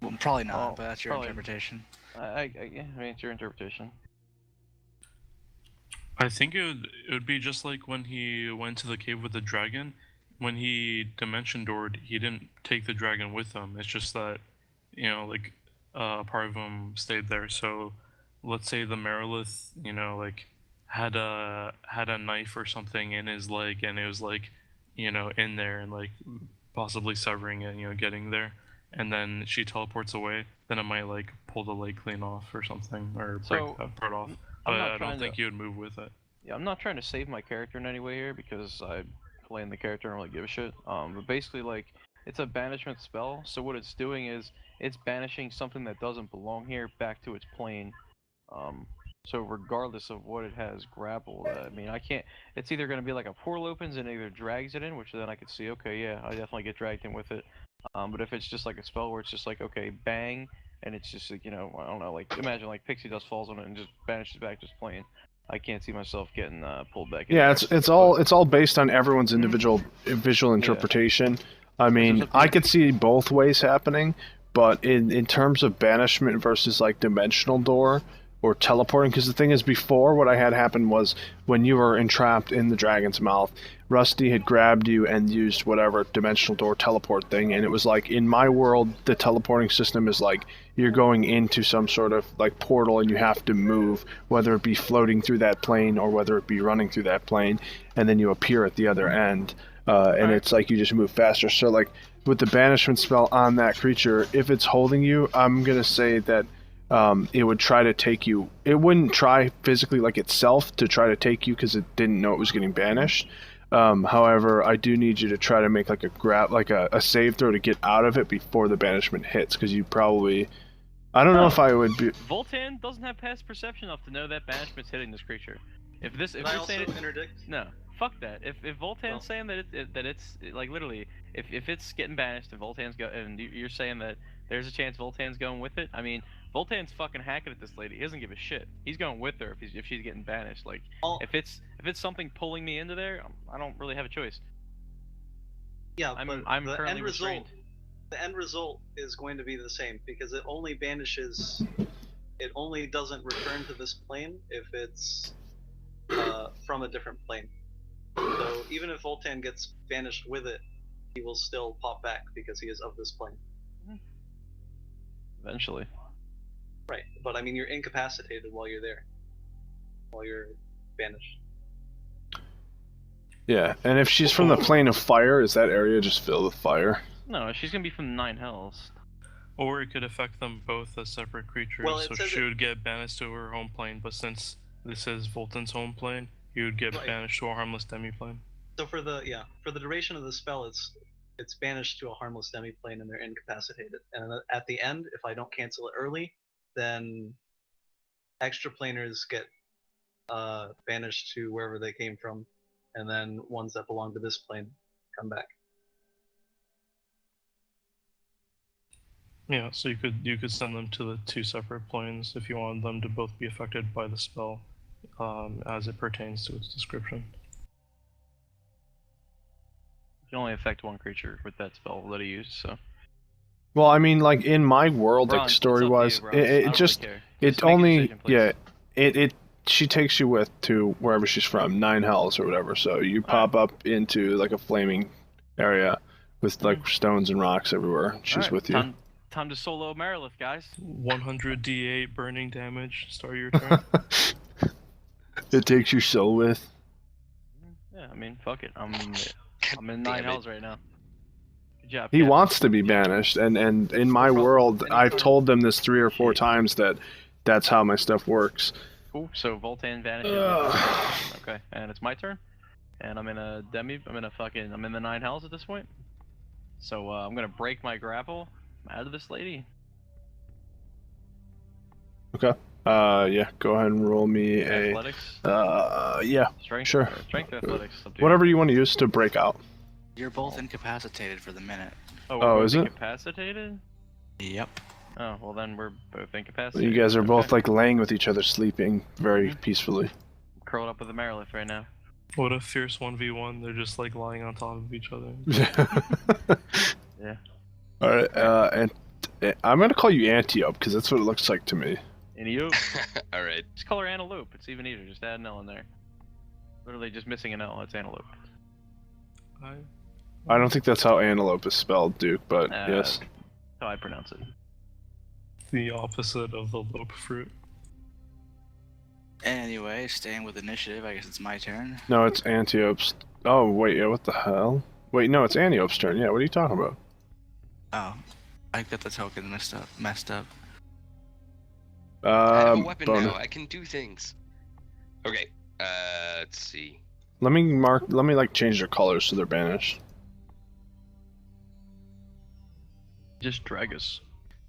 Well, probably not, Oh, but that's your probably- interpretation. Yeah, I mean, it's your interpretation. I think it would be just like when he went to the cave with the dragon. When he dimension doored, he didn't take the dragon with him. It's just that, like, part of him stayed there. So, let's say the Merilith, like, had a knife or something in his leg, and it was like, in there and like possibly severing it, getting there, and then she teleports away. Then it might like pull the leg clean off or something, or break So, that part off. I'm But not I trying don't think to- you would move with it. Yeah, I'm not trying to save my character in any way here because I playing the character and don't really give a shit. But basically, like, it's a banishment spell. So what it's doing is it's banishing something that doesn't belong here back to its plane. So regardless of what it has grappled, I mean, I can't. It's either gonna be like a portal opens and either drags it in, which then I could see, okay, yeah, I definitely get dragged in with it. But if it's just like a spell where it's just like, okay, bang, and it's just like, I don't know, like imagine like pixie dust falls on it and just vanishes back to its plane. I can't see myself getting pulled back in. Yeah, there. it's all based on everyone's individual visual interpretation. I mean, there's a I thing- could see both ways happening, but in terms of banishment versus like dimensional door or teleporting, because the thing is, before what I had happen was when you were entrapped in the dragon's mouth, Rusty had grabbed you and used whatever dimensional door teleport thing, and it was like in my world the teleporting system is like you're going into some sort of like portal and you have to move, whether it be floating through that plane or whether it be running through that plane, and then you appear at the other end, and it's like you just move faster. So like with the banishment spell on that creature, if it's holding you, I'm gonna say that it would try to take you. It wouldn't try physically like itself to try to take you because it didn't know it was getting banished. However, I do need you to try to make like a save throw to get out of it before the banishment hits, because you probably. I don't know if I would be. Voltan doesn't have past perception enough to know that banishment's hitting this creature. If Can I you're also saying interdict? no, fuck that. If Voltan's Well- saying that it's like literally, if it's getting banished and Voltan's and you're saying that there's a chance Voltan's going with it. I mean, Voltan's fucking hacking at this lady. He doesn't give a shit. He's going with her if she's getting banished. Like All- if it's something pulling me into there, I don't really have a choice. Yeah, I'm but I'm the currently end result, restrained. the end result is going to be the same because it only banishes. It only doesn't return to this plane if it's from a different plane. So even if Voltan gets banished with it, he will still pop back because he is of this plane. Eventually. Right, but I mean you're incapacitated while you're there. While you're banished. Yeah, and if she's from the plane of fire, is that area just filled with fire? No, she's gonna be from the Nine Hells. Or it could affect them both as separate creatures. Well, it so says she it- would get banished to her home plane, but since this is Voltan's home plane, he would get Right. banished to a harmless demiplane. So for the duration of the spell, it's banished to a harmless demiplane and they're incapacitated. And at the end, if I don't cancel it early, then extraplaners get banished to wherever they came from, and then ones that belong to this plane come back. Yeah, so you could send them to the two separate planes if you wanted them to both be affected by the spell, as it pertains to its description. You can only affect one creature with that spell that he used, so. Well, I mean, like in my world, like Bronze, it's up to you, story-wise, Bronze. I don't it really just care. it Just make a only decision, please. yeah, it she takes you with to wherever she's from, Nine Hells or whatever. So you pop up into like a flaming area with like stones and rocks everywhere. She's Alright, with you. Time to solo Merilith, guys. 100 D8 burning damage. Start your turn. It takes your soul with. Yeah, I mean, fuck it. I'm in Damn Nine it. Hells right now. Good job. He Captain. wants to be banished, and in my world, I've told them this 3 or 4 times that that's how my stuff works. Cool. So Voltan vanishes. Ugh. Okay, and it's my turn. And I'm in the Nine Hells at this point. So I'm gonna break my grapple out of this lady. Yeah, go ahead and roll me a. Athletics. Yeah, Strength. sure. Or strength or athletics. Up to you. whatever you want to use to break out. You're both incapacitated for the minute. Oh, Oh, we're is both it? incapacitated? Yep. Oh, well then we're both incapacitated. You guys are both Okay. like laying with each other, sleeping very peacefully. curled up with the Merilith right now. What a fierce 1v1. They're just like lying on top of each other. Yeah. All right, and I'm gonna call you Antiope because that's what it looks like to me. Antelope. All right. Just call her Antelope. It's even easier. Just add an L in there. Literally just missing an L. It's Antelope. I don't think that's how antelope is spelled, Duke, but yes. That's how I pronounce it. The opposite of the lope fruit. Anyway, staying with initiative, I guess it's my turn. No, it's Antiope's. Oh, wait, yeah, what the hell? Wait, no, it's Antiope's turn. Yeah, what are you talking about? Oh, I got the token messed up. I have a weapon bonus. now. I can do things. Okay. Let's see. Let me like change their colors so they're banished. Just drag us.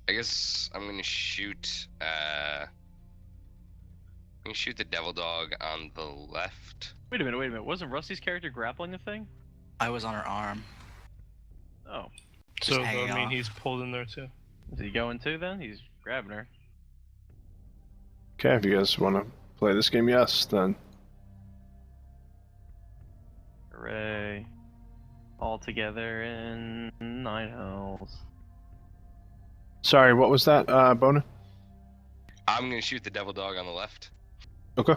I guess I'm gonna shoot. I'm gonna shoot the devil dog on the left. Wait a minute. Wasn't Rusty's character grappling the thing? I was on her arm. Oh. So hanging I mean, off. he's pulled in there too. Is he going to then? He's grabbing her. Okay, if you guys want to play this game, yes, then. Hooray. All together in 9 hells. Sorry, what was that, Bona? I'm gonna shoot the devil dog on the left. Okay.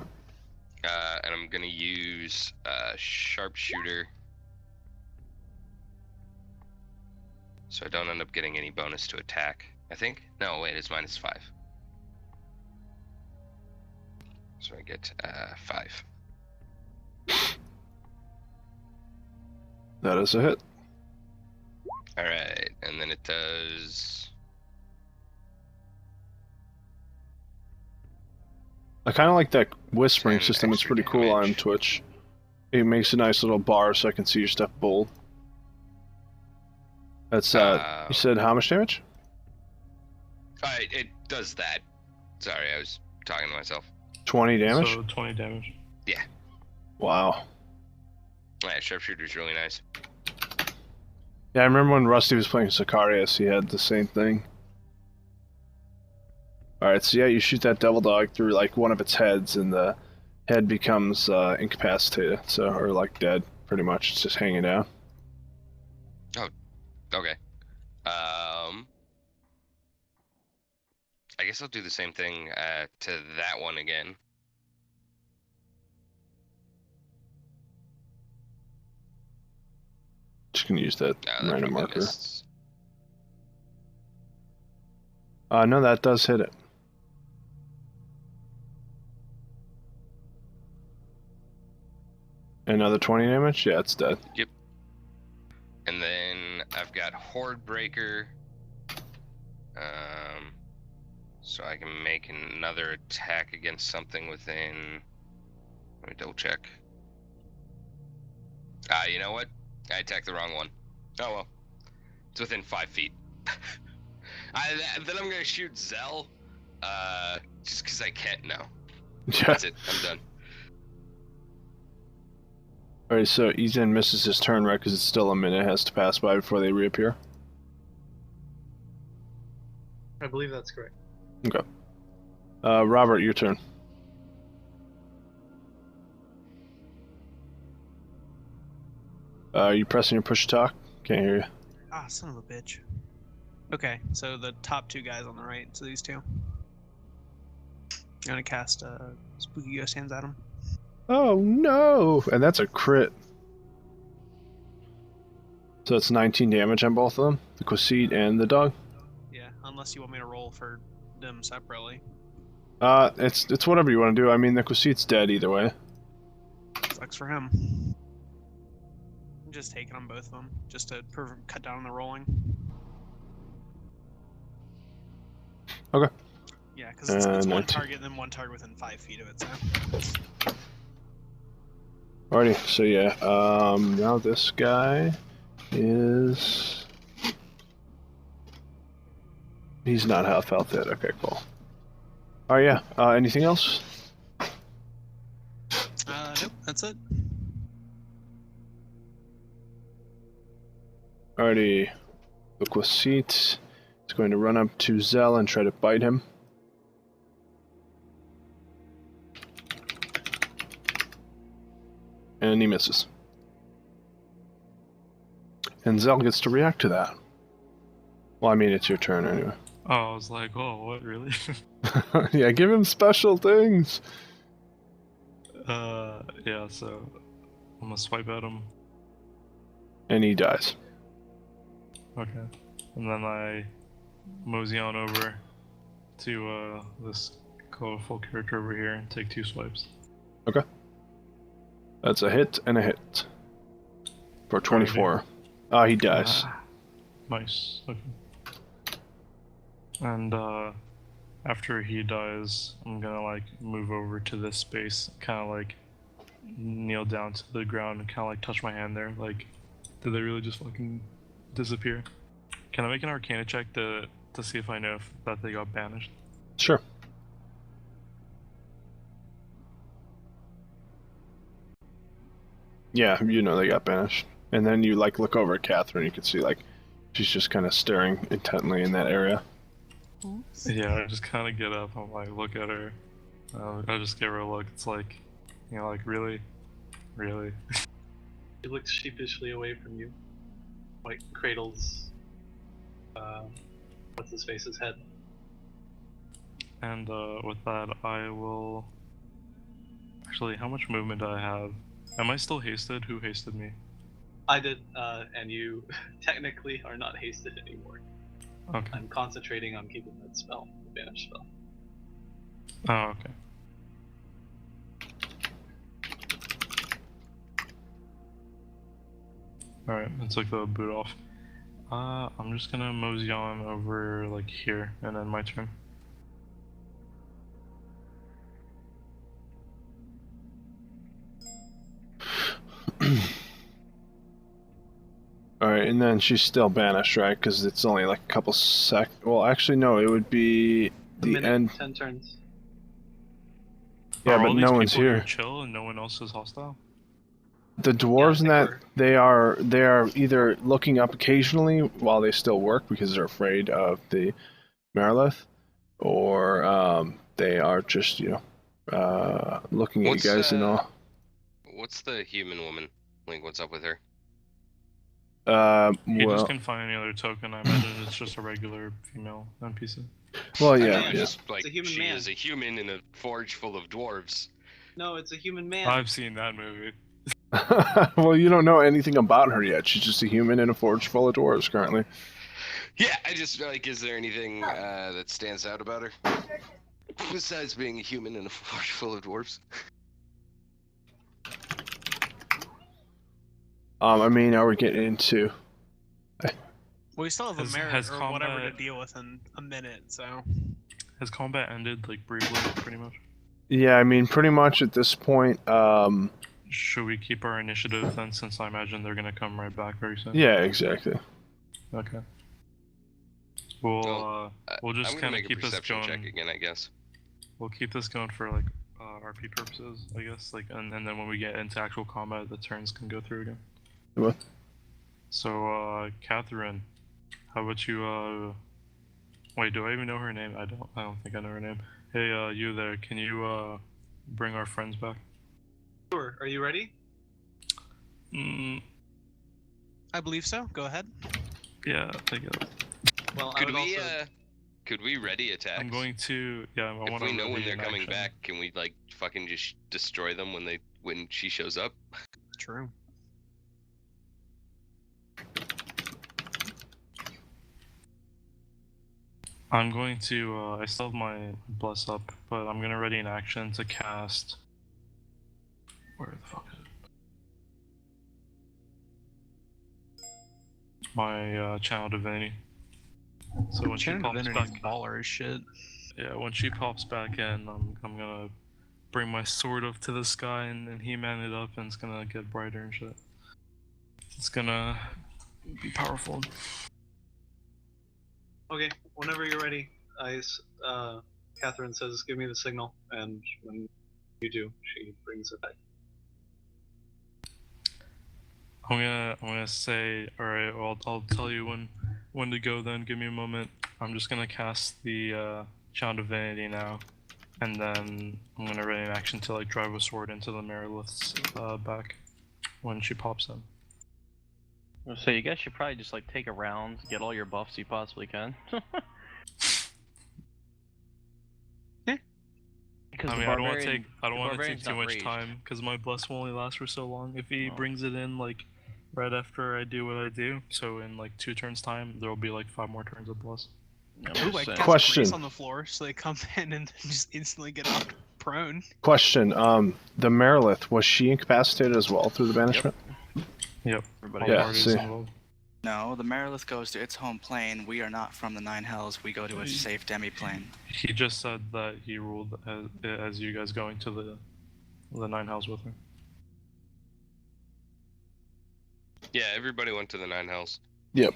And I'm gonna use sharpshooter. So I don't end up getting any bonus to attack, I think. No, wait, it's -5. So I get 5. That is a hit. Alright, and then it does... I kind of like that whispering 10 system. It's extra pretty cool on damage. Twitch. It makes a nice little bar so I can see your stuff bold. That's, you said how much damage? It does that. Sorry, I was talking to myself. 20 damage? So 20 damage. Wow. Yeah, sharpshooter's really nice. Yeah, I remember when Rusty was playing Sicarius, he had the same thing. Alright, so yeah, you shoot that devil dog through like one of its heads and the head becomes incapacitated, so, or like dead, pretty much. It's just hanging down. Okay. I guess I'll do the same thing to that one again. Just gonna use that That random probably marker. missed. No, that does hit it. Another 20 damage? Yeah, it's dead. And then I've got Horde Breaker. So I can make another attack against something within... Let me double check. You know what? I attacked the wrong one. Oh well. It's within 5 feet. Then I'm gonna shoot Zell. Just because I can't now. Yeah. That's it. I'm done. Alright, so Ethan misses his turn, right? Because it's still a minute has to pass by before they reappear. I believe that's correct. Okay. Robert, your turn. Are you pressing your push to talk? Can't hear you. Ah, son of a bitch. Okay, so the top two guys on the right, so these two. I'm gonna cast Spooky Ghost Hands at them. Oh no! And that's a crit. So it's 19 damage on both of them? The Quasit and the dog? Yeah, unless you want me to roll for them separately. It's whatever you want to do. I mean, the Quasit's dead either way. Sucks for him. I'm just taking on both of them, just to cut down on the rolling. Okay. Yeah, because it's one 19. target and then one target within 5 feet of it, so. Alrighty, so yeah, now this guy is... He's not half health yet. Okay, cool. Oh yeah, anything else? Nope, that's it. Alrighty, the Quasit is going to run up to Zell and try to bite him. And he misses. And Zell gets to react to that. Well, I mean, it's your turn anyway. Oh, I was like, oh, what, really? Yeah, give him special things. Yeah, so I'm gonna swipe at him. And he dies. Okay. And then I mosey on over to this colorful character over here and take 2 swipes. Okay. That's a hit and a hit. For 24. He dies. Ah, nice. Okay. And after he dies, I'm gonna like move over to this space, kind of like kneel down to the ground and kind of like touch my hand there. Like, did they really just fucking disappear? Can I make an Arcana check to see if I know that they got banished? Sure. Yeah, you know they got banished. And then you like look over at Catherine, you can see like she's just kind of staring intently in that area. Yeah, I just kind of get up. I'm like, look at her. I just give her a look. It's like, you know, like really. He looks sheepishly away from you. Like cradles what's his face's head. And with that, I will. Actually, how much movement do I have? Am I still hasted? Who hasted me? I did, and you technically are not hasted anymore. Okay. I'm concentrating on keeping that spell, the banish spell. Oh, okay. Alright, I took the boot off. I'm just gonna mosey on over, like, here, and then my turn. Alright, and then she's still banished, right? Because it's only like a couple well, actually, no, it would be the minute, end. 10 turns. Yeah, Are but all no these one's people here. Chill and no one else is hostile? The dwarves in Yeah, that they are either looking up occasionally while they still work because they're afraid of the Marilith, or they are just looking at you guys and all. What's the human woman? Like, what's up with her? You just Well, can find any other token. I imagine it's just a regular female NPC. well, I yeah, mean, yeah. just like It's a human she man. is a human in a forge full of dwarves. No, it's a human man. I've seen that movie. Well, you don't know anything about her yet. She's just a human in a forge full of dwarves currently. Yeah, I just like, is there anything that stands out about her besides being a human in a forge full of dwarves? I mean, are we getting into? We still have a merit has or whatever to combat- deal with in a minute, so. Has combat ended, like, briefly, pretty much? Yeah, I mean, pretty much at this point. Should we keep our initiative then, since I imagine they're gonna come right back very soon? Yeah, exactly. Okay. We'll Well, we'll just I'm gonna kind of make a keep this perception going. check again, I guess. We'll keep this going for like RP purposes, I guess. Like, and then when we get into actual combat, the turns can go through again. What? So, Catherine, how about you? Wait, do I even know her name? I don't think I know her name. Hey, you there? Can you bring our friends back? Sure. Are you ready? I believe so. Go ahead. Yeah, I guess. Well, I Could would we also... could we ready attacks? I'm going to. Yeah, I If want we to. know when they're coming back, can we like fucking just destroy them when she shows up? True. I'm going to. I still have my bless up, but I'm gonna ready an action to cast. Where the fuck is it? My channel divinity. So when Channel she pops Divinity's back, baller as shit. yeah, when she pops back in, I'm gonna bring my sword up to the sky and he-man it up, and it's gonna get brighter and shit. It's gonna be powerful. Okay, whenever you're ready, Catherine says, "Give me the signal," and when you do, she brings it back. I'm gonna say, all right. Well, I'll tell you when to go. Then give me a moment. I'm just gonna cast the Channel Divinity now, and then I'm gonna ready an action to like drive a sword into the Marilith's back when she pops in. So you guys should probably just like take a round, get all your buffs you possibly can. Because I mean, I don't want to take too much raged. time because my bless will only last for so long. If he brings it in like right after I do what I do, so in like 2 turns time, there will be like 5 more turns of bless. Ooh, I cast Question. Grease on the floor, so they come in and just instantly get knocked prone. Question. The Merilith, was she incapacitated as well through the banishment? Yep. Everybody Yeah, Party's see. involved. No, the Merilith goes to its home plane. We are not from the Nine Hells. We go to a safe demi-plane. He just said that he ruled as you guys going to the 9 hells with her. Yeah, everybody went to the 9 hells. Yep.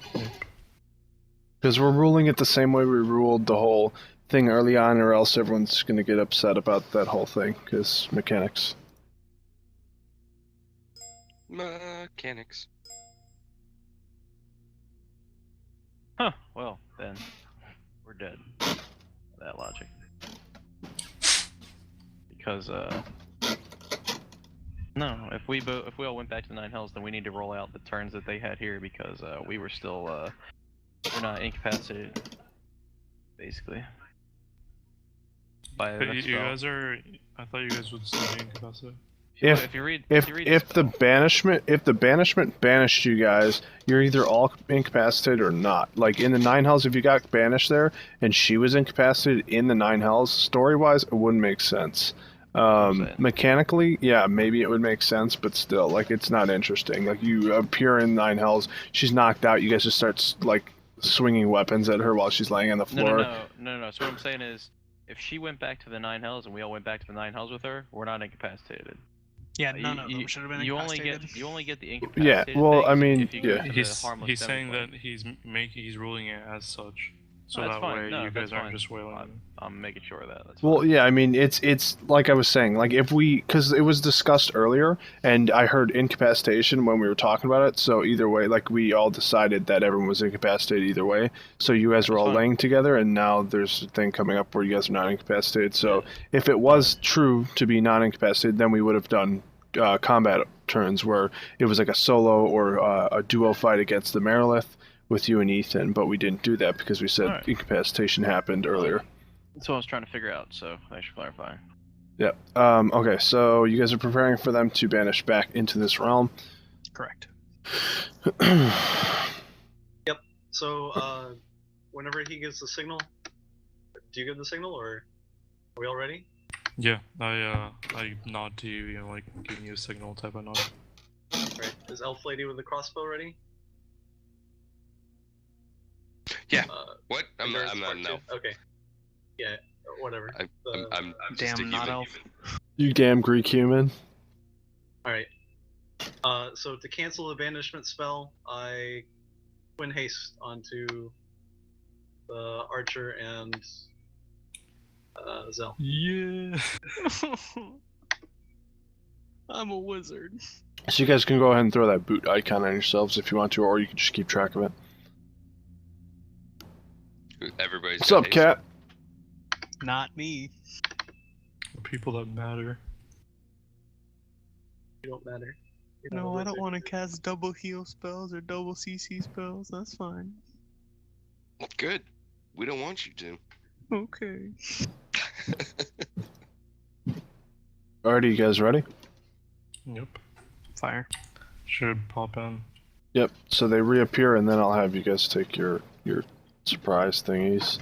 Because we're ruling it the same way we ruled the whole thing early on, or else everyone's going to get upset about that whole thing, because mechanics. Mechanics. Huh, well, then we're dead. That logic. Because, no, if we all went back to the 9 hells, then we need to roll out the turns that they had here because, we were still, we're not incapacitated. Basically. By But that you spell. guys are. I thought you guys would still be incapacitated. If you read If the banishment banished you guys, you're either all incapacitated or not. Like in the 9 hells, if you got banished there and she was incapacitated in the 9 hells, story wise, it wouldn't make sense. Mechanically, yeah, maybe it would make sense, but still, like, it's not interesting. Like, you appear in 9 hells, she's knocked out, you guys just start like swinging weapons at her while she's laying on the floor. No. So what I'm saying is, if she went back to the 9 hells and we all went back to the 9 hells with her, we're not incapacitated. Yeah, none of them should have been incapacitated. You only get the Yeah, incapacitated. well, I things mean, if you go yeah. to the He's harmless saying demi-plane. that he's ruling it as such, so That's that fine. way No, you guys that's aren't fine. just wailing. I'm making sure of that. That's Well, fine. yeah, I mean, it's like I was saying, like if we, because it was discussed earlier, and I heard incapacitation when we were talking about it. So either way, like we all decided that everyone was incapacitated either way. So you guys were all That's fine. laying together, and now there's a thing coming up where you guys are not incapacitated. So if it was true to be not incapacitated, then we would have done combat turns where it was like a solo or a duo fight against the Merilith with you and Ethan, but we didn't do that because we said Alright. incapacitation happened earlier. That's what I was trying to figure out, so thanks for clarifying. Yep. Okay, so you guys are preparing for them to banish back into this realm. Correct. So, whenever he gives the signal, do you give the signal, or are we all ready? Yeah, I nod to you, like giving you a signal type of nod. Right. Is Elf Lady with the crossbow ready? Yeah. Uh, What? I'm Endurance not part an two? elf. Okay. Yeah, whatever. I'm just Damn, a not human. elf. You damn Greek human. Alright. So to cancel the banishment spell, I twin haste onto the archer and Zell. Yeah. I'm a wizard. So you guys can go ahead and throw that boot icon on yourselves if you want to, or you can just keep track of it. Everybody's What's got up, haste. Cat? Not me. The people that matter. You don't matter. You're not No, a I don't wizard. want to cast double heal spells or double CC spells. That's fine. Good. We don't want you to. Okay. Alrighty, you guys ready? Yep. Fire. Should pop in. Yep. So they reappear, and then I'll have you guys take your surprise thingies.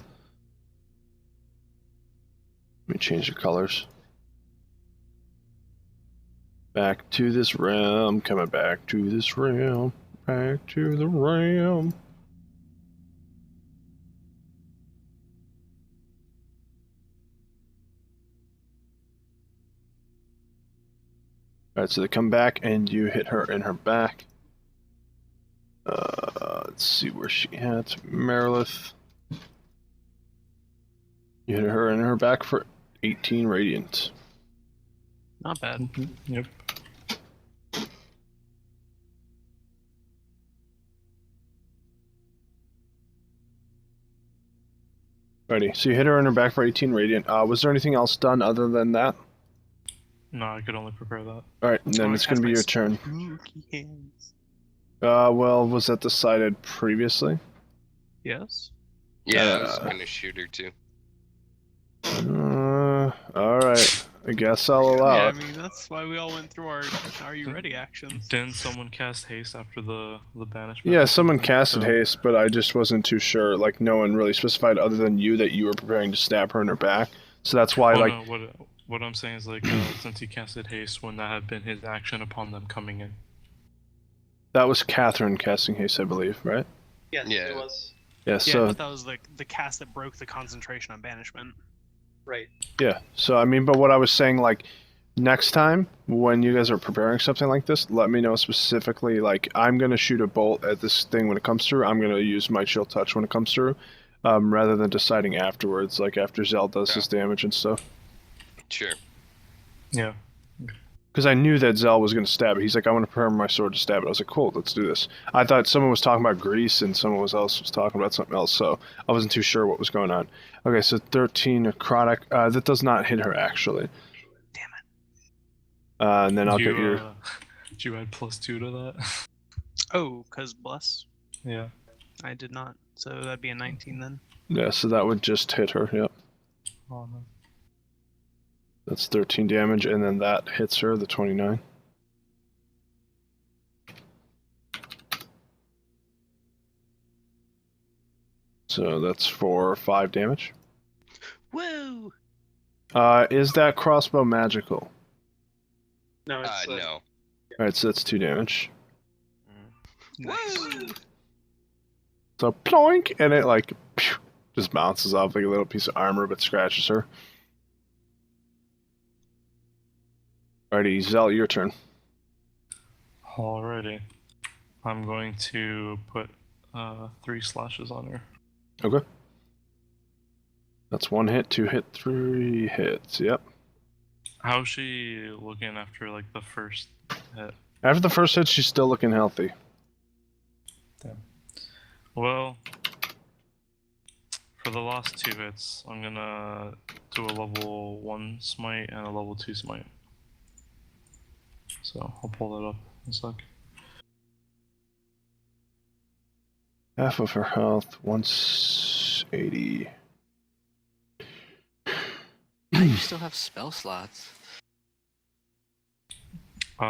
Let me change the colors. Back to this realm, coming back to this realm, back to the realm. Alright, so they come back and you hit her in her back. Let's see where she at. Merilith. You hit her in her back for 18 radiant. Not bad. Yep. Alrighty, so you hit her in her back for 18 radiant. Was there anything else done other than that? No, I could only prepare that. Alright, and then wanna it's going to cast be my your turn. Spooky hands. Well, was that decided previously? Yes. Yeah, I was Uh, gonna shoot her too. All right. I guess I'll allow Yeah, I it. mean that's why we all went through our "Are you ready?" actions. Didn't someone cast haste after the banishment? Yeah, or someone something? casted So- haste, but I just wasn't too sure. Like, no one really specified other than you that you were preparing to stab her in her back. So that's why, Well, like, no, what I'm saying is like since he casted haste, wouldn't that have been his action upon them coming in? that was Catherine casting haste, I believe, right? Yes, Yeah. it was. Yeah. Yeah, I So thought that was the cast that broke the concentration on banishment. Right. yeah. So I mean, but what I was saying, like, next time when you guys are preparing something like this, let me know specifically. Like, I'm gonna shoot a bolt at this thing when it comes through. I'm gonna use my chill touch when it comes through, rather than deciding afterwards, like after Zell does his damage and stuff. Sure. Yeah. Because I knew that Zell was gonna stab it. He's like, I want to prepare my sword to stab it. I was like, cool, let's do this. I thought someone was talking about Greece and someone else was talking about something else, so I wasn't too sure what was going on. Okay, so 13 necrotic. That does not hit her actually. Damn it. And then I'll get your. Did you add +2 to that? Oh, cause bless. Yeah. I did not. So that'd be a 19 then. Yeah, so that would just hit her. Yep. Oh, no. That's 13 damage, and then that hits her, the 29. So that's for 5 damage. Woo! Is that crossbow magical? No, it's No. Alright, so that's 2 damage. Woo! So ploink, and it like pew, just bounces off like a little piece of armor, but scratches her. Alrighty, Zell, your turn. Alrighty. I'm going to put 3 slashes on her. Okay. That's 1 hit, 2 hit, 3 hits. Yep. How's she looking after like the first hit? After the first hit, she's still looking healthy. Damn. Well, for the last 2 hits, I'm gonna do a level 1 smite and a level 2 smite. So I'll pull that up in a sec. Half of her health, 180. You still have spell slots. So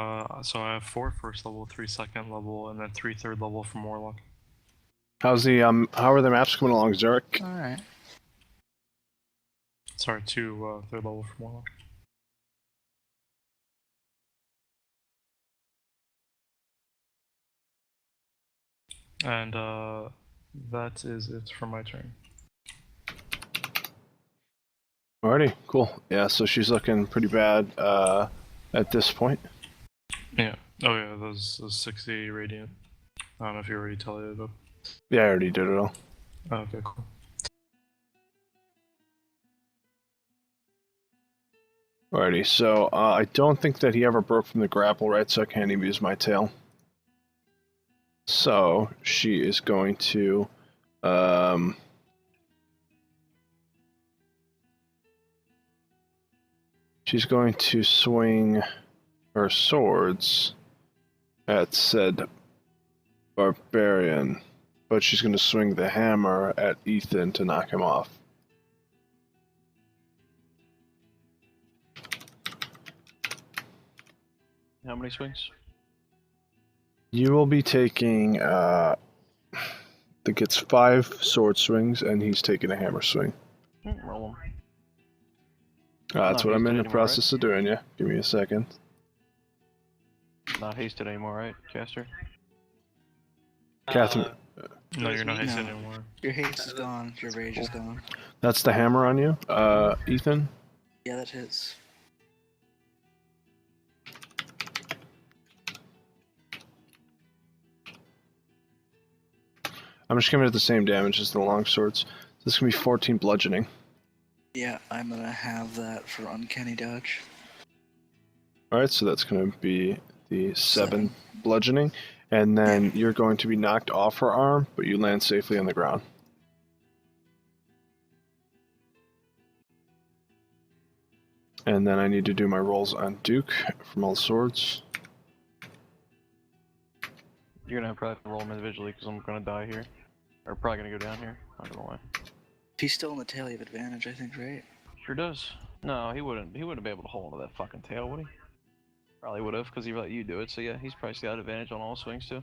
I have 4 first level, 3 second level, and then 3 third level for Warlock. How's the how are the maps coming along, Zurich? Alright. Sorry, 2 third level for Warlock. And that is it for my turn. Alrighty, cool. Yeah, so she's looking pretty bad at this point. Yeah. Oh yeah, those 60 radiant. I don't know if you already tallied it up. Yeah, I already did it all. Oh, okay, cool. Alrighty, so I don't think that he ever broke from the grapple, right? So I can't even use my tail. So she is going to she's going to swing her swords at said barbarian, but she's going to swing the hammer at Ethan to knock him off. How many swings? You will be taking I think it's 5 sword swings, and he's taking a hammer swing. Roll them. That's Not what I'm in hasted the anymore, process of doing, yeah. Give me a second. Not hasted anymore, right, Caster? Catherine, No, you're not me? hasted No. anymore. Your haste is gone. Your rage is gone. that's the hammer on you. Ethan? Yeah, that hits. I'm just giving it the same damage as the long swords. This is going to be 14 bludgeoning. Yeah, I'm gonna have that for uncanny dodge. Alright, so that's going to be the 7 bludgeoning. And then you're going to be knocked off her arm, but you land safely on the ground. And then I need to do my rolls on Duke from all swords. You're gonna probably have to roll them individually because I'm gonna die here. Or probably gonna go down here. Not gonna lie. If he's still in the tail, you have advantage, I think, right? Sure does. No, he wouldn't. He wouldn't be able to hold onto that fucking tail, would he? Probably would have, because he let you do it. So yeah, he's probably got advantage on all swings too.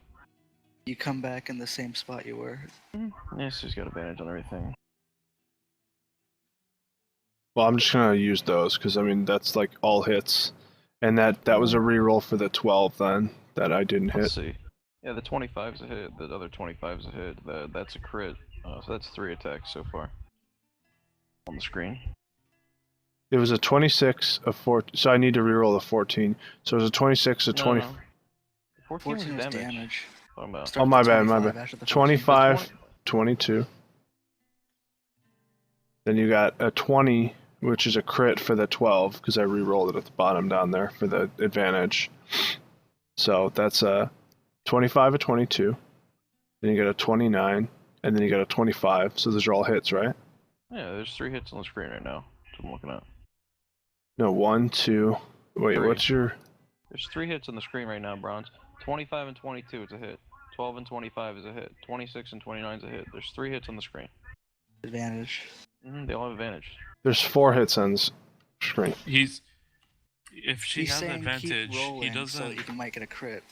You come back in the same spot you were. Yes, he's got advantage on everything. Well, I'm just gonna use those because I mean that's like all hits, and that was a reroll for the 12 then that I didn't hit. Let's see. Yeah, the 25's a hit. The other 25's a hit. That's a crit. So that's 3 attacks so far on the screen. It was a 26, a 4, so I need to reroll a 14. So it was a 26, a 20. No. 14 was damage. Talking about. Start Oh, my with the bad, my 25 bad. after the 14. 25, 22. Then you got a 20, which is a crit for the 12, because I rerolled it at the bottom down there for the advantage. So that's a 25, a 22. Then you get a 29, and then you get a 25. So those are all hits, right? Yeah, there's 3 hits on the screen right now. That's what I'm looking at. No, 1, 2. Wait, 3. what's your... There's 3 hits on the screen right now, Bronze. 25 and 22 is a hit. 12 and 25 is a hit. 26 and 29 is a hit. There's 3 hits on the screen. Advantage. They all have advantage. There's 4 hits on screen. If she He's has saying advantage, keep rolling he doesn't. so that you might get a crit.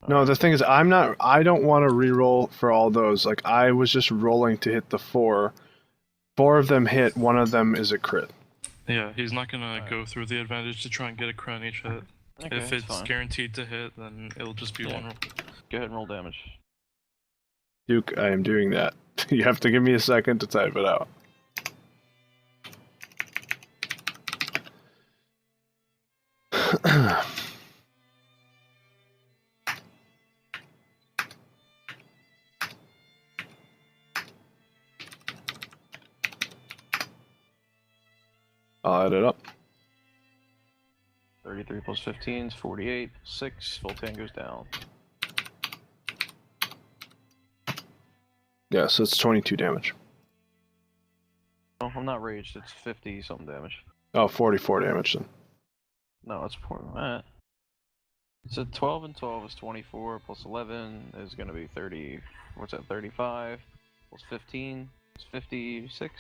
No, the thing is, I don't want to reroll for all those. Like, I was just rolling to hit the 4. 4 of them hit, 1 of them is a crit. Yeah, he's not gonna go through the advantage to try and get a crit on each hit. Okay, If that's it's fine. guaranteed to hit, then it'll just be Yeah. one roll. Go ahead and roll damage. Duke, I am doing that. You have to give me a second to type it out. I'll add it up. 33 plus 15 is 48. 6. Voltan goes down. Yeah, so it's 22 damage. Oh, I'm not raged. It's 50 something damage. Oh, 44 damage then. No, it's more than that. It's a 12 and 12 is 24 plus 11 is going to be 30. What's that? 35 plus 15 is 56.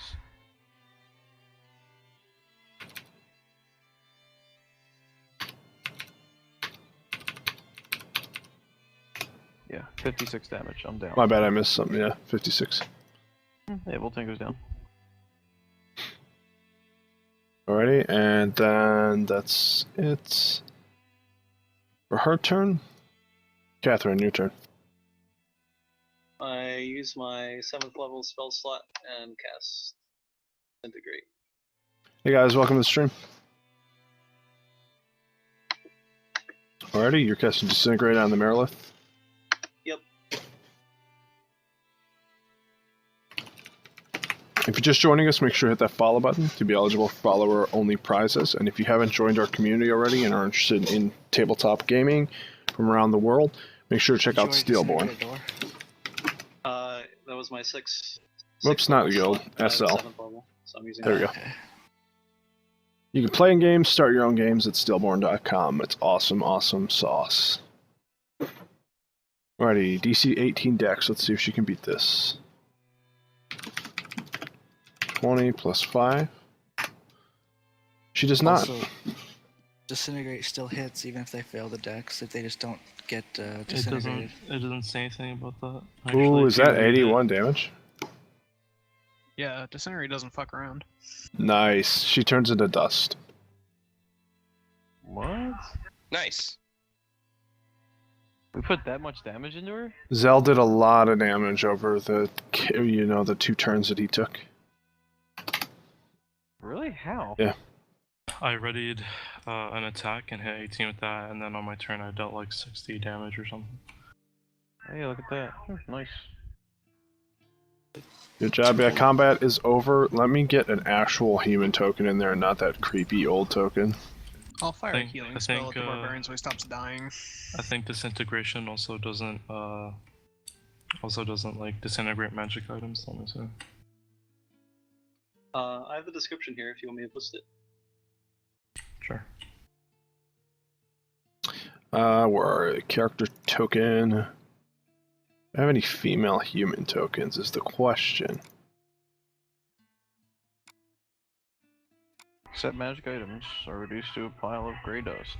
Yeah, 56 damage. I'm down. My bad, I missed something. Yeah, 56. Yeah, Voltan goes down. Alrighty, and then that's it. For her turn. Catherine, your turn. I use my 7th level spell slot and cast Disintegrate. Hey guys, welcome to the stream. Alrighty, you're casting Disintegrate on the Merilith. Yep. If you're just joining us, make sure to hit that follow button to be eligible for follower-only prizes. And if you haven't joined our community already and are interested in tabletop gaming from around the world, make sure to check out Steelborn. That was my 6th. Whoops, not guild, SL. 7th level, so I'm using There we that. go. You can play in games, start your own games at steelborn.com. It's awesome, awesome sauce. Alrighty, DC 18 Dex. Let's see if she can beat this. 20 plus 5. She does not. Also, Disintegrate still hits even if they fail the dex, if they just don't get disintegrated. It doesn't say anything about that. Ooh, Actually, is that 81 damage? Yeah, Disintegrate doesn't fuck around. Nice. She turns into dust. What? Nice. We put that much damage into her? Zell did a lot of damage over the 2 turns that he took. Really? How? Yeah. I readied an attack and hit 18 with that, and then on my turn I dealt like 60 damage or something. Hey, look at that. Nice. Good job. Yeah, combat is over. Let me get an actual human token in there and not that creepy old token. I'll fire a think- healing I spell think, at the barbarian so he stops dying. I think disintegration also doesn't like disintegrate magic items. Let me see. I have the description here if you want me to post it. Sure. Where are character token? Do I have any female human tokens is the question. Except magic items are reduced to a pile of gray dust.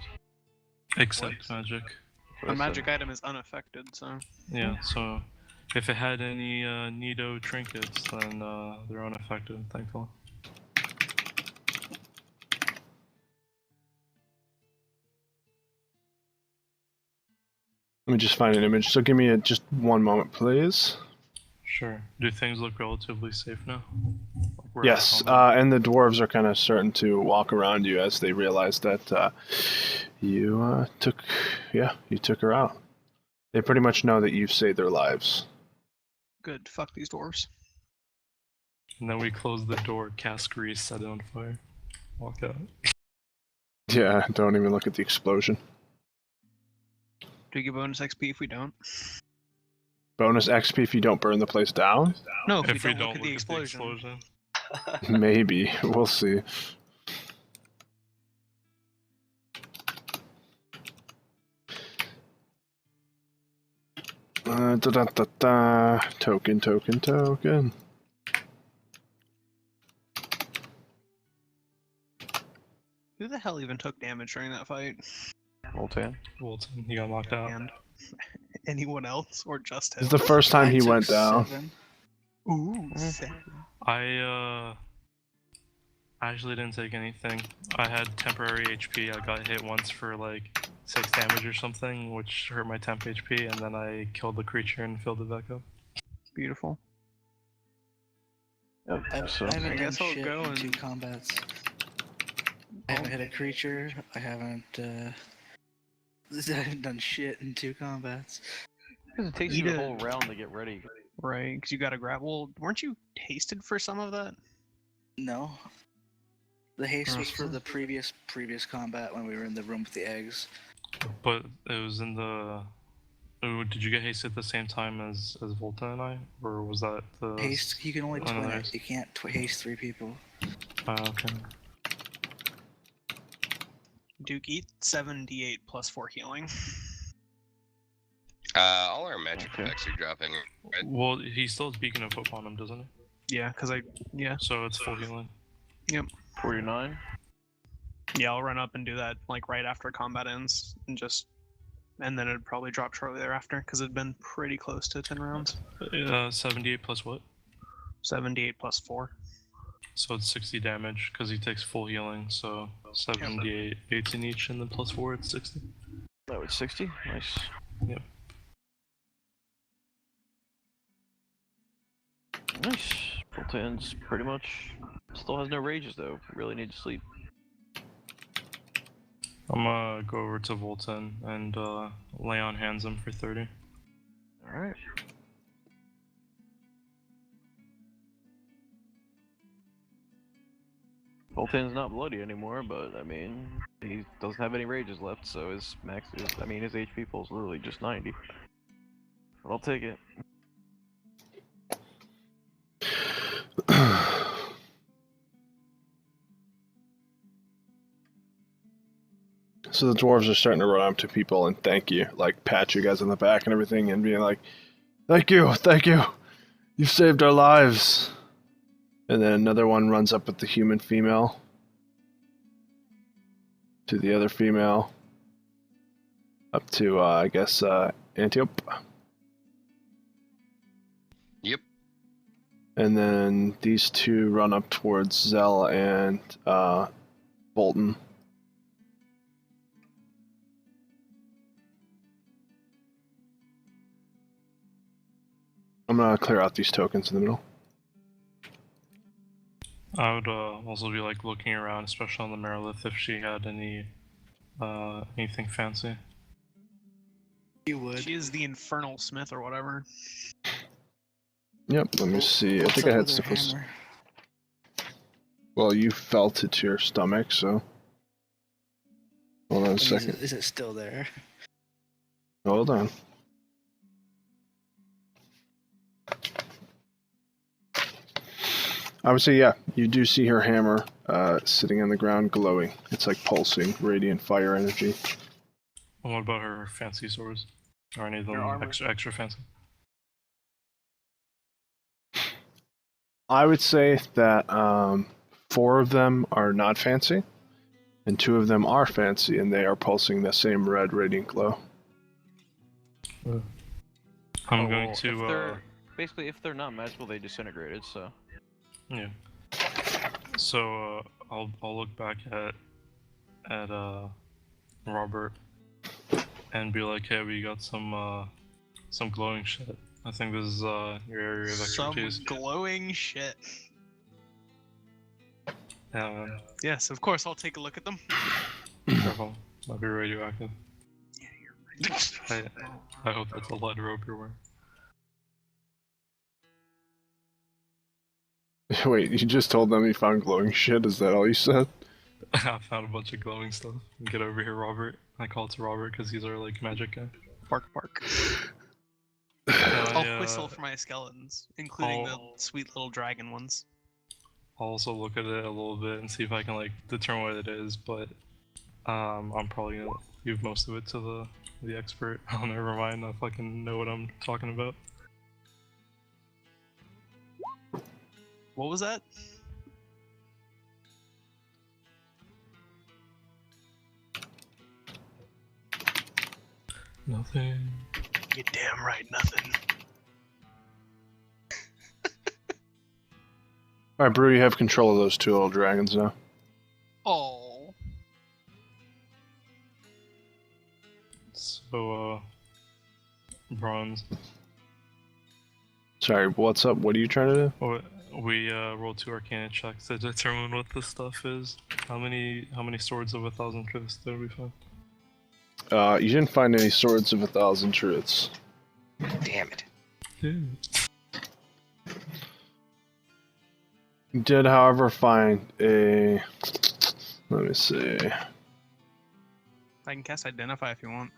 Except magic. That's what A I magic said. item is unaffected, so Yeah, so if it had any Nido trinkets, then they're unaffected, thankfully. Let me just find an image. So give me just one moment, please. Sure. Do things look relatively safe now? Like we're Yes, at combat? and the dwarves are kind of starting to walk around you as they realize that you took her out. They pretty much know that you've saved their lives. good. Fuck these dwarves. And then we close the door, cast grease, set it on fire, walk out. Yeah, don't even look at the explosion. Do we get bonus XP if we don't? Bonus XP if you don't burn the place down? No, if, If we don't look at the explosion. Maybe. We'll see. Token, token, token. Who the hell even took damage during that fight? Voltan. Wilton, he got knocked out. And anyone else, or just him? It's the first time I he took went down. 7. Ooh, sick. I actually didn't take anything. I had temporary HP. I got hit once for like 6 damage or something, which hurt my temp HP, and then I killed the creature and filled it back up. Beautiful. Yep, so I haven't I done guess I'll shit go in and- 2 combats. I haven't hit a creature. I haven't done shit in 2 combats. because it takes Eat you a a- whole round to get ready. Right, because you got to grab. Well, weren't you hasted for some of that? No. The haste was for Awesome. the previous combat when we were in the room with the eggs. But it was in the. Oh, did you get hasted at the same time as Volta and I, or was that the Haste, you can only one of twin it. those? You can't haste 3 people. Okay. Duke, eat 7d8 plus 4 healing. All our magic Okay. effects are dropping. Right? Well, he still has Beacon of Hope on him, doesn't he? Yeah, because yeah. So it's full healing. 49. Yeah, I'll run up and do that like right after combat ends, and then it'd probably drop shortly thereafter because it'd been pretty close to 10 rounds. 78 plus what? 78 plus 4. So it's 60 damage because he takes full healing. So 78, 18 each, and then plus 4, it's 60. Oh, it's 60. Nice. Yep. Nice. Voltan's pretty much still has no rages though. Really need to sleep. I'm gonna go over to Volton and lay on hands him for 30. All right. Voltan's not bloody anymore, but I mean, he doesn't have any rages left, so his max is, I mean, his HP pool is literally just 90. But I'll take it. So the dwarves are starting to run up to people and thank you, like pat you guys on the back and everything, and being like, thank you, you've saved our lives. And then another one runs up with the human female to the other female, up to, I guess, Antiope. Yep. And then these two run up towards Zell and Bolton. I'm gonna clear out these tokens in the middle. I would also be like looking around, especially on the Merilith, if she had any anything fancy. You would. She is the Infernal Smith or whatever. Yep, let me see. I What's think I up had with her syphilis. hammer? Well, you felt it to your stomach, so. Hold on a Is second. it still there? Hold on. I would say, yeah, you do see her hammer sitting on the ground glowing. It's like pulsing, radiant fire energy. What about her fancy swords? Or any of them armor. extra fancy? I would say that 4 of them are not fancy, and 2 of them are fancy, and they are pulsing the same red radiant glow. I'm going to. If they're, basically, if they're not magical, they disintegrated. So. Yeah. So I'll look back at Robert and be like, hey, we got some glowing shit. I think this is your area of expertise. Some glowing shit. Yeah, man. Yes, of course, I'll take a look at them. Careful. Might be radioactive. Yeah, you're right. I hope that's a lead rope you're wearing. Wait, you just told them you found glowing shit? Is that all you said? I found a bunch of glowing stuff. Get over here, Robert. I call it to Robert because he's our like magic guy. Bark, bark. I'll whistle for my skeletons, including the sweet little dragon ones. I'll also look at it a little bit and see if I can like determine what it is, but I'm probably gonna leave most of it to the expert. Oh, never mind. I fucking know what I'm talking about. What was that? Nothing. You're damn right, nothing. Alright, Brew, you have control of those 2 little dragons now. Oh. So, bronze. Sorry, what's up? What are you trying to do? We rolled 2 Arcana checks to determine what this stuff is. How many swords of 1,000 truths did we find? You didn't find any swords of 1,000 truths. Damn it. Dude. You did, however, find a... Let me see. I can cast Identify if you want.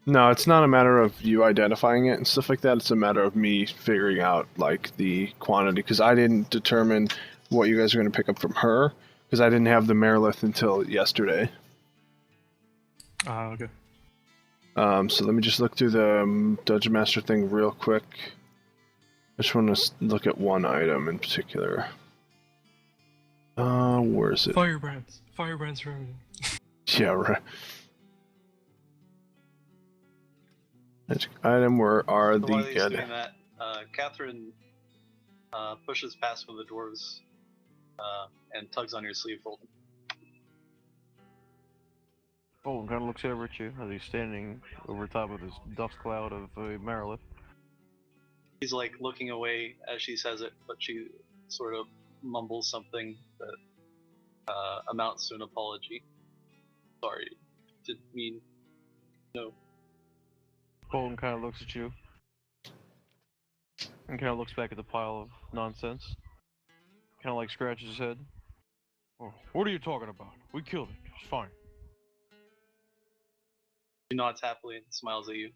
No, it's not a matter of you identifying it and stuff like that. It's a matter of me figuring out, like, the quantity. Because I didn't determine what you guys are going to pick up from her. Because I didn't have the Marilith until yesterday. Okay. So let me just look through the Dungeon Master thing real quick. I just want to look at one item in particular. Where is it? Firebrands. Firebrands for everything. Yeah, right. Magic item, where are So the while he's doing that, Catherine pushes past one of the dwarves and tugs on your sleeve, Fulton. Bolton kind of looks over at you as he's standing over top of this dust cloud of Marilith. He's like looking away as she says it, but she sort of mumbles something that amounts to an apology. Sorry, didn't mean. No. Bolton kind of looks at you and kind of looks back at the pile of nonsense. Kind of like scratches his head. Oh, what are you talking about? We killed it. It's fine. She nods happily and smiles at you.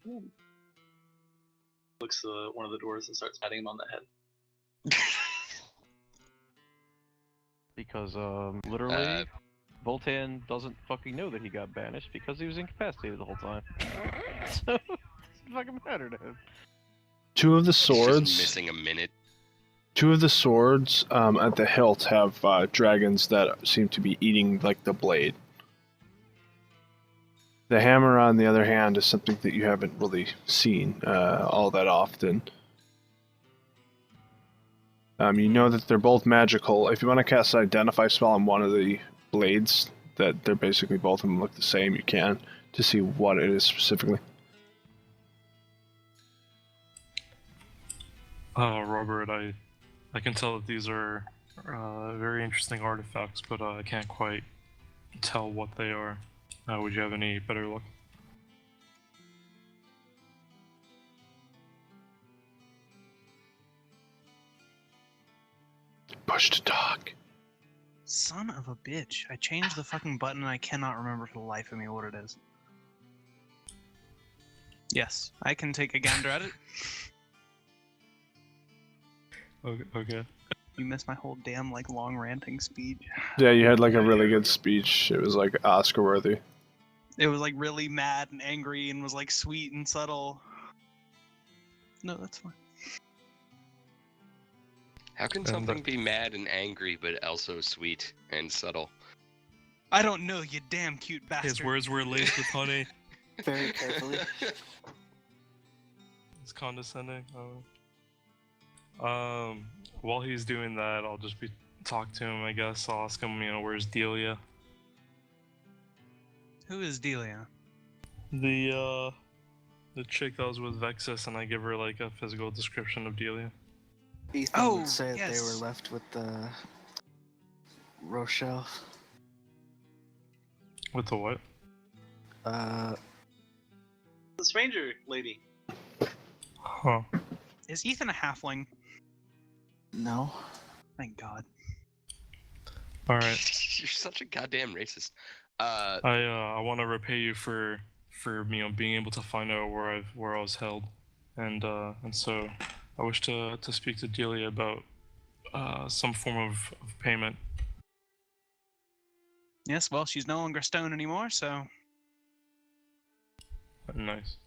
Looks to one of the dwarves and starts patting him on the head. Because, literally, Voltan doesn't fucking know that he got banished because he was incapacitated the whole time. So, it doesn't fucking matter to him. 2 of the He's swords. just missing a minute. 2 of the swords at the hilt have dragons that seem to be eating like the blade. The hammer, on the other hand, is something that you haven't really seen all that often. You know that they're both magical. If you want to cast an Identify spell on one of the blades, that they're basically both of them look the same, you can, to see what it is specifically. Robert, I can tell that these are very interesting artifacts, but I can't quite tell what they are. Would you have any better luck? Push to talk. Son of a bitch. I changed the fucking button and I cannot remember for the life of me what it is. Yes, I can take a gander at it. Okay. You missed my whole damn, like, long ranting speech. Yeah, you had like a really good speech. It was like Oscar worthy. It was like really mad and angry and was like sweet and subtle. No, that's fine. How can And something be mad and angry but also sweet and subtle? I don't know, you damn cute His bastard. words were laced with honey. Very carefully. It's condescending. While he's doing that, I'll just talk to him. I guess I'll ask him, where's Delia? Who is Delia? The chick that was with Vexus, and I give her like a physical description of Delia. Ethan would say that they yes. were left with Rochelle. With the what? The stranger lady. Huh. Is Ethan a halfling? No. Thank God. All right. You're such a goddamn racist. I want to repay you for being able to find out where I was held, and so I wish to speak to Delia about some form of payment. Yes, well, she's no longer stone anymore, so... Nice.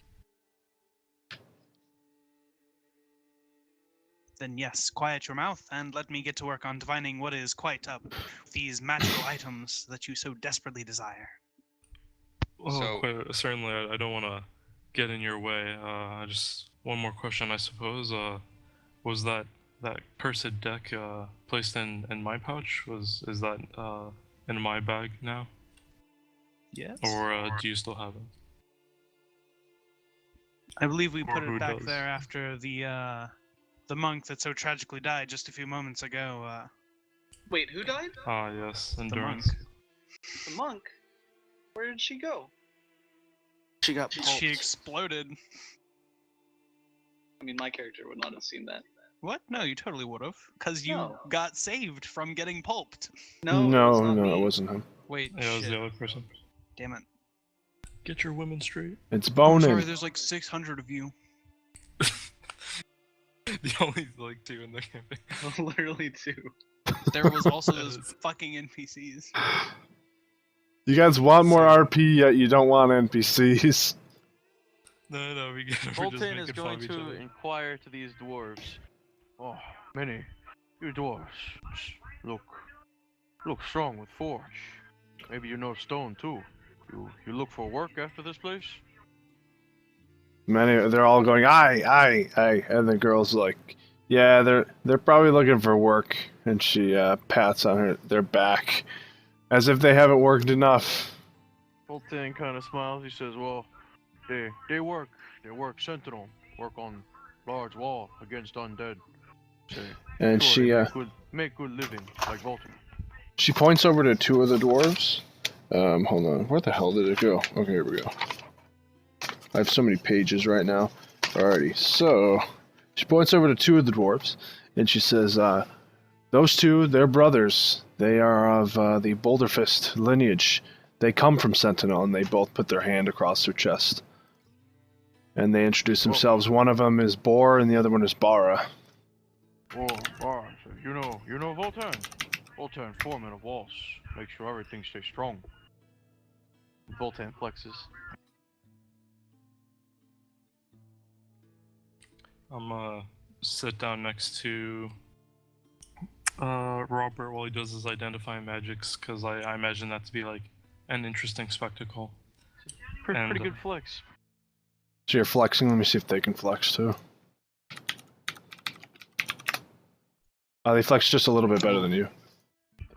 Then yes, quiet your mouth and let me get to work on divining what is quite up with these magical items that you so desperately desire. Well, So- certainly, I don't want to get in your way. Just one more question, I suppose. Was that cursed deck placed in my pouch? Is that in my bag now, Yes? or do you still have it? I believe we Or put who it back does? there after the monk that so tragically died just a few moments ago. Wait, who died? Ah, yes, The monk. endurance. The monk? Where did she go? She got pulped. She exploded. I mean, my character would not have seen that. What? No, you totally would have. Because you No. got saved from getting pulped. No, it was no, not no, me. it wasn't him. Wait, Yeah, it was shit. the other person. Damn it. Get your women straight. It's Oh, Bonin. sorry, there's like 600 of you. The only like two in the campaign. Literally two. There was also That those is- fucking NPCs. You guys want more RP, yet you don't want NPCs. No, we get. We're just Voltaire making is fun going of each to other. inquire to these dwarves. Oh, many, you dwarves look strong with forge. Maybe you know stone too. You look for work after this place? They're all going, aye, and the girl's like, yeah, they're probably looking for work, and she pats on their back, as if they haven't worked enough. Voltaire kind of smiles. He says, "Well, they work sentinel, work on large wall against undead. Say, And sure, she make good living like Voltaire." she points over to two of the dwarves. Hold on, where the hell did it go? Okay, here we go. I have so many pages right now. Alrighty, so she points over to two of the dwarves, and she says, those two, they're brothers. They are of the Boulderfist lineage. They come from Sentinel, and they both put their hand across their chest. And they introduce themselves. One of them is Bor, and the other one is Bara. Oh, so you know Voltaire. Voltaire, foreman of walls. Make sure everything stays strong. Voltaire flexes. I'm sit down next to Robert while he does his identifying magics, because I imagine that to be like an interesting spectacle. Pretty good flex. So you're flexing. Let me see if they can flex too. They flex just a little bit better than you.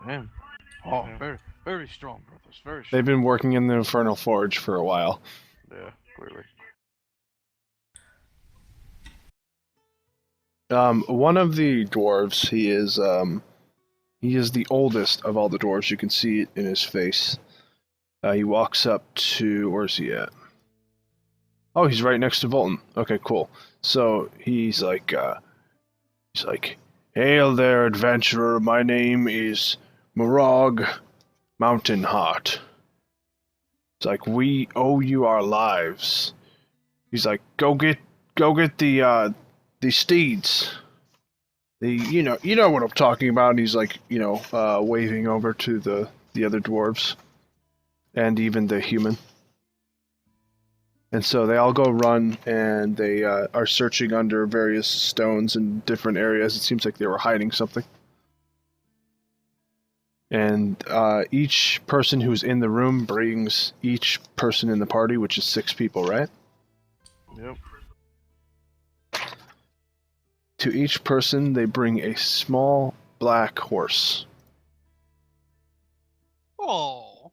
Damn. Oh, Yeah. very strong, brothers. Very strong. They've been working in the Infernal Forge for a while. Yeah, clearly. One of the dwarves, he is the oldest of all the dwarves. You can see it in his face. He walks up to, where's he at? Oh, he's right next to Volton. Okay, cool. So he's like, "Hail there, adventurer. My name is Morag Mountain Heart. It's like, we owe you our lives." He's like, go get the steeds. You know what I'm talking about. And he's like, waving over to the other dwarves, and even the human. And so they all go run, and they are searching under various stones in different areas. It seems like they were hiding something. And each person who's in the room brings each person in the party, which is 6 people, right? Yep. To each person, they bring a small black horse. Oh.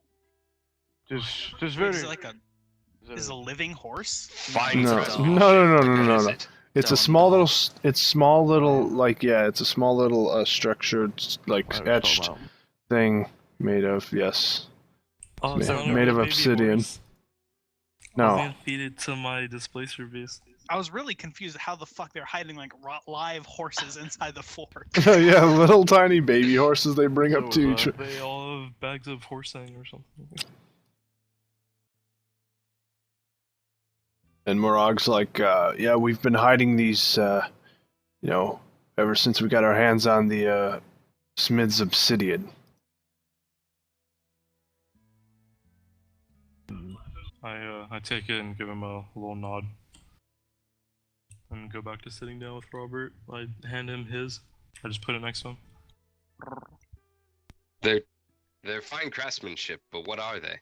Just Wait, very. is it like a is a living horse? Fine. No, craftsmanship. no. What is it? It's a Don't small know. little. It's small little like it's a small little structured like Whatever it's etched called now. thing made of Oh, Ma- it's not a made of baby obsidian. horse? I was No. gonna feed it to my displacer beast. I was really confused how the fuck they're hiding like live horses inside the fort. Yeah, little tiny baby horses they bring up to each. They all have bags of horsing or something. And Morag's like, yeah, we've been hiding these, ever since we got our hands on the Smith's obsidian. I take it and give him a little nod. And go back to sitting down with Robert. I hand him his. I just put it next to him. They're fine craftsmanship, but what are they?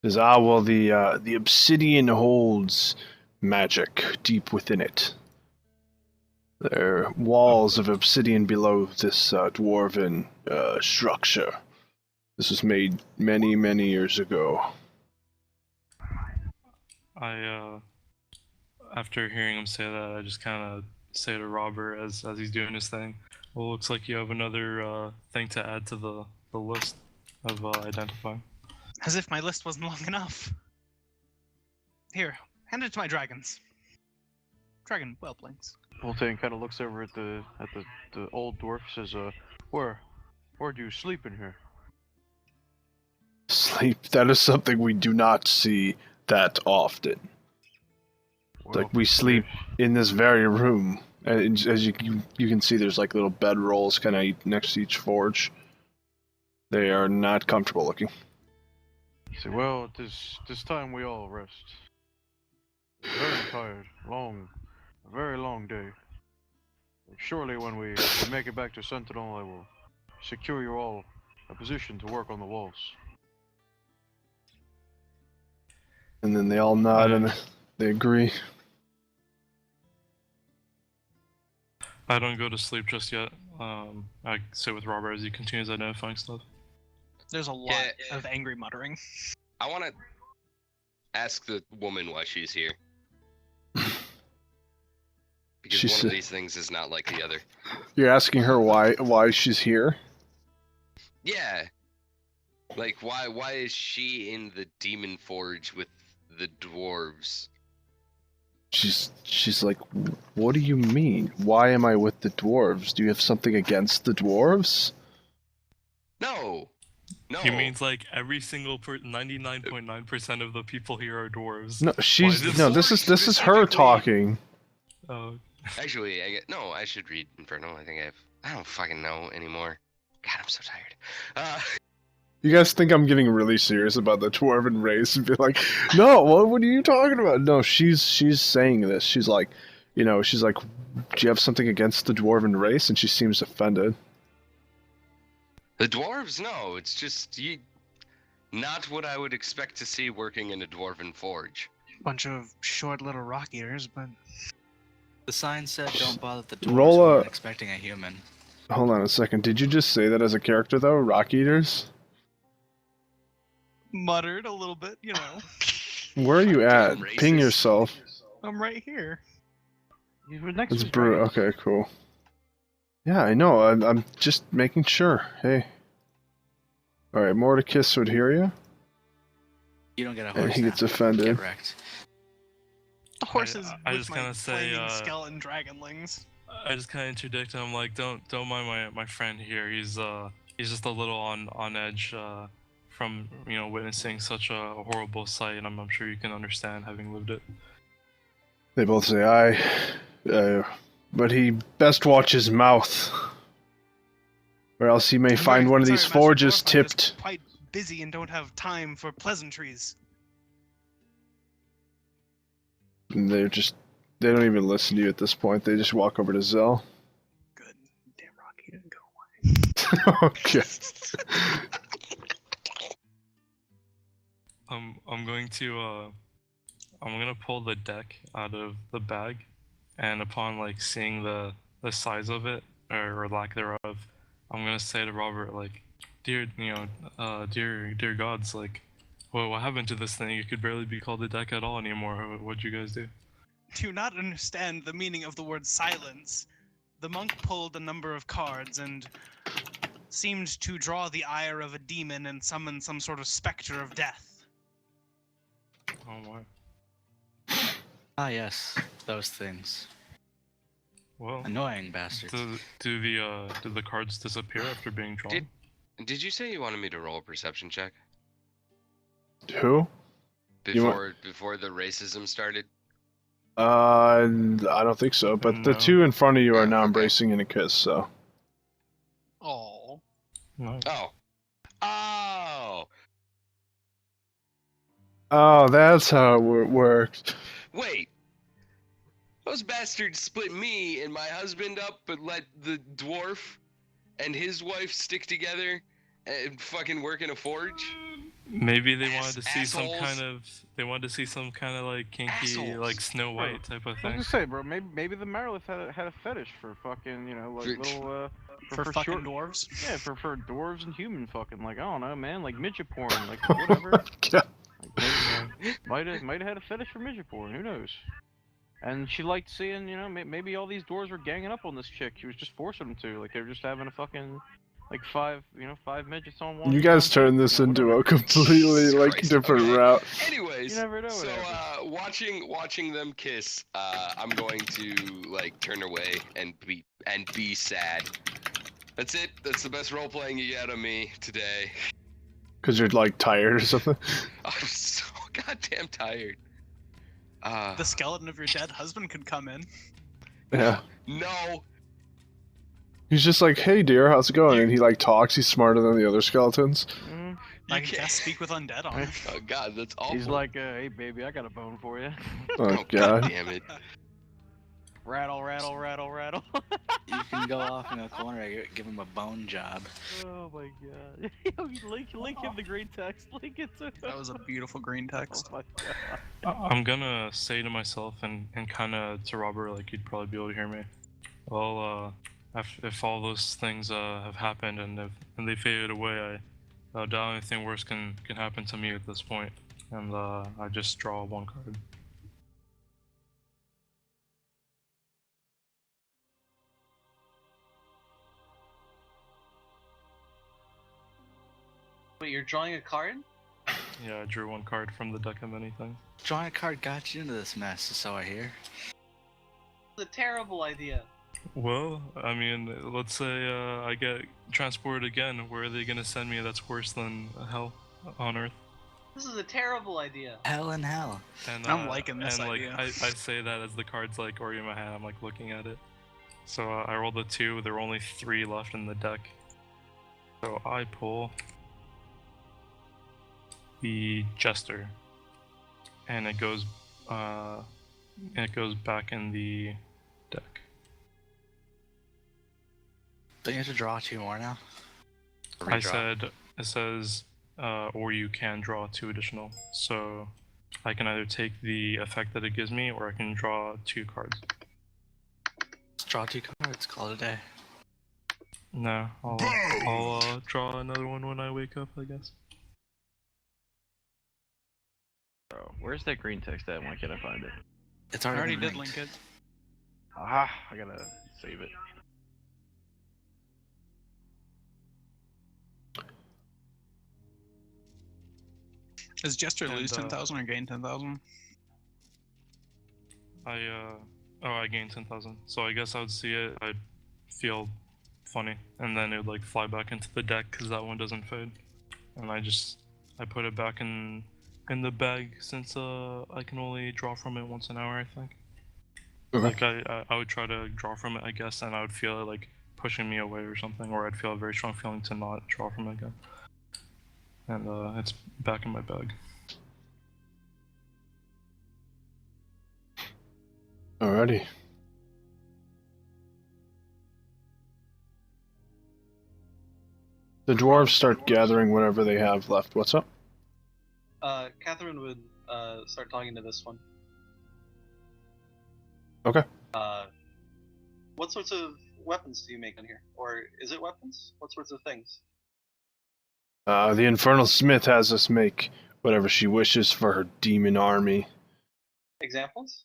Says, well, the obsidian holds magic deep within it. There are walls of obsidian below this dwarven structure. This was made many, many years ago. After hearing him say that, I just kind of say to Robert as he's doing his thing, well, looks like you have another thing to add to the list of identifying. As if my list wasn't long enough. Here, hand it to my dragons. Dragon whelplings. Voltaire kind of looks over at the old dwarf. Says, where do you sleep in here? Sleep, that is something we do not see that often. Well, Like, we sleep in this very room. And as you can see, there's like little bed rolls kind of next to each forge. They are not comfortable looking. Say, well, this time we all rest. Very tired, a very long day. Surely when we make it back to Sentinel, I will secure you all a position to work on the walls. And then they all nod and they agree. I don't go to sleep just yet. I sit with Robert as he continues identifying stuff. There's a lot of angry muttering. I want to ask the woman why she's here. Because She's one of these things is not like the other. You're asking her why she's here? Yeah. Like, why is she in the Demon Forge with the dwarves? She's like, what do you mean? Why am I with the dwarves? Do you have something against the dwarves? No. He means like every single 99.9% of the people here are dwarves. No, this is Specifically- her talking. Oh, Actually, I should read Inferno. I don't fucking know anymore. God, I'm so tired. You guys think I'm getting really serious about the dwarven race and be like, no, what are you talking about? No, she's saying this. She's like, do you have something against the dwarven race? And she seems offended. The dwarves? No, it's just not what I would expect to see working in a dwarven forge. Bunch of short little rock eaters, but The sign said, "Don't bother the dwarves." Roll We a- weren't expecting a human. Hold on a second. Did you just say that as a character, though? Rock Eaters? muttered a little bit, you know. Where are you at? Racist. Ping yourself. I'm right here. You were next It's to brew. dragons. Okay, cool. Yeah, I know. I'm just making sure. Hey. Alright, Mordecus would hear you. You don't get a And horse he now. gets offended. Get wrecked. The horses I with just my kinda say, flaming skeleton dragonlings. I just kind of interdict him like, don't mind my friend here. He's just a little on edge from witnessing such a horrible sight, and I'm sure you can understand having lived it. They both say aye. But he best watch his mouth. Or else he may find one of these Sorry, Master forges Dwarf, I'm just tipped. quite busy and don't have time for pleasantries. and they don't even listen to you at this point. They just walk over to Zell. Good. Damn, Rocky didn't go away. Okay. I'm gonna pull the deck out of the bag, and upon like seeing the size of it or lack thereof, I'm gonna say to Robert like, dear gods, like, what happened to this thing? It could barely be called a deck at all anymore. What'd you guys do? Do not understand the meaning of the word silence. The monk pulled a number of cards and seemed to draw the ire of a demon and summon some sort of specter of death. Oh my. Ah, yes, those things. Well, Annoying bastards. do the cards disappear after being drawn? Did you say you wanted me to roll a perception check Who? before the racism started? I don't think so. But the No. two in front of you are Oh, now okay. embracing in a kiss. So. Oh. No. Oh, Oh, that's how it works. wait. Those bastards split me and my husband up, but let the dwarf and his wife stick together and fucking work in a forge? Maybe they wanted to see Assholes. some kind of like kinky, Assholes. like Snow White type of I was thing. gonna say, bro, maybe the Merilith had a fetish for fucking, you know, like For- little For fucking short, dwarves? yeah, for dwarves and human fucking, like, I don't know, man, like midget porn, like whatever. God. Like, might have had a fetish for midget porn, who knows? And she liked seeing, you know, maybe all these dwarves were ganging up on this chick. She was just forcing them to, like they were just having a fucking, like five midgets on one. You guys chick, turned this you know, into whatever. a completely Jesus like Christ, different okay. route. Anyways, You never know what so happens. watching them kiss, I'm going to like turn away and be sad. That's it. That's the best role playing you get of me today. Because you're like tired or something. I'm so goddamn tired. The skeleton of your dead husband could come in. Yeah. No. He's just like, hey dear, how's it going? And he like talks. He's smarter than the other skeletons. Mhm. I You guess can't- speak with undead on it. Oh god, that's awful. He's like, hey baby, I got a bone for you. Oh god god. damn it. Rattle, rattle, rattle, rattle. You can go off in a corner and give him a bone job. Oh my god. Yo, link him the green text. Link it to him. That was a beautiful green text. Oh my god. I'm gonna say to myself and kind of to Robert, like you'd probably be able to hear me. Well, if all those things have happened and they faded away, I doubt anything worse can happen to me at this point. And I just draw one card. Wait, you're drawing a card? Yeah, I drew one card from the deck of many things. Drawing a card got you into this mess, so I hear. It's a terrible idea. Well, I mean, let's say I get transported again. Where are they gonna send me? That's worse than hell on Earth. This is a terrible idea. Hell in hell. And I'm liking this and, idea. I say that as the card's like already in my hand. I'm like looking at it. So I rolled a 2. There were only 3 left in the deck. So I pull the Jester, and it goes back in the deck. Don't you have to draw 2 more now? Or I redraw? said it says or you can draw 2 additional. So I can either take the effect that it gives me, or I can draw 2 cards. Let's draw 2 cards, call it a day. No, I'll draw another one when I wake up, I guess. Bro, where's that green text at? Why can't I find it? It's I already, already been did linked. link it. Aha, I gotta save it. Does Jester And, lose 10,000 or gain 10,000? I gained 10,000. So I guess I would see it, I'd feel funny, and then it would like fly back into the deck because that one doesn't fade. And I put it back in the bag since I can only draw from it once an hour, I think. Okay. Like I would try to draw from it, I guess, and I would feel it like pushing me away or something, or I'd feel a very strong feeling to not draw from it again. And it's back in my bag. Alrighty. The dwarves start gathering whatever they have left. What's up? Catherine would start talking to this one. Okay. What sorts of weapons do you make in here? Or is it weapons? What sorts of things? The Infernal Smith has us make whatever she wishes for her demon army. Examples?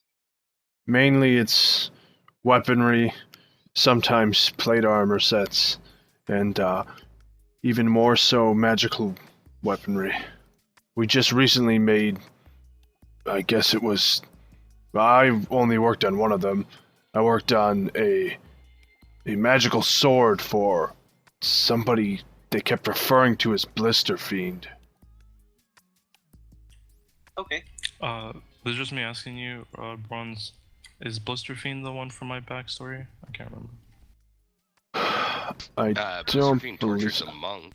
Mainly it's weaponry, sometimes plate armor sets, and even more so magical weaponry. We just recently made, I guess it was, I only worked on one of them. I worked on a magical sword for somebody they kept referring to as Blister Fiend. Okay. This is just me asking you, Bronze, is Blister Fiend the one from my backstory? I can't remember. I Blister don't Fiend believe tortures so. a monk.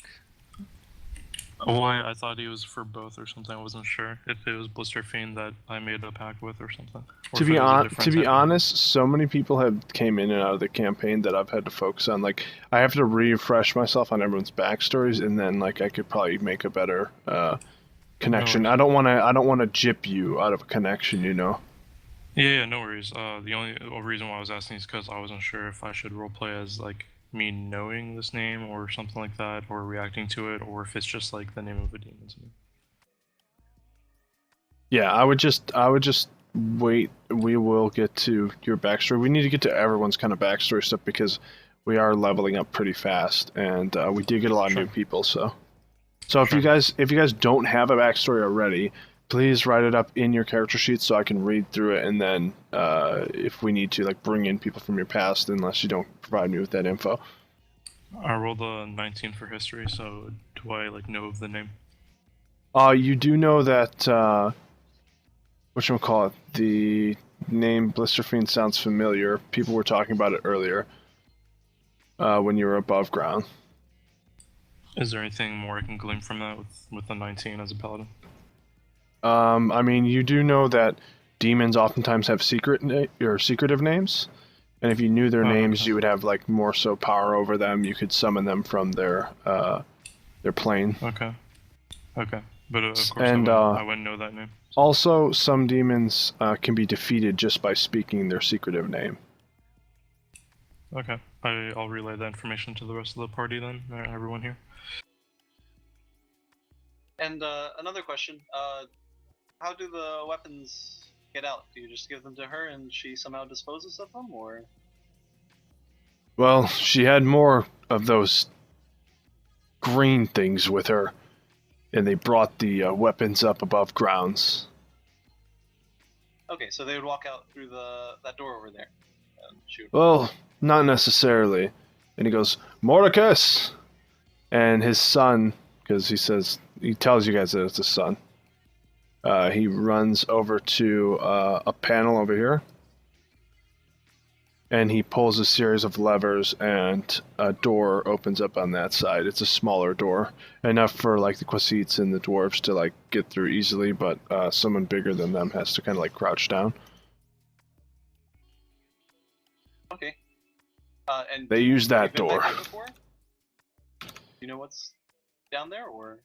Oh, I thought he was for both or something. I wasn't sure if it was Blister Fiend that I made a pact with or something. Or To if be it was a different type of- honest, so many people have came in and out of the campaign that I've had to focus on. Like, I have to refresh myself on everyone's backstories, and then like I could probably make a better connection. No I don't want to jip you out of a connection, you know. Yeah, no worries. The only reason why I was asking is because I wasn't sure if I should roleplay as like me knowing this name or something like that, or reacting to it, or if it's just like the name of a demon to me. Yeah, I would just wait. We will get to your backstory. We need to get to everyone's kind of backstory stuff because we are leveling up pretty fast, and we did get a lot of new people. So if you guys don't have a backstory already, please write it up in your character sheet so I can read through it, and then if we need to, like, bring in people from your past, unless you don't provide me with that info. I rolled a 19 for history, so do I like know of the name? You do know that whatchamacallit, the name Blisterfiend sounds familiar. People were talking about it earlier when you were above ground. Is there anything more I can glean from that with the 19 as a paladin? I mean, you do know that demons oftentimes have secretive names, and if you knew their names, okay. you would have like more so power over them. You could summon them from their plane. Okay. But of course, And, I wouldn't know that name. Also, some demons can be defeated just by speaking their secretive name. Okay. I'll relay that information to the rest of the party then, everyone here. And another question. How do the weapons get out? Do you just give them to her and she somehow disposes of them, or? Well, she had more of those green things with her, and they brought the weapons up above grounds. Okay, so they would walk out through that door over there, and shoot. Well, not necessarily. And he goes, Mordecus! And his son, because he tells you guys that it's his son. He runs over to a panel over here, and he pulls a series of levers, and a door opens up on that side. It's a smaller door, enough for like the Quasites and the dwarves to like get through easily, but someone bigger than them has to kind of like crouch down. Okay. And They use that you've been door. back there before? Do you know what's down there, or?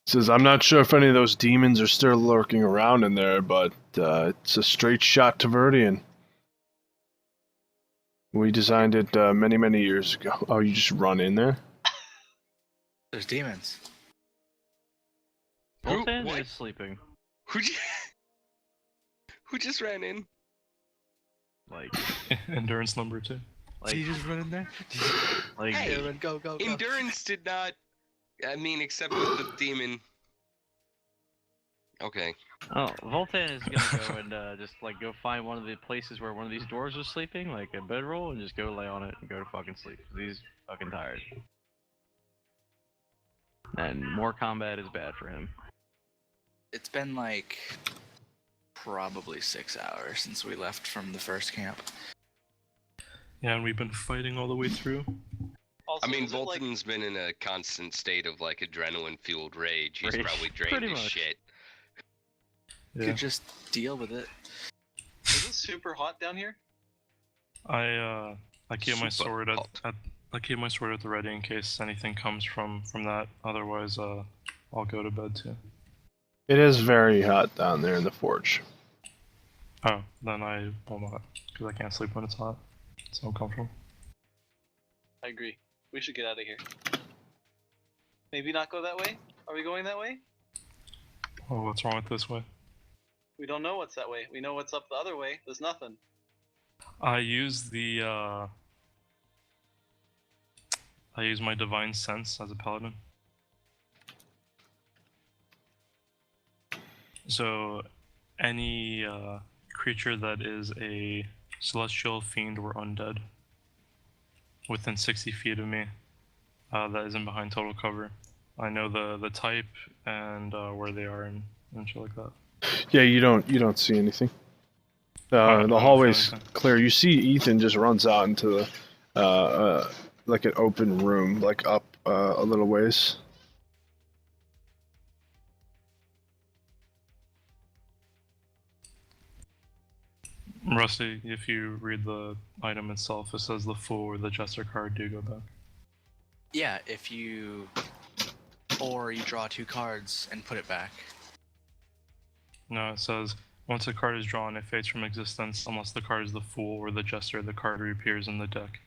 Says, I'm not sure if any of those demons are still lurking around in there, but it's a straight shot to Verdian. We designed it many, many years ago. Oh, you just run in there? There's demons. Wolfan what? is sleeping. Who just ran in? Like, Endurance number 2. like, you just run in there? like, Hey, Go, go, go. Endurance did not. I mean, except with the demon. Okay. oh, Voltan is gonna go and just like go find one of the places where one of these doors was sleeping, like a bedroll, and just go lay on it and go to fucking sleep. He's fucking tired. And more combat is bad for him. It's been like probably 6 hours since we left from the first camp. Yeah, and we've been fighting all the way through. Also, I mean, is it like- Volton's been in a constant state of like adrenaline-fueled rage. He's Rage. probably drained Pretty his much. shit. You Yeah. could just deal with it. super hot down here? I keep my Super sword hot. I keep my sword at the ready in case anything comes from that. Otherwise, I'll go to bed too. It is very hot down there in the forge. Oh, then I will not, because I can't sleep when it's hot. It's uncomfortable. I agree. We should get out of here. Maybe not go that way? Are we going that way? Oh, what's wrong with this way? We don't know what's that way. We know what's up the other way. There's nothing. I use my divine sense as a paladin. So, any creature that is a celestial, fiend, or undead within 60 feet of me that isn't behind total cover, I know the type and where they are and shit like that. Yeah, you don't see anything. I The don't hallway's feel anything. clear. You see Ethan just runs out into the like an open room, like up a little ways. Rusty, if you read the item itself, it says the Fool or the Jester card do go back. Yeah, if you or you draw 2 cards and put it back. No, it says once a card is drawn, it fades from existence unless the card is the Fool or the Jester. The card reappears in the deck.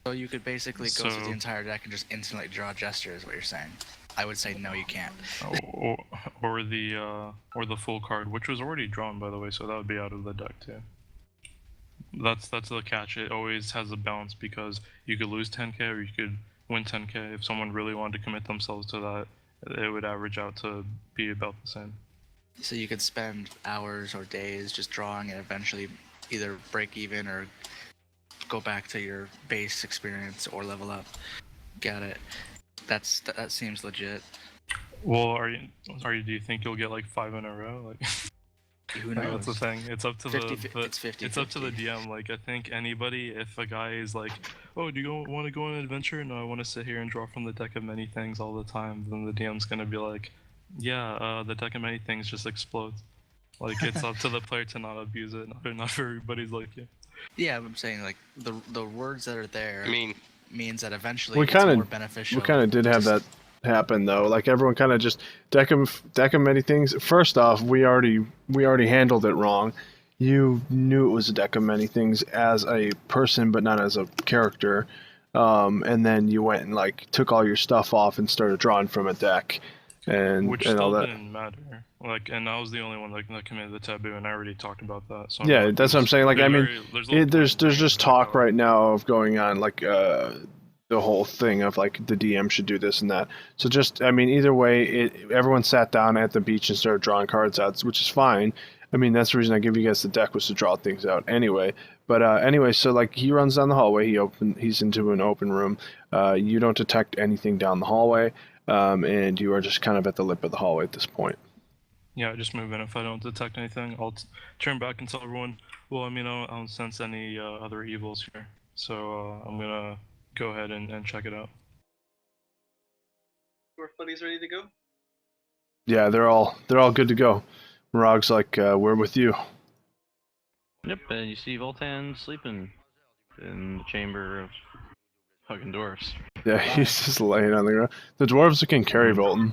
So you could basically go through So- the entire deck and just instantly draw Jester, is what you're saying. I would say no, you can't. Or the Fool card, which was already drawn by the way, so that would be out of the deck too. That's the catch. It always has a balance because you could lose 10k or you could win 10k. If someone really wanted to commit themselves to that, it would average out to be about the same. So you could spend hours or days just drawing and eventually either break even or go back to your base experience or level up. Got it. That seems legit. Well, do you think you'll get like 5 in a row? Like, Who like, knows? that's the thing. It's up to 50, the it's 50. it's up to the DM. Like, I think anybody, if a guy is like, oh, do you want to go on an adventure? No, I want to sit here and draw from the deck of many things all the time. Then the DM's gonna be like, yeah, the deck of many things just explodes. Like, it's up to the player to not abuse it. Not everybody's like you. Yeah, I'm saying like the words that are there I mean, means that eventually We it's kinda- more beneficial. We kind of did have that happen though. Like everyone kind of just deck of many things. First off, we already handled it wrong. You knew it was a deck of many things as a person, but not as a character. And then you went and like took all your stuff off and started drawing from a deck, and Which and all still that. didn't matter. Like, and I was the only one that committed the taboo, and I already talked about that. So Yeah, like, that's what I'm saying. Like, I mean, there's little just talk right now of going on like the whole thing of like the DM should do this and that. So just, I mean, either way, everyone sat down at the beach and started drawing cards out, which is fine. I mean, that's the reason I give you guys the deck was to draw things out anyway. But anyway, so like he runs down the hallway. He's into an open room. You don't detect anything down the hallway, and you are just kind of at the lip of the hallway at this point. Yeah, just move in. If I don't detect anything, I'll turn back and tell everyone, well, I mean, I don't sense any other evils here. So I'm gonna go ahead and check it out. Dwarf buddies ready to go? Yeah, they're all good to go. Morag's like, we're with you. Yep, and you see Voltan sleeping in the chamber of fucking dwarfs. Yeah, he's just laying on the ground. The dwarves can carry Volton.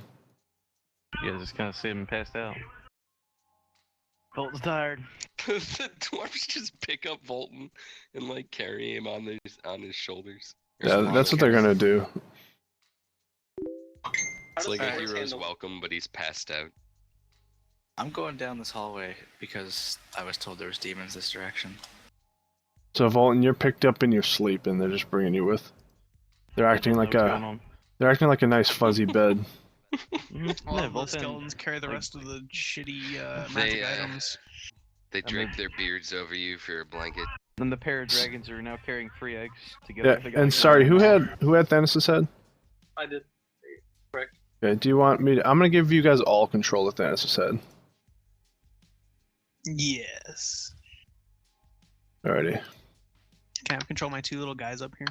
You guys just kind of see him passed out. Voltan's tired. the dwarves just pick up Volton and like carry him on his shoulders. Yeah, that's what they're gonna do. It's like a Alright. hero's welcome, but he's passed out. I'm going down this hallway because I was told there was demons this direction. So Volton, you're picked up in your sleep, and they're just bringing you with. They're acting like a nice fuzzy bed. All Yeah, of the Voltan, skeletons carry the like- rest of the shitty magic items. They And drape then- their beards over you for a blanket. Then the pair of dragons are now carrying 3 eggs to Yeah, and sorry, who had Thanos' head? I did. Okay, do you want me to? I'm gonna give you guys all control of Thanos' head. Yes. Alrighty. Can I control my 2 little guys up here?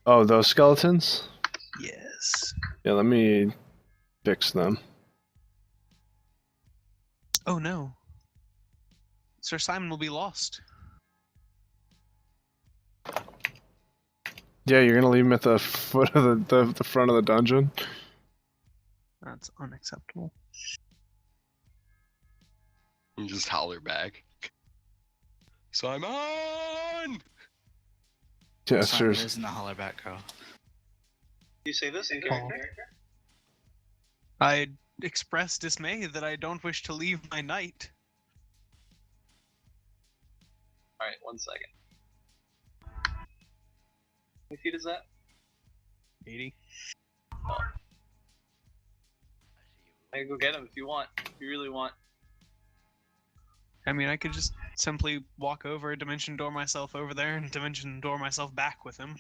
Oh, those skeletons? Yes. Yeah, let me fix them. Oh no. Sir Simon will be lost. Yeah, you're gonna leave him at the foot of the front of the dungeon. That's unacceptable. And just holler back. Simon! Yeah, Simon sure. isn't a hollerback girl. You say this in character? I express dismay that I don't wish to leave my knight. Alright, 1 second. How many feet is that? 80. I can go get him if you want. If you really want. I mean, I could just simply walk over, dimension door myself over there, and dimension door myself back with him.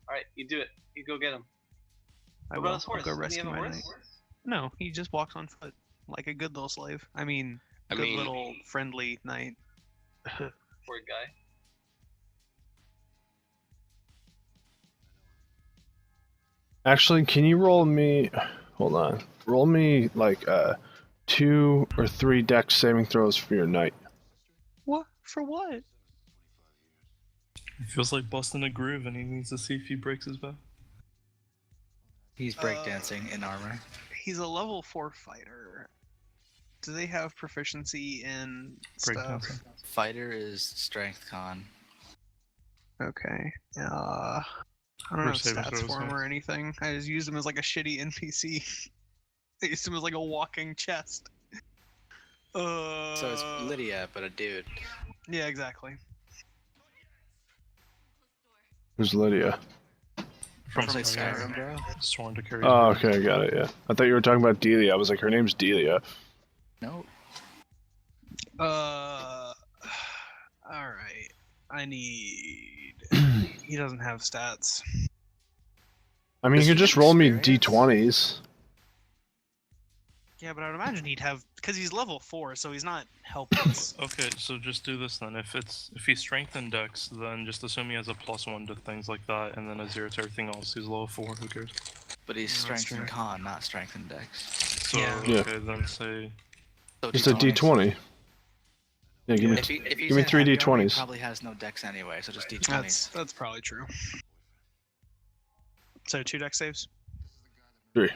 Alright, you do it. You go get him. I What will. about his horse? I'll go Doesn't he rescue have a my horse? knight. No, he just walks on foot, like a good little slave. I mean, I good mean- little friendly knight. Poor guy. Actually, can you roll me? Hold on. Roll me like 2 or 3 dex saving throws for your knight. What? For what? He feels like busting a groove and he needs to see if he breaks his back. He's breakdancing in armor. He's a level 4 fighter. Do they have proficiency in stuff? Breakdancing. Fighter is strength con. Okay. I don't Or have saving stats throws, for him yeah. or anything. I just used him as like a shitty NPC. I used him as like a walking chest. So it's Lydia, but a dude. Yeah, exactly. Who's Lydia? From It's like Skyrim, bro. Sworn to carry. Oh, okay, got it. Yeah, I thought you were talking about Delia. I was like, her name's Delia. Nope. Alright. I need... He doesn't have stats. I mean, This you is could just roll me experience? d20s. Yeah, but I would imagine he'd have... Because he's level 4, so he's not helpless. Okay, so just do this then. If he's strength and dex, then just assume he has a +1 to things like that, and then a 0 to everything else. He's level 4. Who cares? But he's No, that's strength and true. con, not strength and dex. So Yeah. Yeah. okay, then say So Just a D20s. d20. Yeah, give me. If he's give me in 3 heavy armor, he d20s. probably has no dex anyway, so just D20s. That's probably true. So 2 dex saves? 3.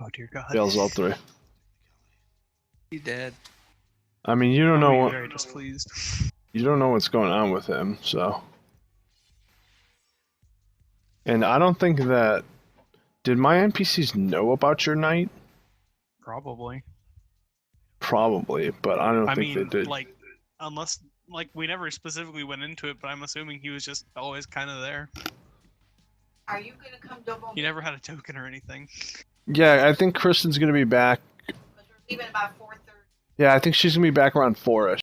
Oh dear god. Fails all 3. He dead. I mean, you don't know I'm what very displeased. you don't know what's going on with him, so. And I don't think that. Did my NPCs know about your knight? Probably. Probably, but I don't I think mean, they did. like, unless, like, we never specifically went into it, but I'm assuming he was just always kind of there. Are you gonna come double? He never had a token or anything. Yeah, I think Kristen's gonna be back. Because we're leaving about 4:30. Yeah, I think she's gonna be back around 4ish.